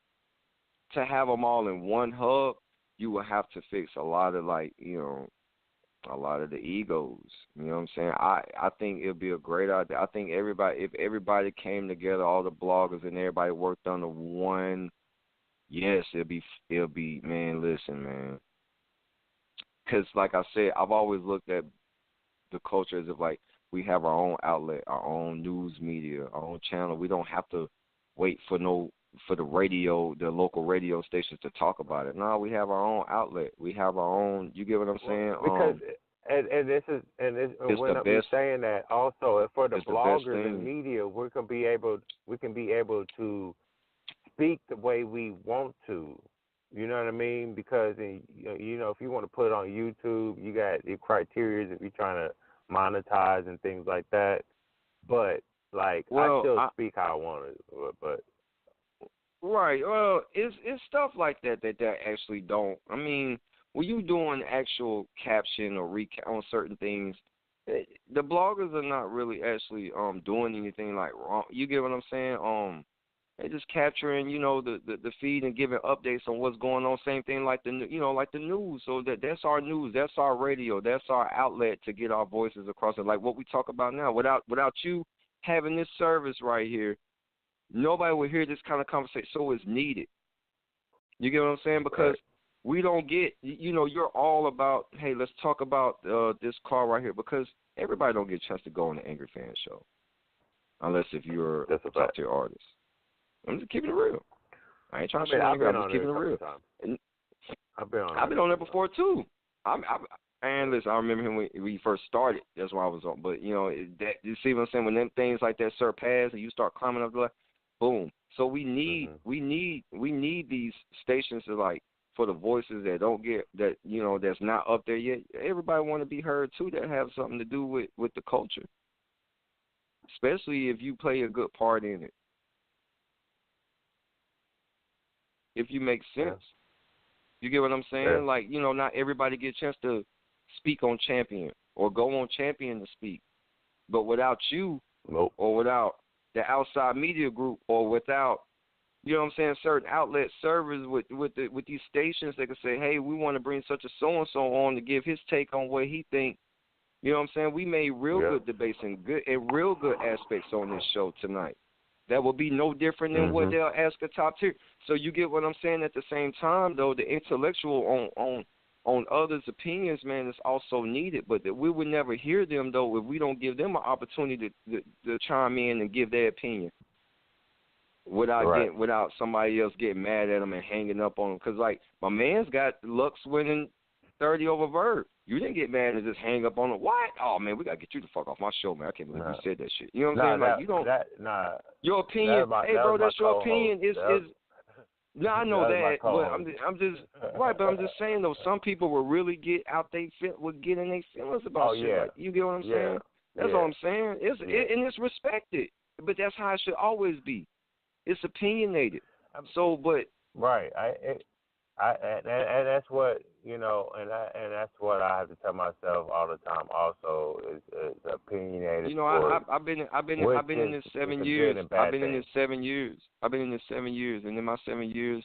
Speaker 6: to have them all in one hub, you will have to fix a lot of a lot of the egos. You know what I'm saying? I think it'll be a great idea. I think if everybody came together, all the bloggers and everybody worked under one. Yes, it'll be, man, listen, man. Because, like I said, I've always looked at the culture as if, like, we have our own outlet, our own news media, our own channel. We don't have to wait for the radio, the local radio stations to talk about it. No, we have our own outlet. We have our own, you get what I'm saying?
Speaker 2: Because, when I'm saying that, also, for the bloggers and media, we can be able to speak the way we want to, you know what I mean? Because if you want to put it on YouTube, you got the criteria if you're trying to monetize and things like that. But I still speak how I want to. But
Speaker 6: right, well, it's stuff like that actually don't. I mean, when you doing actual caption or recap on certain things, the bloggers are not really actually doing anything like wrong. You get what I'm saying? They just capturing, the feed and giving updates on what's going on. Same thing like the news. So that's our news, that's our radio, that's our outlet to get our voices across. And like what we talk about now, without you having this service right here, nobody will hear this kind of conversation. So it's needed. You get what I'm saying? Because we don't get, you're all about, hey, let's talk about this car right here, because everybody don't get a chance to go on the Angry Fan show, unless if you're a top tier artist. I'm just keeping it real. I ain't trying to I'm just keeping it real.
Speaker 2: I've been
Speaker 6: on there before too. And listen, I remember him when we first started. That's why I was on. But you see what I'm saying? When them things like that surpass and you start climbing up the ladder, boom. So we need these stations to for the voices that don't get that that's not up there yet. Everybody want to be heard too. That have something to do with the culture, especially if you play a good part in it. If you make sense. You get what I'm saying? Yeah. Not everybody get a chance to speak on Champion or go on Champion to speak. But without you, or without the outside media group, or without, you know what I'm saying, certain outlet servers with these stations that can say, hey, we want to bring such a so-and-so on to give his take on what he think. You know what I'm saying? We made real good debates and real good aspects on this show tonight. That will be no different than what they'll ask a top tier. So you get what I'm saying? At the same time, though, the intellectual on others' opinions, man, is also needed. But that we would never hear them, though, if we don't give them an opportunity to chime in and give their opinion without somebody else getting mad at them and hanging up on them. Because, like, my man's got Lux winning 30 over Verb. You didn't get mad and just hang up on him. What? Oh, man, we got to get you the fuck off my show, man. I can't believe you said that shit. You know what I'm saying? Like, you don't. Your opinion, hey, bro, that's your opinion. No, I know that, but I'm just right. But I'm just saying though, some people will really get out they would get in their feelings about shit. Like, you get what I'm saying? That's all I'm saying. And it's respected, but that's how it should always be. It's opinionated. So, but
Speaker 2: right, and that's what and that's what I have to tell myself all the time. Also, is opinionated.
Speaker 6: You know, I've been in this 7 years. I've been in this 7 years. And in my 7 years,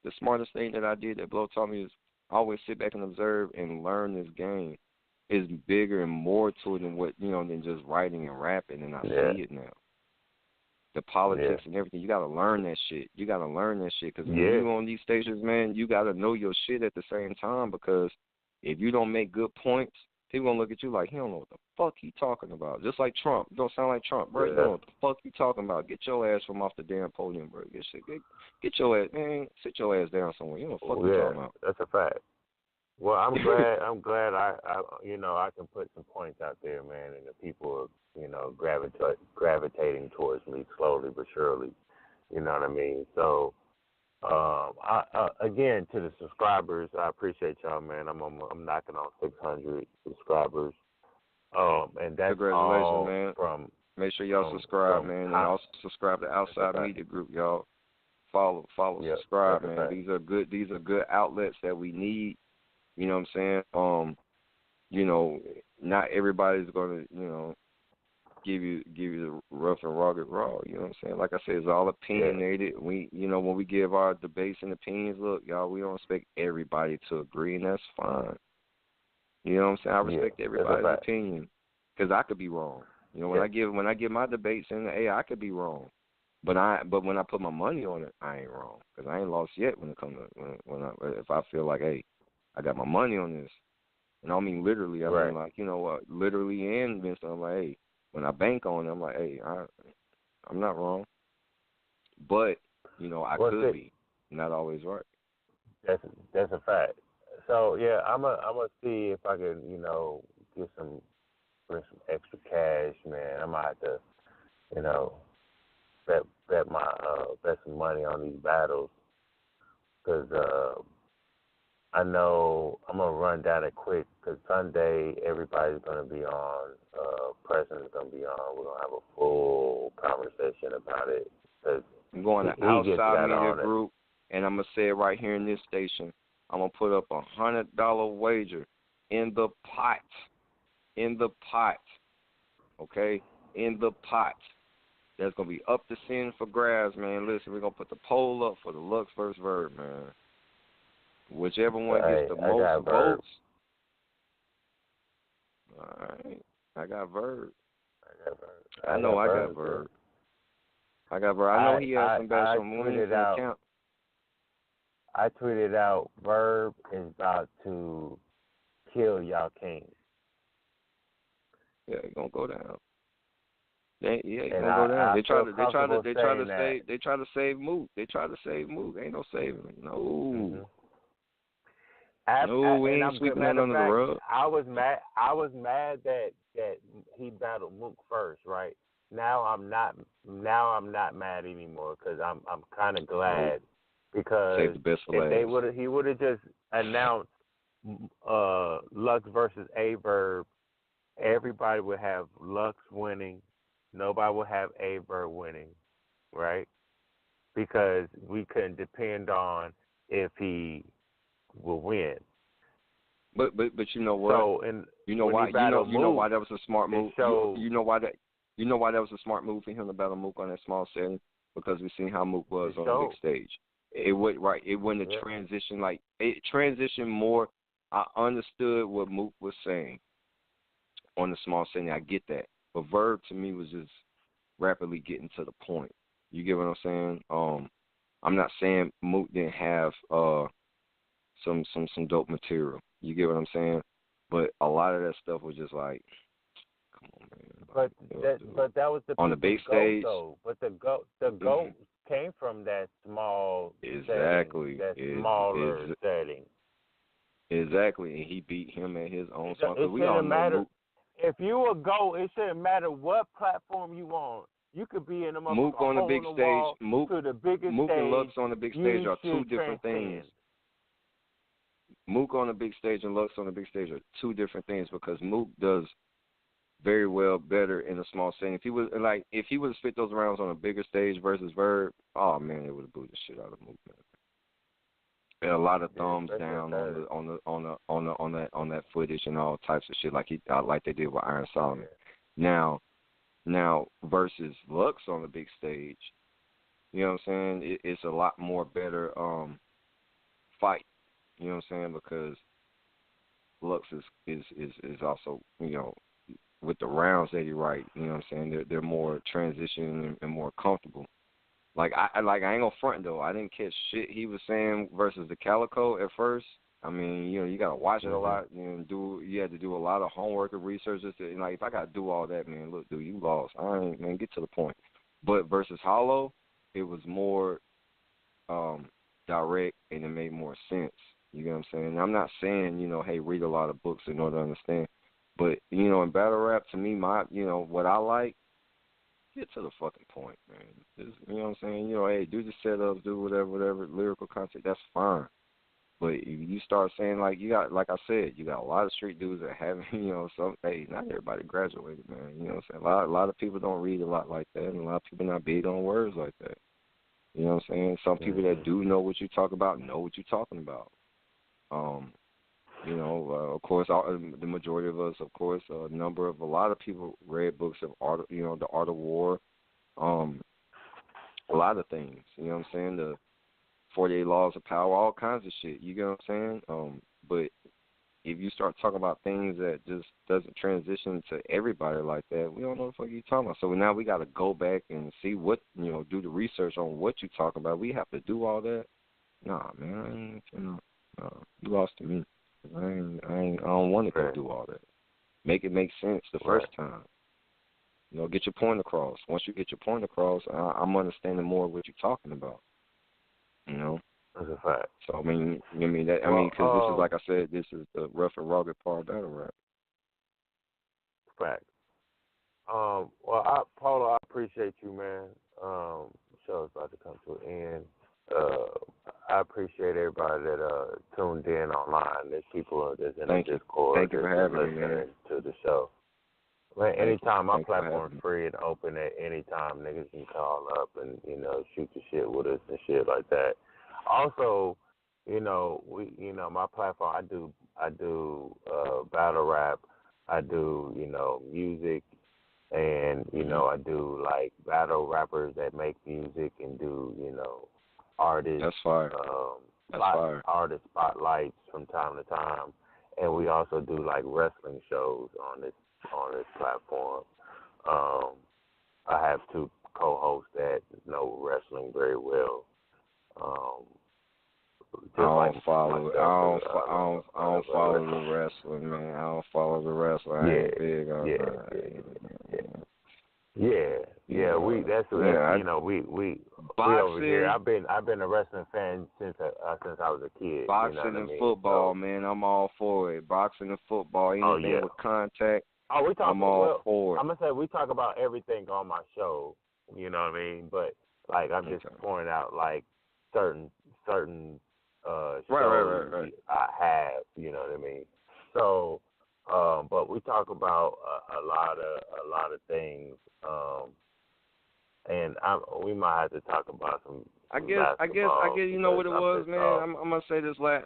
Speaker 6: the smartest thing that I did that Blow taught me is always sit back and observe and learn this game. It's bigger and more to it than just writing and rapping, and I see it now. The politics and everything, you got to learn that shit. Because when you on these stations, man, you got to know your shit at the same time, because if you don't make good points, people going to look at you like, he don't know what the fuck he talking about. Just like Trump. You don't sound like Trump, bro. You don't know what the fuck you talking about. Get your ass from off the damn podium, bro. Get your ass, man, sit your ass down somewhere. You know what the fuck you talking about.
Speaker 2: That's a fact. Well, I'm glad I can put some points out there, man, and the people are, gravitating towards me slowly but surely. You know what I mean? So, again, to the subscribers, I appreciate y'all, man. I'm knocking on 600 subscribers. And that's all
Speaker 6: man.
Speaker 2: From.
Speaker 6: Make sure y'all subscribe, man, and also subscribe to Outside Media Group, y'all. Follow, subscribe, man. These are good outlets that we need. You know what I'm saying? Not everybody's gonna, give you the rough and rugged raw. You know what I'm saying? Like I said, it's all opinionated. We, when we give our debates and opinions, look, y'all, we don't expect everybody to agree, and that's fine. You know what I'm saying? I respect everybody's opinion, because I could be wrong. When I give my debates in the I could be wrong. But when I put my money on it, I ain't wrong, because I ain't lost yet when it comes to if I feel like, hey, I got my money on this. And I don't mean literally. I mean, like, literally and mentally. I'm like, hey, when I bank on it, I'm like, hey, I'm not wrong. But, I could be. Not always right.
Speaker 2: That's a fact. So, yeah, I'm a see if I can, bring some extra cash, man. I might have to, bet some money on these battles. Because, I know I'm going to run down it quick, because Sunday everybody's going to be on. President's going to be on. We're going to have a full conversation about it.
Speaker 6: I'm going to Outside Media Group, and I'm going to say it right here in this station. I'm going to put up $100 wager in the pot. Okay? In the pot. That's going to be up to sin for grabs, man. Listen, we're going to put the poll up for the Lux versus Verb, man. Whichever one gets the most votes. All right. I got Verb. I know I got Verb. I know he has some bad money in the account.
Speaker 2: I tweeted out, Verb is about to kill y'all King.
Speaker 6: Yeah, it's gonna go down. It's gonna go down. They try to save Mook. Ain't no saving him. No.
Speaker 2: Mm-hmm.
Speaker 6: No, we ain't sweeping that under the rug.
Speaker 2: I was mad that he battled Mook first, right? Now I'm not mad anymore, because I'm kind of glad, because if he would have just announced Lux versus Averb, everybody would have Lux winning. Nobody would have Averb winning, right? Because we couldn't depend on if he will win.
Speaker 6: But you know what?
Speaker 2: So,
Speaker 6: you know why? You know why that was a smart move. You know why that? You know why that was a smart move for him to battle Mook on that small setting? Because we seen how Mook was on the big stage. It went right. It wouldn't have transitioned like it transitioned more. I understood what Mook was saying on the small setting. I get that, but Verb to me was just rapidly getting to the point. You get what I'm saying? I'm not saying Mook didn't have some dope material. You get what I'm saying? But a lot of that stuff was just like, come on, man.
Speaker 2: But that was the
Speaker 6: on the big stage.
Speaker 2: Though. But the goat came from that small
Speaker 6: setting,
Speaker 2: that smaller setting.
Speaker 6: Exactly, and he beat him at his own spot.
Speaker 2: It shouldn't matter. If you a GOAT, it shouldn't matter what platform you on. You could be in the
Speaker 6: Mook on the big stage. Mook
Speaker 2: to the biggest
Speaker 6: Mook
Speaker 2: stage,
Speaker 6: and Lux on the big stage are two different things. Mook on the big stage and Lux on the big stage are two different things because Mook does very well better in a small setting. If he was spit those rounds on a bigger stage versus Verb, oh man, it would have booed the shit out of Mook. And a lot of thumbs down on that footage and all types of shit like they did with Iron Solomon. Now versus Lux on the big stage, you know what I'm saying? It's a lot more better fight. You know what I'm saying? Because Lux is also, you know, with the rounds that he write, you know what I'm saying? They're more transition and more comfortable. Like I ain't gonna front though. I didn't catch shit he was saying versus the Calico at first. I mean, you know, you gotta watch it a lot and you had to do a lot of homework and research. And like if I gotta do all that, man, look, dude, you lost. Get to the point. But versus Hollow, it was more direct and it made more sense. You know what I'm saying? And I'm not saying, you know, hey, read a lot of books in order to understand. But, you know, in battle rap, to me, what I like, get to the fucking point, man. Just, you know what I'm saying? You know, hey, do the setups, do whatever, lyrical content, that's fine. But if you start saying, like I said, you got a lot of street dudes that haven't, you know, hey, not everybody graduated, man. You know what I'm saying? A lot of people don't read a lot like that, and a lot of people not big on words like that. You know what I'm saying? Some people that do know what you talk about know what you're talking about. You know, of course, the majority of us, of course, a lot of people read books of art, you know, the Art of War, a lot of things, you know what I'm saying, the 48 Laws of Power, all kinds of shit, you get what I'm saying? But if you start talking about things that just doesn't transition to everybody like that, we don't know what the fuck you're talking about. So now we got to go back and see what, you know, do the research on what you talk about. We have to do all that. Nah, man, you lost to me. I don't want to go do all that. Make it make sense the first time. You know, get your point across. Once you get your point across, I'm understanding more of what you're talking about. You know,
Speaker 2: that's a fact.
Speaker 6: So because this is, like I said, this is the rough and rugged part of battle rap.
Speaker 2: Fact. Polo, I appreciate you, man. The show's about to come to an end. I appreciate everybody that tuned in online. There's people that's in the Discord.
Speaker 6: Thank you for having me, man.
Speaker 2: To the show. Man, anytime my platform's free and open at any time, niggas can call up and, you know, shoot the shit with us and shit like that. Also, you know, my platform, I do battle rap, I do, you know, music, and, you know, I do like battle rappers that make music and do, you know, artists.
Speaker 6: That's fire.
Speaker 2: Artist spotlights from time to time, and we also do like wrestling shows on this platform. I have two co-hosts that know wrestling very well.
Speaker 6: I don't follow the wrestling, man. I don't follow the wrestling. I ain't big on that.
Speaker 2: We over here. I've been a wrestling fan since I was a kid.
Speaker 6: Boxing
Speaker 2: you know
Speaker 6: and football, man. I'm all for it. Boxing and football, anything with contact. I'm all for it.
Speaker 2: I'm gonna say we talk about everything on my show. You know what I mean? But like I'm just pointing out like certain shows
Speaker 6: right.
Speaker 2: I have. You know what I mean? So. But we talk about a lot of things, and we might have to talk about some.
Speaker 6: I guess. You know what it was, man. I'm gonna say this one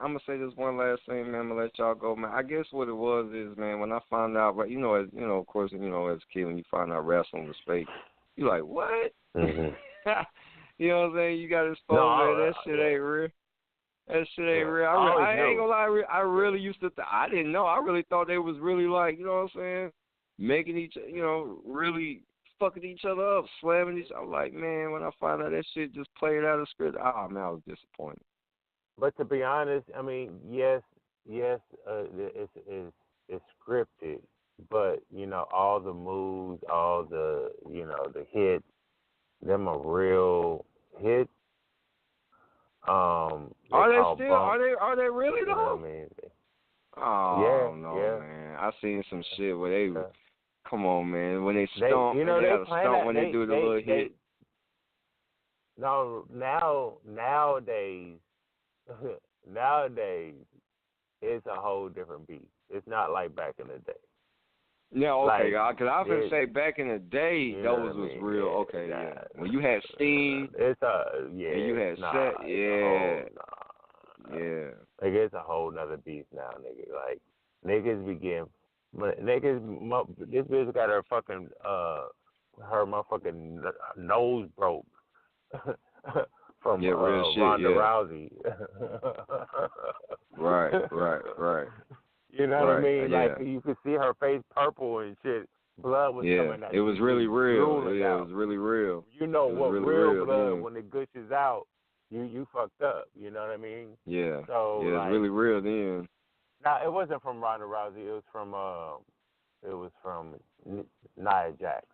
Speaker 6: last thing, man. I'm gonna let y'all go, man. I guess what it was is, man, when I found out, of course, as a kid, when you find out wrestling was fake, you like, what?
Speaker 2: Mm-hmm.
Speaker 6: You know what I'm saying? You got exposed, man. That shit ain't real. That shit ain't real. I ain't gonna lie. I really used to. I didn't know. I really thought they was really like, you know what I'm saying, making really fucking each other up, slamming each other. I'm like, man, when I found out that shit just played out of script, man, I was disappointed.
Speaker 2: But to be honest, I mean, yes, it's scripted, but all the moves, all the the hits, them are real hits.
Speaker 6: Are they still? Are they really though?
Speaker 2: You know what I mean?
Speaker 6: Oh no, man! I seen some shit where they. Come on, man! When they stomp, they gotta stomp when they do the little hit.
Speaker 2: No, nowadays, it's a whole different beast. It's not like back in the day.
Speaker 6: Yeah, okay, because I was gonna say back in the day, those was real. Okay, yeah. When you had Steam,
Speaker 2: and
Speaker 6: you had Set, yeah.
Speaker 2: Like it's a whole nother beast now, nigga. Like niggas this bitch got her fucking her motherfucking nose broke from Ronda Rousey.
Speaker 6: Right.
Speaker 2: You know what I mean? Like you could see her face purple and shit. Blood was coming out.
Speaker 6: It was really real. Yeah, it was really real.
Speaker 2: You know what really real blood when it gushes out, you fucked up. You know what I mean?
Speaker 6: Yeah.
Speaker 2: So
Speaker 6: it was really real then.
Speaker 2: Now it wasn't from Ronda Rousey. It was from Nia Jax.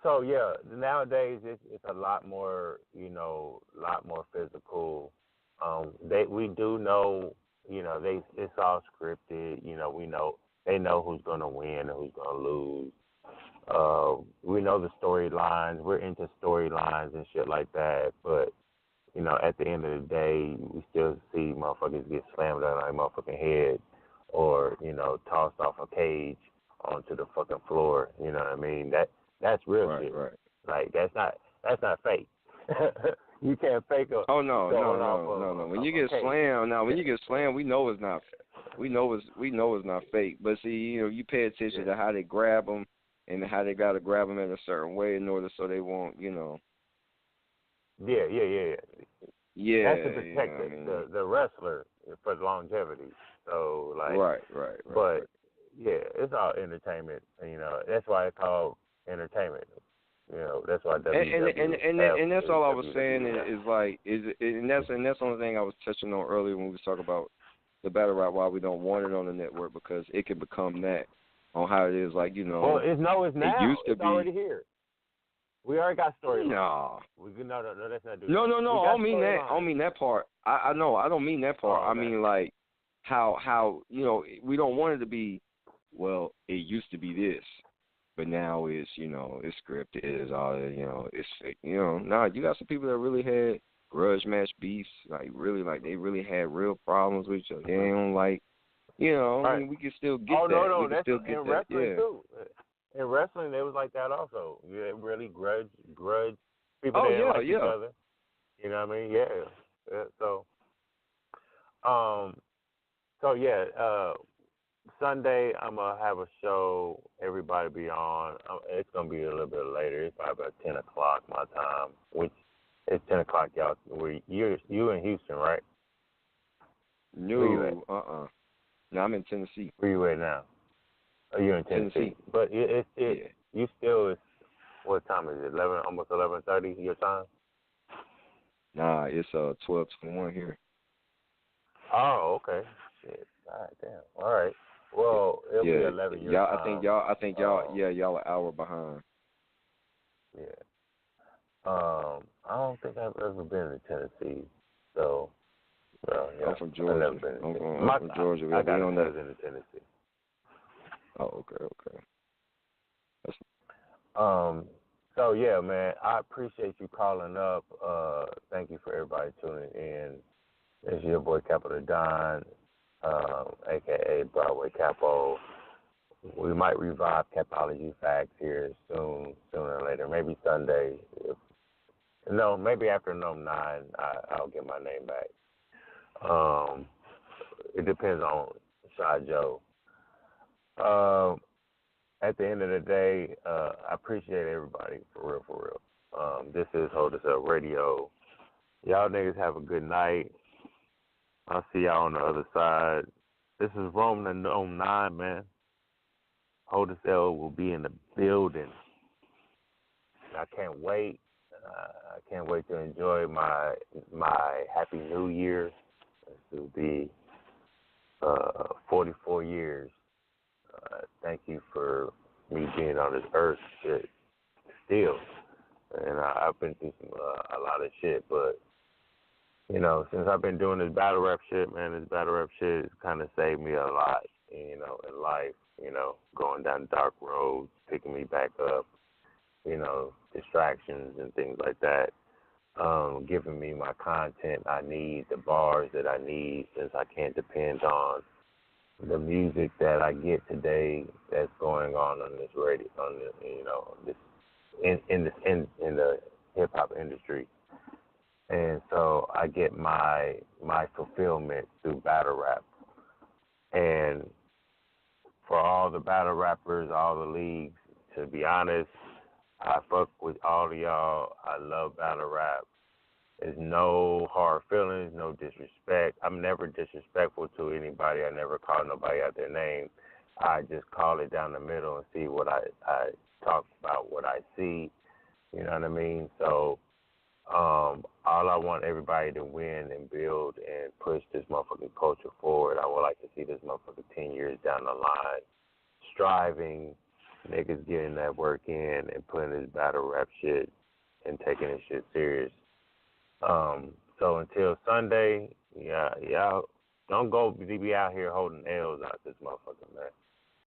Speaker 2: So yeah, nowadays it's a lot more, lot more physical. We do know, it's all scripted. We know they know who's gonna win and who's gonna lose. We know the storylines. We're into storylines and shit like that. But at the end of the day, we still see motherfuckers get slammed on their motherfucking head, or tossed off a cage onto the fucking floor. You know what I mean? That's real shit.
Speaker 6: Right.
Speaker 2: Like that's not fake. You can't fake a.
Speaker 6: Oh no. When you get slammed, we know it's not. We know it's not fake. But see, you pay attention to how they grab them and how they got to grab them in a certain way in order so they won't,
Speaker 2: Yeah.
Speaker 6: Yeah.
Speaker 2: That's to protect the wrestler for longevity. So like.
Speaker 6: Right.
Speaker 2: But yeah, it's all entertainment. That's why it's called entertainment. That's why WWE
Speaker 6: and that's all I was saying and that's the only thing I was touching on earlier when we was talking about the battle rap, why we don't want it on the network, because it can become that on how it is, like
Speaker 2: Well, it's now.
Speaker 6: It used to
Speaker 2: it's
Speaker 6: be
Speaker 2: already here. We already got stories.
Speaker 6: No,
Speaker 2: that's not.
Speaker 6: No. I don't mean that. I don't mean that part. I know. I don't mean that part.
Speaker 2: Oh, okay.
Speaker 6: I mean like how we don't want it to be. Well, it used to be this. But now it's, it's scripted, it's all, it's fake. Nah, you got some people that really had grudge match beefs, like they really had real problems with each other. They don't like,
Speaker 2: right.
Speaker 6: I mean, we can still get
Speaker 2: that.
Speaker 6: No,
Speaker 2: that's
Speaker 6: still get
Speaker 2: in
Speaker 6: that.
Speaker 2: wrestling too. In wrestling, it was like that also. You really grudge people didn't like each other. You know what I mean? Yeah. Sunday, I'm going to have a show. Everybody be on. It's going to be a little bit later. It's probably about 10 o'clock my time, which is 10 o'clock, y'all. You in Houston, right?
Speaker 6: No, No, I'm in Tennessee.
Speaker 2: Where you at now? Oh, you're in Tennessee. But you still, what time is it? 11, almost 11:30 your time?
Speaker 6: Nah, it's 12:21 here.
Speaker 2: Oh, okay. Shit. All right, damn. All right. Well, it'll be 11 your time.
Speaker 6: I think y'all an hour behind.
Speaker 2: Yeah. I don't think I've ever been to Tennessee, so. Well, yeah.
Speaker 6: I'm from Georgia. I'm from Georgia.
Speaker 2: I got a cousin in Tennessee.
Speaker 6: Oh, okay.
Speaker 2: So yeah, man, I appreciate you calling up. Thank you for everybody tuning in. It's your boy Capital Don, aka Broadway Capo. We might revive Capology Facts here sooner or later. Maybe Sunday. No, maybe after Nome 9, I'll get my name back. It depends on Shy Joe. At the end of the day, I appreciate everybody, for real. This is Hold Us Up Radio. Y'all niggas have a good night. I'll see y'all on the other side. This is Roman and Nome 9, man. Hold Us Up will be in the building. I can't wait. I can't wait to enjoy my Happy New Year. This will be 44 years. Thank you for me being on this earth shit still. And I've been through a lot of shit, but, you know, since I've been doing this battle rap shit, man, this battle rap shit has kind of saved me a lot, you know, in life, you know, going down dark roads, picking me back up, you know, distractions and things like that, giving me my content I need, the bars that I need, since I can't depend on the music that I get today that's going on this radio, on the, you know, this in the hip hop industry. And so I get my fulfillment through battle rap. And for all the battle rappers, all the leagues, to be honest, I fuck with all of y'all. I love battle rap. There's no hard feelings, no disrespect. I'm never disrespectful to anybody. I never call nobody out their name. I just call it down the middle and see what I talk about, what I see. You know what I mean? So all I want everybody to win and build and push this motherfucking culture forward. I would like to see this motherfucker 10 years down the line, striving, niggas getting that work in and putting this battle rap shit and taking this shit serious. So until Sunday, y'all don't go be out here holding L's out this motherfucker, man.